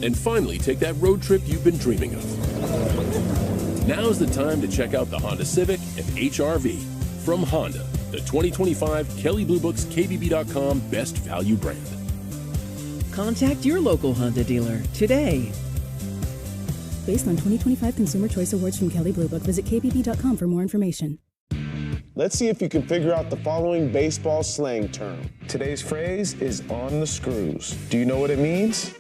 And finally take that road trip you've been dreaming of. Now's the time to check out the Honda Civic and HR-V from Honda, the 2025 Kelley Blue Book's KBB.com Best Value brand. Contact your local Honda dealer today. Based on 2025 Consumer Choice Awards from Kelley Blue Book, visit kbb.com for more information. Let's see if you can figure out the following baseball slang term. Today's phrase is on the screws. Do you know what it means?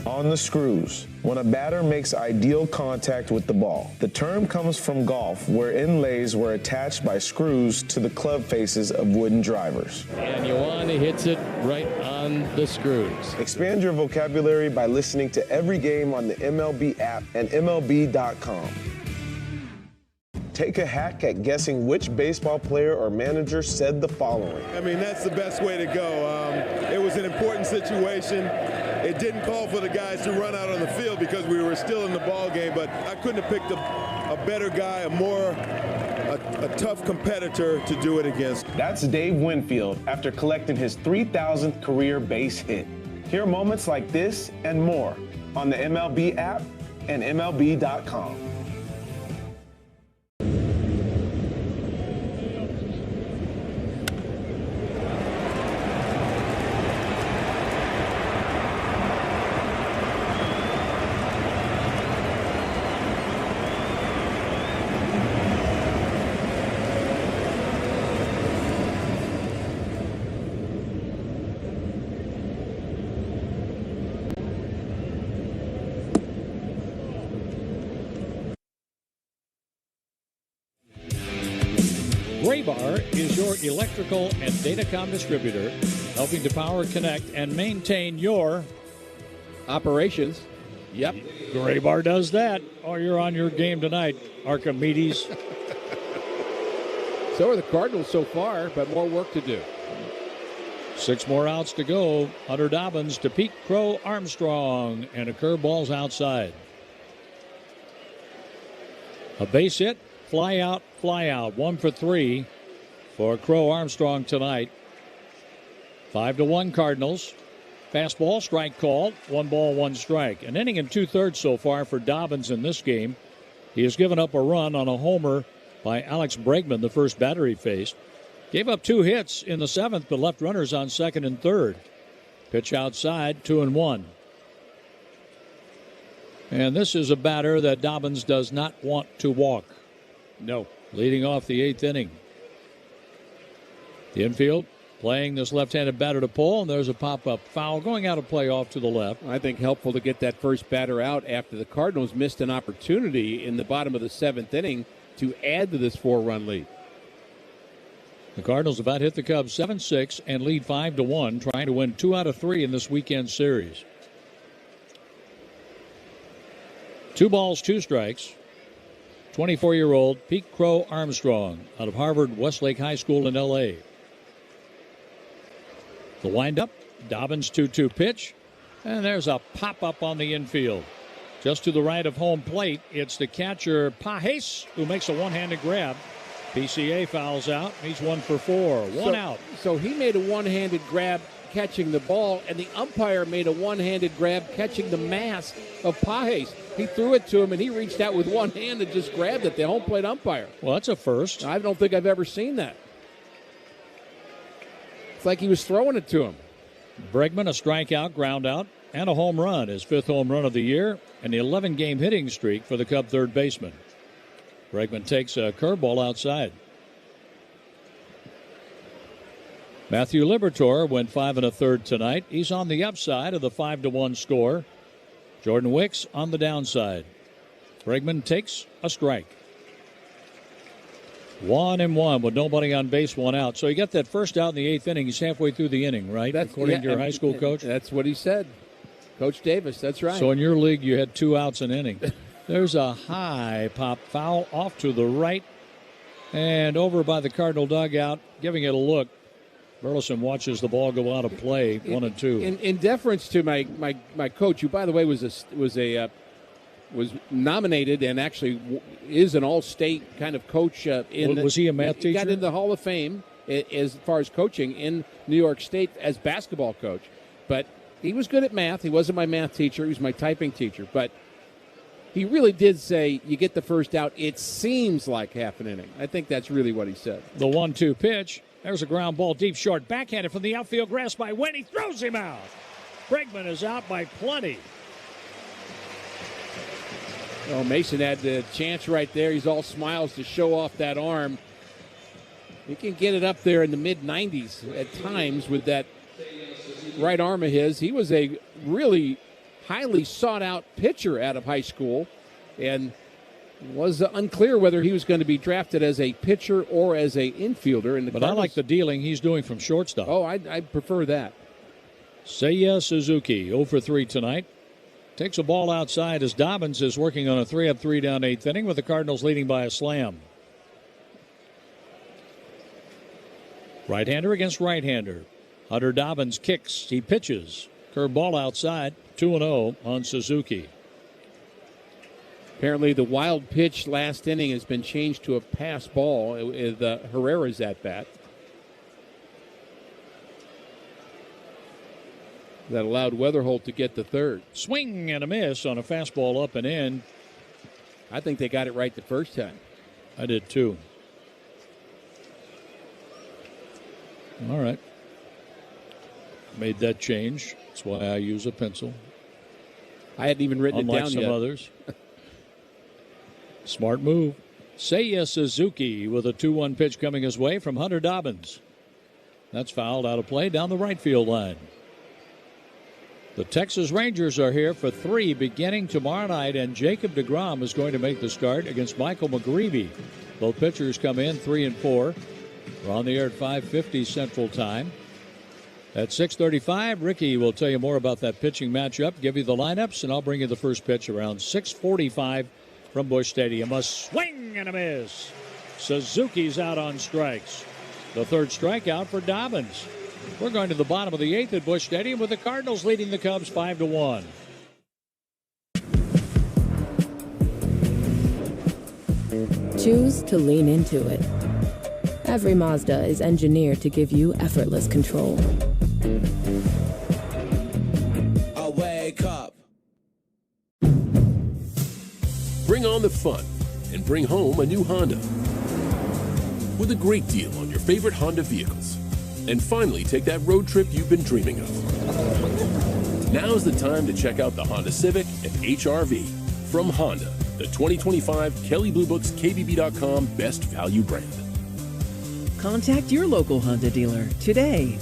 On the screws, when a batter makes ideal contact with the ball. The term comes from golf, where inlays were attached by screws to the club faces of wooden drivers. And Ioane hits it right on the screws. Expand your vocabulary by listening to every game on the MLB app and MLB.com. Take a hack at guessing which baseball player or manager said the following. I mean, that's the best way to go. It was an important situation. It didn't call for the guys to run out on the field because we were still in the ball game, but I couldn't have picked a better guy, a more a tough competitor to do it against. That's Dave Winfield after collecting his 3,000th career base hit. Hear moments like this and more on the MLB app and MLB.com. Graybar is your electrical and datacom distributor, helping to power, connect, and maintain your operations. Yep. Graybar does that, or you're on your game tonight, Archimedes. So are the Cardinals so far, but more work to do. 6 more outs to go. Hunter Dobbins to Pete Crow Armstrong, and a curveball's outside. A base hit, fly out, 1 for 3 for Crow Armstrong tonight. 5-1 Cardinals. Fastball, strike called, 1 ball, 1 strike. An inning and 2/3 so far for Dobbins in this game. He has given up a run on a homer by Alex Bregman, the first batter he faced. Gave up 2 hits in the 7th, but left runners on 2nd and 3rd. Pitch outside, 2-1. And this is a batter that Dobbins does not want to walk. No. Leading off the 8th inning. The infield playing this left-handed batter to pull, and there's a pop-up foul going out of play off to the left. I think helpful to get that first batter out after the Cardinals missed an opportunity in the bottom of the 7th inning to add to this 4-run lead. The Cardinals about hit the Cubs 7-6 and lead 5-1, trying to win 2 out of 3 in this weekend series. 2 balls, 2 strikes. 24-year-old Pete Crow Armstrong out of Harvard Westlake High School in L.A. The windup, Dobbins 2-2 pitch, and there's a pop-up on the infield. Just to the right of home plate, it's the catcher Pajes who makes a one-handed grab. PCA fouls out. He's 1 for 4. One out. So he made a one-handed grab catching the ball, and the umpire made a one-handed grab catching the mask of Pajes. He threw it to him, and he reached out with one hand and just grabbed it, the home plate umpire. Well, that's a first. I don't think I've ever seen that. It's like he was throwing it to him. Bregman, a strikeout, ground out, and a home run. His 5th home run of the year, and the 11-game hitting streak for the Cub third baseman. Bregman takes a curveball outside. Matthew Liberatore went 5 1/3 tonight. He's on the upside of the 5-1 score. Jordan Wicks on the downside. Bregman takes a strike. 1-1 with nobody on base, 1 out. So he got that first out in the 8th inning. He's halfway through the inning, right? According to your high school coach? That's what he said. Coach Davis, that's right. So in your league, you had 2 outs an inning. There's a high pop foul off to the right and over by the Cardinal dugout, giving it a look. Burleson watches the ball go out of play, 1-2. In deference to my coach, who by the way was nominated and actually is an all-state kind of coach. Was he a math teacher? He got into the Hall of Fame as far as coaching in New York State as basketball coach. But he was good at math. He wasn't my math teacher. He was my typing teacher. But he really did say, you get the first out, it seems like half an inning. I think that's really what he said. The 1-2 pitch. There's a ground ball deep short. Backhanded from the outfield grass by Wynn. He throws him out. Bregman is out by plenty. Oh, Mason had the chance right there. He's all smiles to show off that arm. He can get it up there in the mid-90s at times with that right arm of his. He was a really highly sought-out pitcher out of high school, and was unclear whether he was going to be drafted as a pitcher or as a infielder. In the But I like the dealing he's doing from shortstop. Oh, I prefer that. Seiya Suzuki, 0 for 3 tonight. Takes a ball outside as Dobbins is working on a 3-up, 3-down 8th inning with the Cardinals leading by a slam. Right-hander against right-hander. Hunter Dobbins kicks. He pitches. Curve ball outside. 2-0 on Suzuki. Apparently the wild pitch last inning has been changed to a pass ball. Herrera's at bat. That allowed Weatherholt to get the third. Swing and a miss on a fastball up and in. I think they got it right the first time. I did too. All right. Made that change. That's why I use a pencil. I hadn't even written it down yet. Unlike some others. Smart move. Seiya Suzuki with a 2-1 pitch coming his way from Hunter Dobbins. That's fouled out of play down the right field line. The Texas Rangers are here for 3 beginning tomorrow night, and Jacob deGrom is going to make the start against Michael McGreevy. Both pitchers come in 3 and 4. We're on the air at 5:50 Central Time. At 6:35, Ricky will tell you more about that pitching matchup, give you the lineups, and I'll bring you the first pitch around 6:45 from Busch Stadium. A swing and a miss. Suzuki's out on strikes. The third strikeout for Dobbins. We're going to the bottom of the 8th at Busch Stadium with the Cardinals leading the Cubs 5-1. Choose to lean into it. Every Mazda is engineered to give you effortless control. I wake up. Bring on the fun and bring home a new Honda with a great deal on your favorite Honda vehicles. And finally take that road trip you've been dreaming of. Now's the time to check out the Honda Civic and HR-V from Honda, the 2025 Kelley Blue Book's KBB.com Best Value brand. Contact your local Honda dealer today.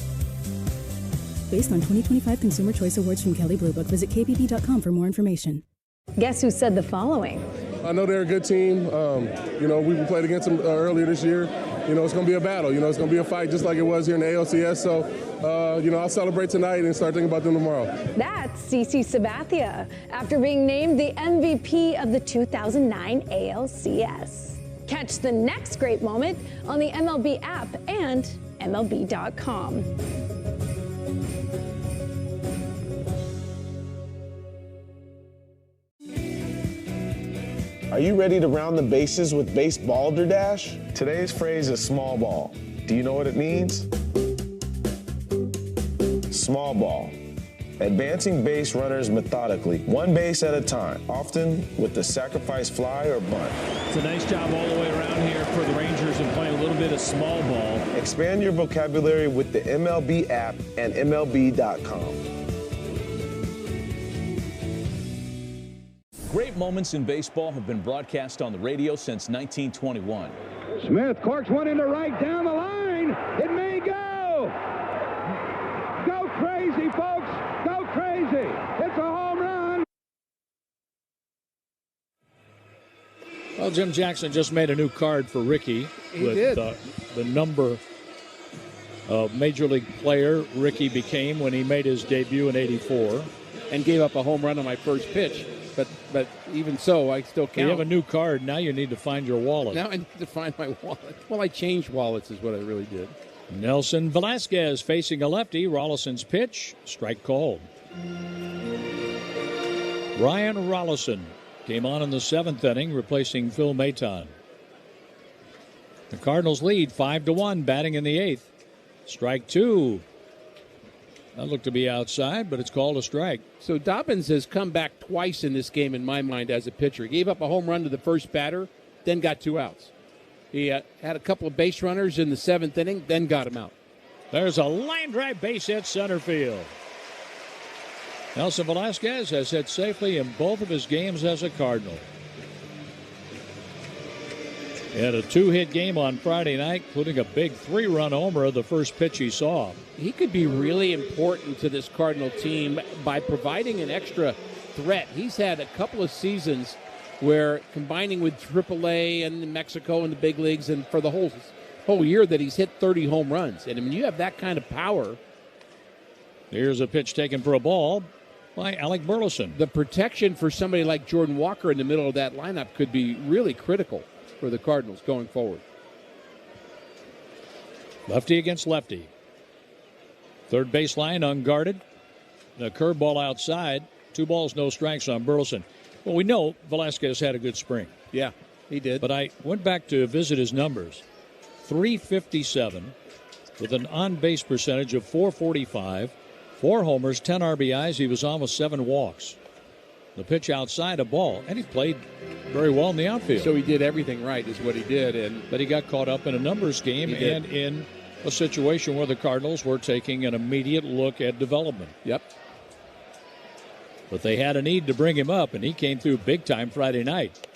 Based on 2025 Consumer Choice Awards from Kelley Blue Book, visit kbb.com for more information. Guess who said the following? I know they're a good team. We played against them earlier this year. It's going to be a battle. It's going to be a fight just like it was here in the ALCS. So, I'll celebrate tonight and start thinking about them tomorrow. That's CC Sabathia, after being named the MVP of the 2009 ALCS. Catch the next great moment on the MLB app and MLB.com. Are you ready to round the bases with base balderdash? Today's phrase is small ball. Do you know what it means? Small ball. Advancing base runners methodically, one base at a time, often with the sacrifice fly or bunt. It's a nice job all the way around here for the Rangers and playing a little bit of small ball. Expand your vocabulary with the MLB app and MLB.com. Great moments in baseball have been broadcast on the radio since 1921. Smith corks one into right down the line. It may go. Go crazy, folks. Go crazy. It's a home run. Well, Jim Jackson just made a new card for Ricky. He with did. The number of Major League player Ricky became when he made his debut in '84. And gave up a home run on my first pitch. But even so, I still count. You have a new card. Now you need to find your wallet. Now I need to find my wallet. Well, I changed wallets is what I really did. Nelson Velasquez facing a lefty. Rollison's pitch. Strike called. Ryan Rollison came on in the 7th inning, replacing Phil Maton. The Cardinals lead 5-1, batting in the 8th. Strike 2. That looked to be outside, but it's called a strike. So Dobbins has come back twice in this game, in my mind, as a pitcher. He gave up a home run to the first batter, then got 2 outs. He had a couple of base runners in the 7th inning, then got him out. There's a line drive base hit center field. Nelson Velasquez has hit safely in both of his games as a Cardinal. He had a 2-hit game on Friday night, including a big 3-run homer the first pitch he saw. He could be really important to this Cardinal team by providing an extra threat. He's had a couple of seasons where, combining with AAA and Mexico and the big leagues, and for the whole year that he's hit 30 home runs. And when you have that kind of power. Here's a pitch taken for a ball by Alec Burleson. The protection for somebody like Jordan Walker in the middle of that lineup could be really critical for the Cardinals going forward. Lefty against lefty. Third baseline unguarded. The curveball outside. 2 balls, no strikes on Burleson. Well, we know Velasquez had a good spring. Yeah, he did. But I went back to visit his numbers. 357 with an on-base percentage of 445, 4 homers, 10 RBIs. He was on with 7 walks. The pitch outside a ball, and he played very well in the outfield. So he did everything right is what he did. But he got caught up in a numbers game and in a situation where the Cardinals were taking an immediate look at development. Yep. But they had a need to bring him up, and he came through big time Friday night.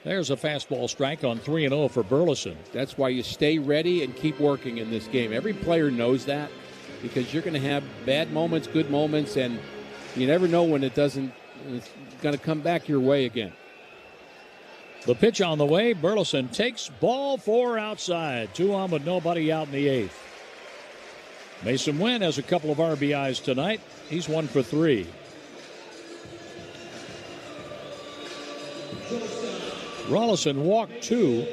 There's a fastball strike on 3-0 for Burleson. That's why you stay ready and keep working in this game. Every player knows that because you're going to have bad moments, good moments, and you never know when it's going to come back your way again. The pitch on the way. Burleson takes ball 4 outside. 2 on with nobody out in the 8th. Mason Wynn has a couple of RBIs tonight. He's 1 for 3. Rollison walked 2,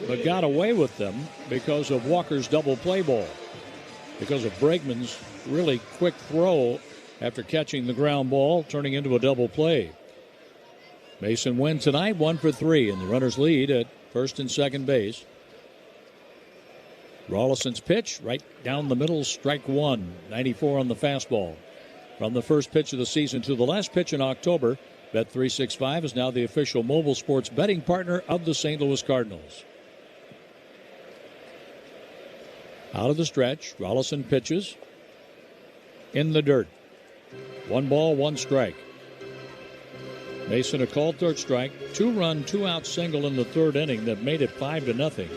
but got away with them because of Walker's double play ball. Because of Bregman's really quick throw after catching the ground ball, turning into a double play. Mason Wynn tonight 1 for 3, and the runners lead at first and second base. Rollison's pitch right down the middle, strike 1, 94 on the fastball. From the first pitch of the season to the last pitch in October, Bet365 is now the official mobile sports betting partner of the St. Louis Cardinals. Out of the stretch, Rollison pitches in the dirt. 1 ball, 1 strike. Mason a called third strike, 2-run, 2-out single in the 3rd inning that made it 5-0.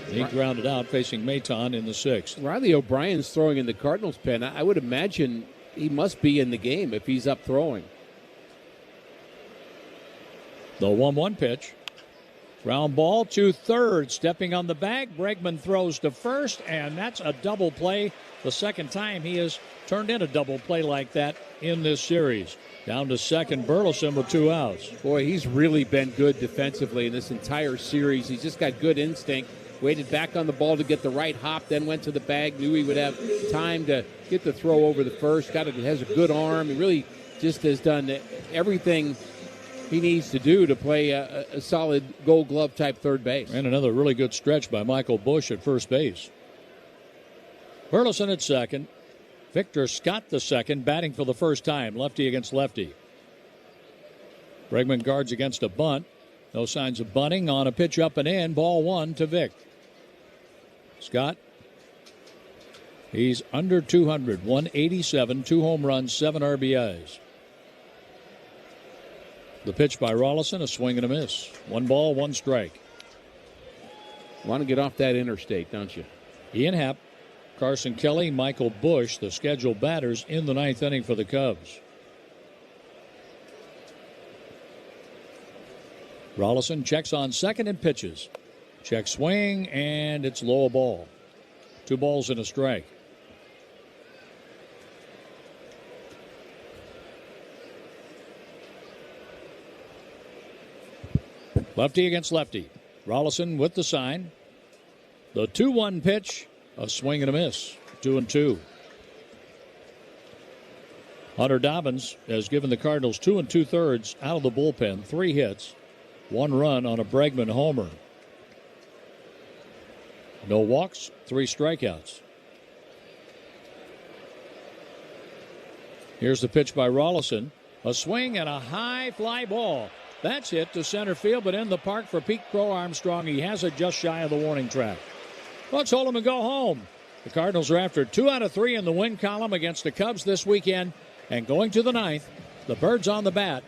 He grounded out facing Maton in the 6th. Riley O'Brien's throwing in the Cardinals pen. I would imagine he must be in the game if he's up throwing. The 1-1 pitch. Ground ball to third. Stepping on the bag. Bregman throws to first, and that's a double play. The second time he has turned in a double play like that in this series. Down to second, Burleson with 2 outs. Boy, he's really been good defensively in this entire series. He's just got good instinct. Waited back on the ball to get the right hop, then went to the bag. Knew he would have time to get the throw over the first. Has a good arm. He really just has done everything he needs to do to play a solid Gold Glove type third base. And another really good stretch by Michael Busch at first base. Burleson at second. Victor Scott the second, batting for the first time, lefty against lefty. Bregman guards against a bunt. No signs of bunting on a pitch up and in. Ball 1 to Vic. Scott. He's under 200, 187, 2 home runs, 7 RBIs. The pitch by Rollison, a swing and a miss. 1 ball, 1 strike. Want to get off that interstate, don't you? Ian Happ, Carson Kelly, Michael Busch, the scheduled batters in the 9th inning for the Cubs. Rollison checks on second and pitches. Check swing, and it's low ball. 2 balls and a strike. Lefty against lefty. Rollison with the sign. The 2-1 pitch, a swing and a miss. 2-2. Hunter Dobbins has given the Cardinals 2 2/3 out of the bullpen, 3 hits, 1 run on a Bregman homer. No walks, 3 strikeouts. Here's the pitch by Rollison. A swing and a high fly ball. That's hit to center field, but in the park for Pete Crow Armstrong. He has it just shy of the warning track. Let's hold him and go home. The Cardinals are after 2 out of 3 in the win column against the Cubs this weekend. And going to the 9th, the Birds on the bat.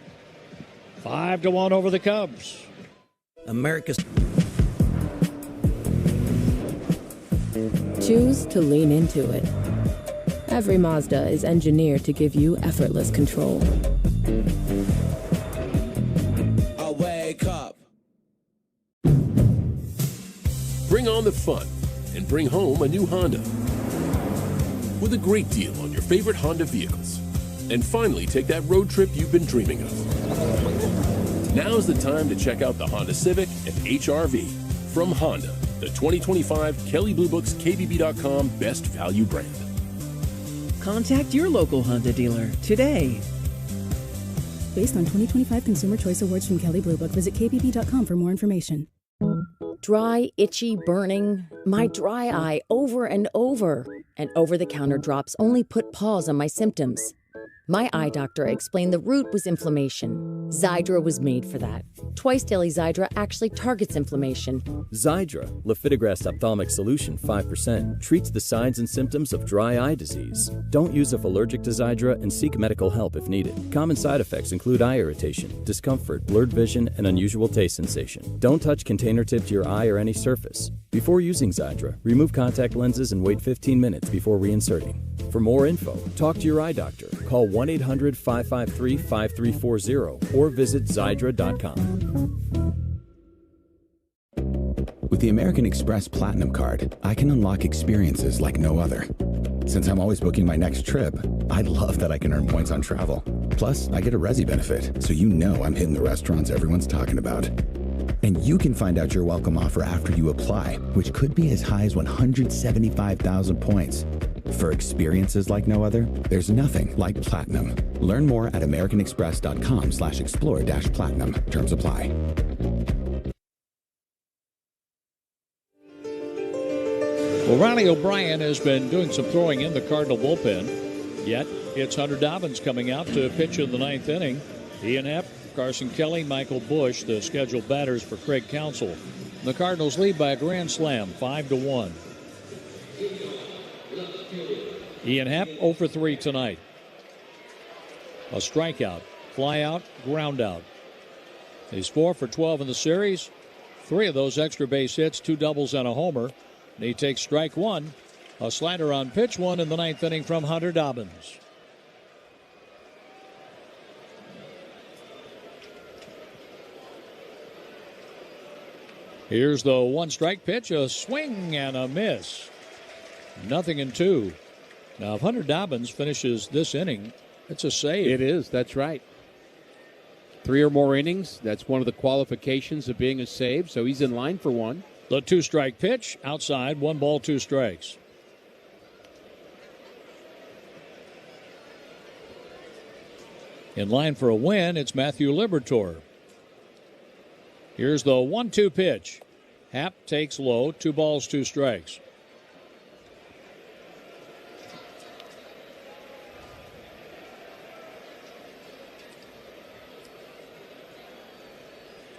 5-1 over the Cubs. America's. Choose to lean into it. Every Mazda is engineered to give you effortless control. Wake up. Bring on the fun and bring home a new Honda with a great deal on your favorite Honda vehicles. And finally take that road trip you've been dreaming of. Now's the time to check out the Honda Civic and HR-V from Honda, the 2025 Kelley Blue Book's KBB.com Best Value brand. Contact your local Honda dealer today. Based on 2025 Consumer Choice Awards from Kelley Blue Book, visit kbb.com for more information. Dry, itchy, burning. My dry eye over and over. And over-the-counter drops only put pause on my symptoms. My eye doctor explained the root was inflammation. Xiidra was made for that. Twice-daily Xiidra actually targets inflammation. Xiidra, Lifidogras Ophthalmic Solution 5%, treats the signs and symptoms of dry eye disease. Don't use if allergic to Xiidra and seek medical help if needed. Common side effects include eye irritation, discomfort, blurred vision, and unusual taste sensation. Don't touch container tip to your eye or any surface. Before using Xiidra, remove contact lenses and wait 15 minutes before reinserting. For more info, talk to your eye doctor. Call 1-800-553-5340 or visit Xiidra.com. With the American Express Platinum Card, I can unlock experiences like no other. Since I'm always booking my next trip, I love that I can earn points on travel. Plus, I get a Resi benefit, so you know I'm hitting the restaurants everyone's talking about. And you can find out your welcome offer after you apply, which could be as high as 175,000 points. For experiences like no other, there's nothing like Platinum. Learn more at americanexpress.com/explore-platinum. Terms apply. Well, Ronnie O'Brien has been doing some throwing in the Cardinal bullpen. Yet, it's Hunter Dobbins coming out to pitch in the ninth inning. Ian Happ, Carson Kelly, Michael Busch, the scheduled batters for Craig Counsell. The Cardinals lead by a grand slam, 5-1. Ian Happ 0 for 3 tonight. A strikeout, fly out, ground out. He's 4 for 12 in the series. 3 of those extra base hits, 2 doubles and a homer. And he takes strike 1. A slider on pitch 1 in the ninth inning from Hunter Dobbins. Here's the 1-strike pitch, a swing and a miss. 0-2. Now, if Hunter Dobbins finishes this inning, it's a save. It is, that's right. 3 or more innings, that's one of the qualifications of being a save, so he's in line for one. The 2-strike pitch, outside, 1 ball, 2 strikes. In line for a win, it's Matthew Liberatore. Here's the 1-2 pitch. Happ takes low, 2 balls, 2 strikes.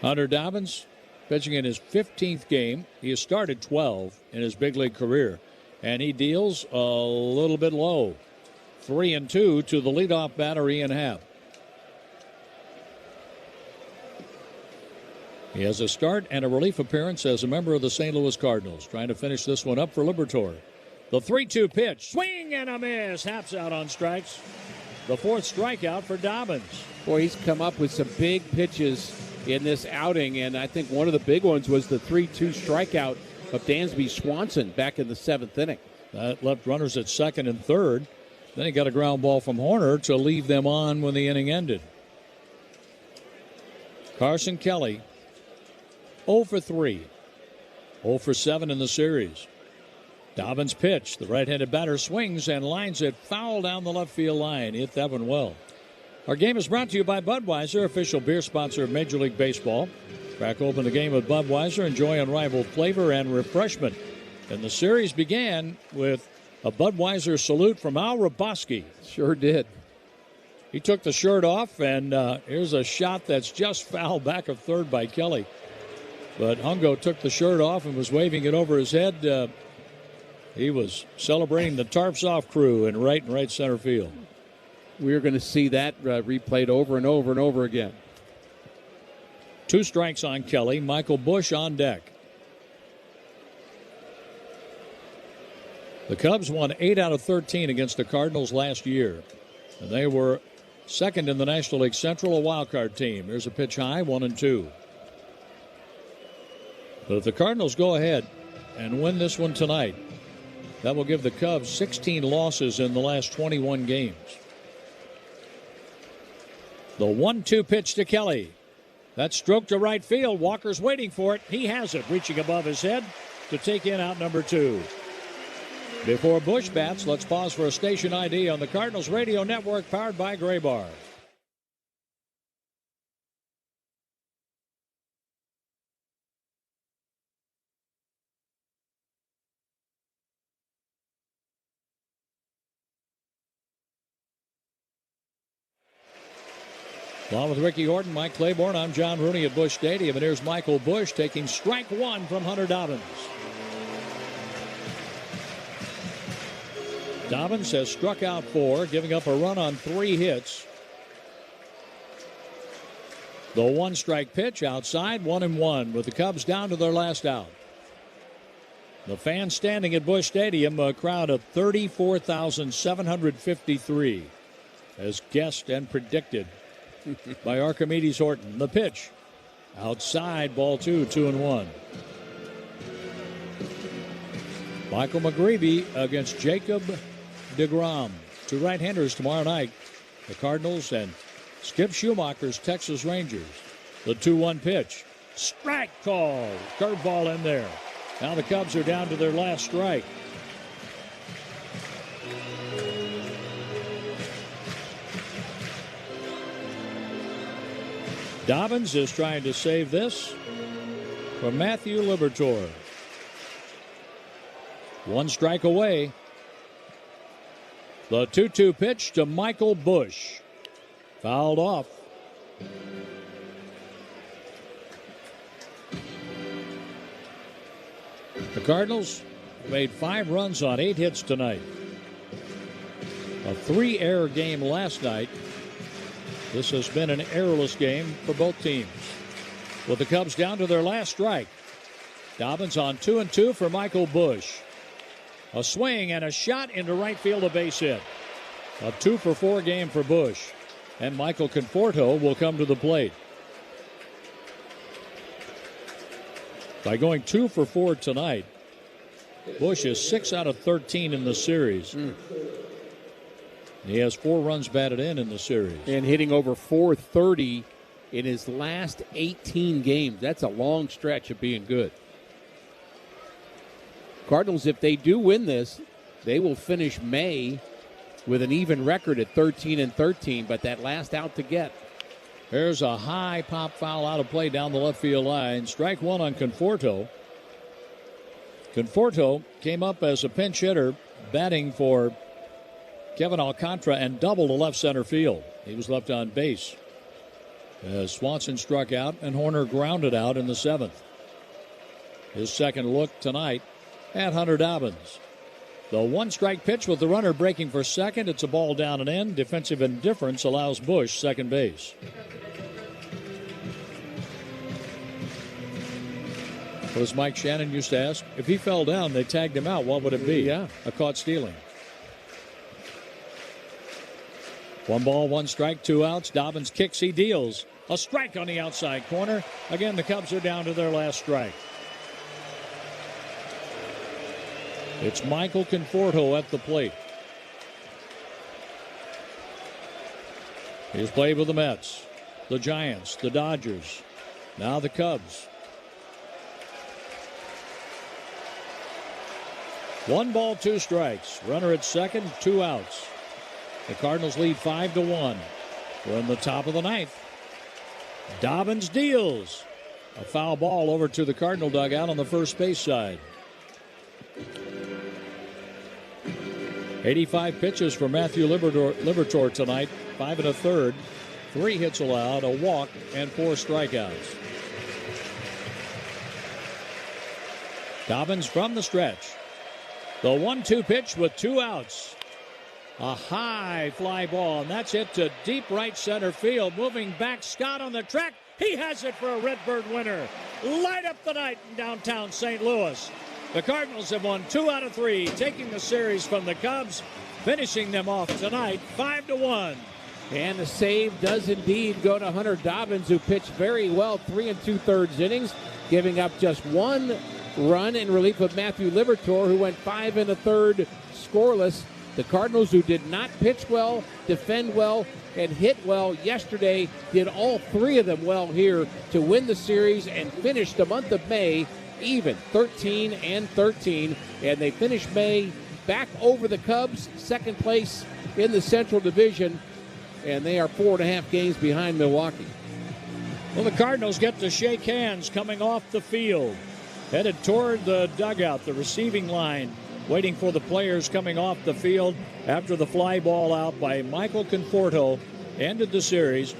Hunter Dobbins pitching in his 15th game. He has started 12 in his big league career, and he deals a little bit low. 3-2 to the leadoff batter, Ian Happ. He has a start and a relief appearance as a member of the St. Louis Cardinals. Trying to finish this one up for Liberatore. The 3-2 pitch. Swing and a miss. Happ's out on strikes. The 4th strikeout for Dobbins. Boy, he's come up with some big pitches in this outing, and I think one of the big ones was the 3-2 strikeout of Dansby Swanson back in the 7th inning. That left runners at second and third. Then he got a ground ball from Horner to leave them on when the inning ended. Carson Kelly 0 for 3. 0 for 7 in the series. Dobbins pitch. The right-handed batter swings and lines it foul down the left field line. Hit that one well. Our game is brought to you by Budweiser, official beer sponsor of Major League Baseball. Crack open the game with Budweiser. Enjoy unrivaled flavor and refreshment. And the series began with a Budweiser salute from Al Raboski. Sure did. He took the shirt off, and here's a shot that's just foul back of third by Kelly. But Hungo took the shirt off and was waving it over his head. He was celebrating the Tarps Off crew in right center field. We're going to see that replayed over and over and over again. 2 strikes on Kelly. Michael Busch on deck. The Cubs won 8 out of 13 against the Cardinals last year. And they were second in the National League Central, a wild card team. Here's a pitch high, 1-2. But if the Cardinals go ahead and win this one tonight, that will give the Cubs 16 losses in the last 21 games. The 1-2 pitch to Kelly. That stroke to right field. Walker's waiting for it. He has it, reaching above his head to take in out number 2. Before Busch bats, let's pause for a station ID on the Cardinals Radio Network, powered by Gray Bar. Along with Ricky Horton, Mike Claiborne, I'm John Rooney at Busch Stadium, and here's Michael Busch taking strike one from Hunter Dobbins. Dobbins has struck out 4, giving up a run on 3 hits. The 1-strike pitch outside, 1-1, with the Cubs down to their last out. The fans standing at Busch Stadium, a crowd of 34,753, as guessed and predicted by Archimedes Horton. The pitch outside, ball 2, 2-1. Michael McGreevy against Jacob deGrom. 2 right-handers tomorrow night. The Cardinals and Skip Schumacher's Texas Rangers. The 2-1 pitch. Strike call. Curveball in there. Now the Cubs are down to their last strike. Dobbins is trying to save this from Matthew Liberatore. 1 strike away. The 2-2 pitch to Michael Busch. Fouled off. The Cardinals made 5 runs on 8 hits tonight. A 3-error game last night. This has been an errorless game for both teams. With the Cubs down to their last strike. Dobbins on 2-2 for Michael Busch. A swing and a shot into right field, a base hit. A 2-for-4 game for Busch. And Michael Conforto will come to the plate. By going 2-for-4 tonight, Busch is 6 out of 13 in the series. He has 4 runs batted in the series. And hitting over .430 in his last 18 games. That's a long stretch of being good. Cardinals, if they do win this, they will finish May with an even record at 13-13, but that last out to get. There's a high pop foul out of play down the left field line. Strike 1 on Conforto. Conforto came up as a pinch hitter, batting for Kevin Alcantara and doubled to left center field. He was left on base as Swanson struck out and Horner grounded out in the 7th. His second look tonight at Hunter Dobbins. The 1-strike pitch with the runner breaking for second. It's a ball down and in. Defensive indifference allows Busch second base. But as Mike Shannon used to ask, if he fell down, they tagged him out, what would it be? Yeah. A caught stealing. 1 ball, 1 strike, 2 outs. Dobbins kicks, he deals. A strike on the outside corner. Again, the Cubs are down to their last strike. It's Michael Conforto at the plate. He's played with the Mets, the Giants, the Dodgers, now the Cubs. 1 ball, 2 strikes. Runner at second, 2 outs. The Cardinals lead 5-1. We're in the top of the 9th. Dobbins deals. A foul ball over to the Cardinal dugout on the first base side. 85 pitches for Matthew Liberatore tonight. 5 1/3. 3 hits allowed, a walk, and 4 strikeouts. Dobbins from the stretch. The 1-2 pitch with 2 outs. A high fly ball, and that's hit to deep right center field. Moving back, Scott on the track. He has it for a Redbird winner. Light up the night in downtown St. Louis. The Cardinals have won 2 out of 3, taking the series from the Cubs, finishing them off tonight 5-1. And the save does indeed go to Hunter Dobbins, who pitched very well, 3 2/3 innings, giving up just 1 run in relief of Matthew Liberatore, who went 5 1/3 scoreless. The Cardinals, who did not pitch well, defend well, and hit well yesterday, did all 3 of them well here to win the series and finish the month of May even, 13-13. And they finish May back over the Cubs, second place in the Central Division, and they are 4.5 games behind Milwaukee. Well, the Cardinals get to shake hands coming off the field, headed toward the dugout, the receiving line, waiting for the players coming off the field after the fly ball out by Michael Conforto ended the series.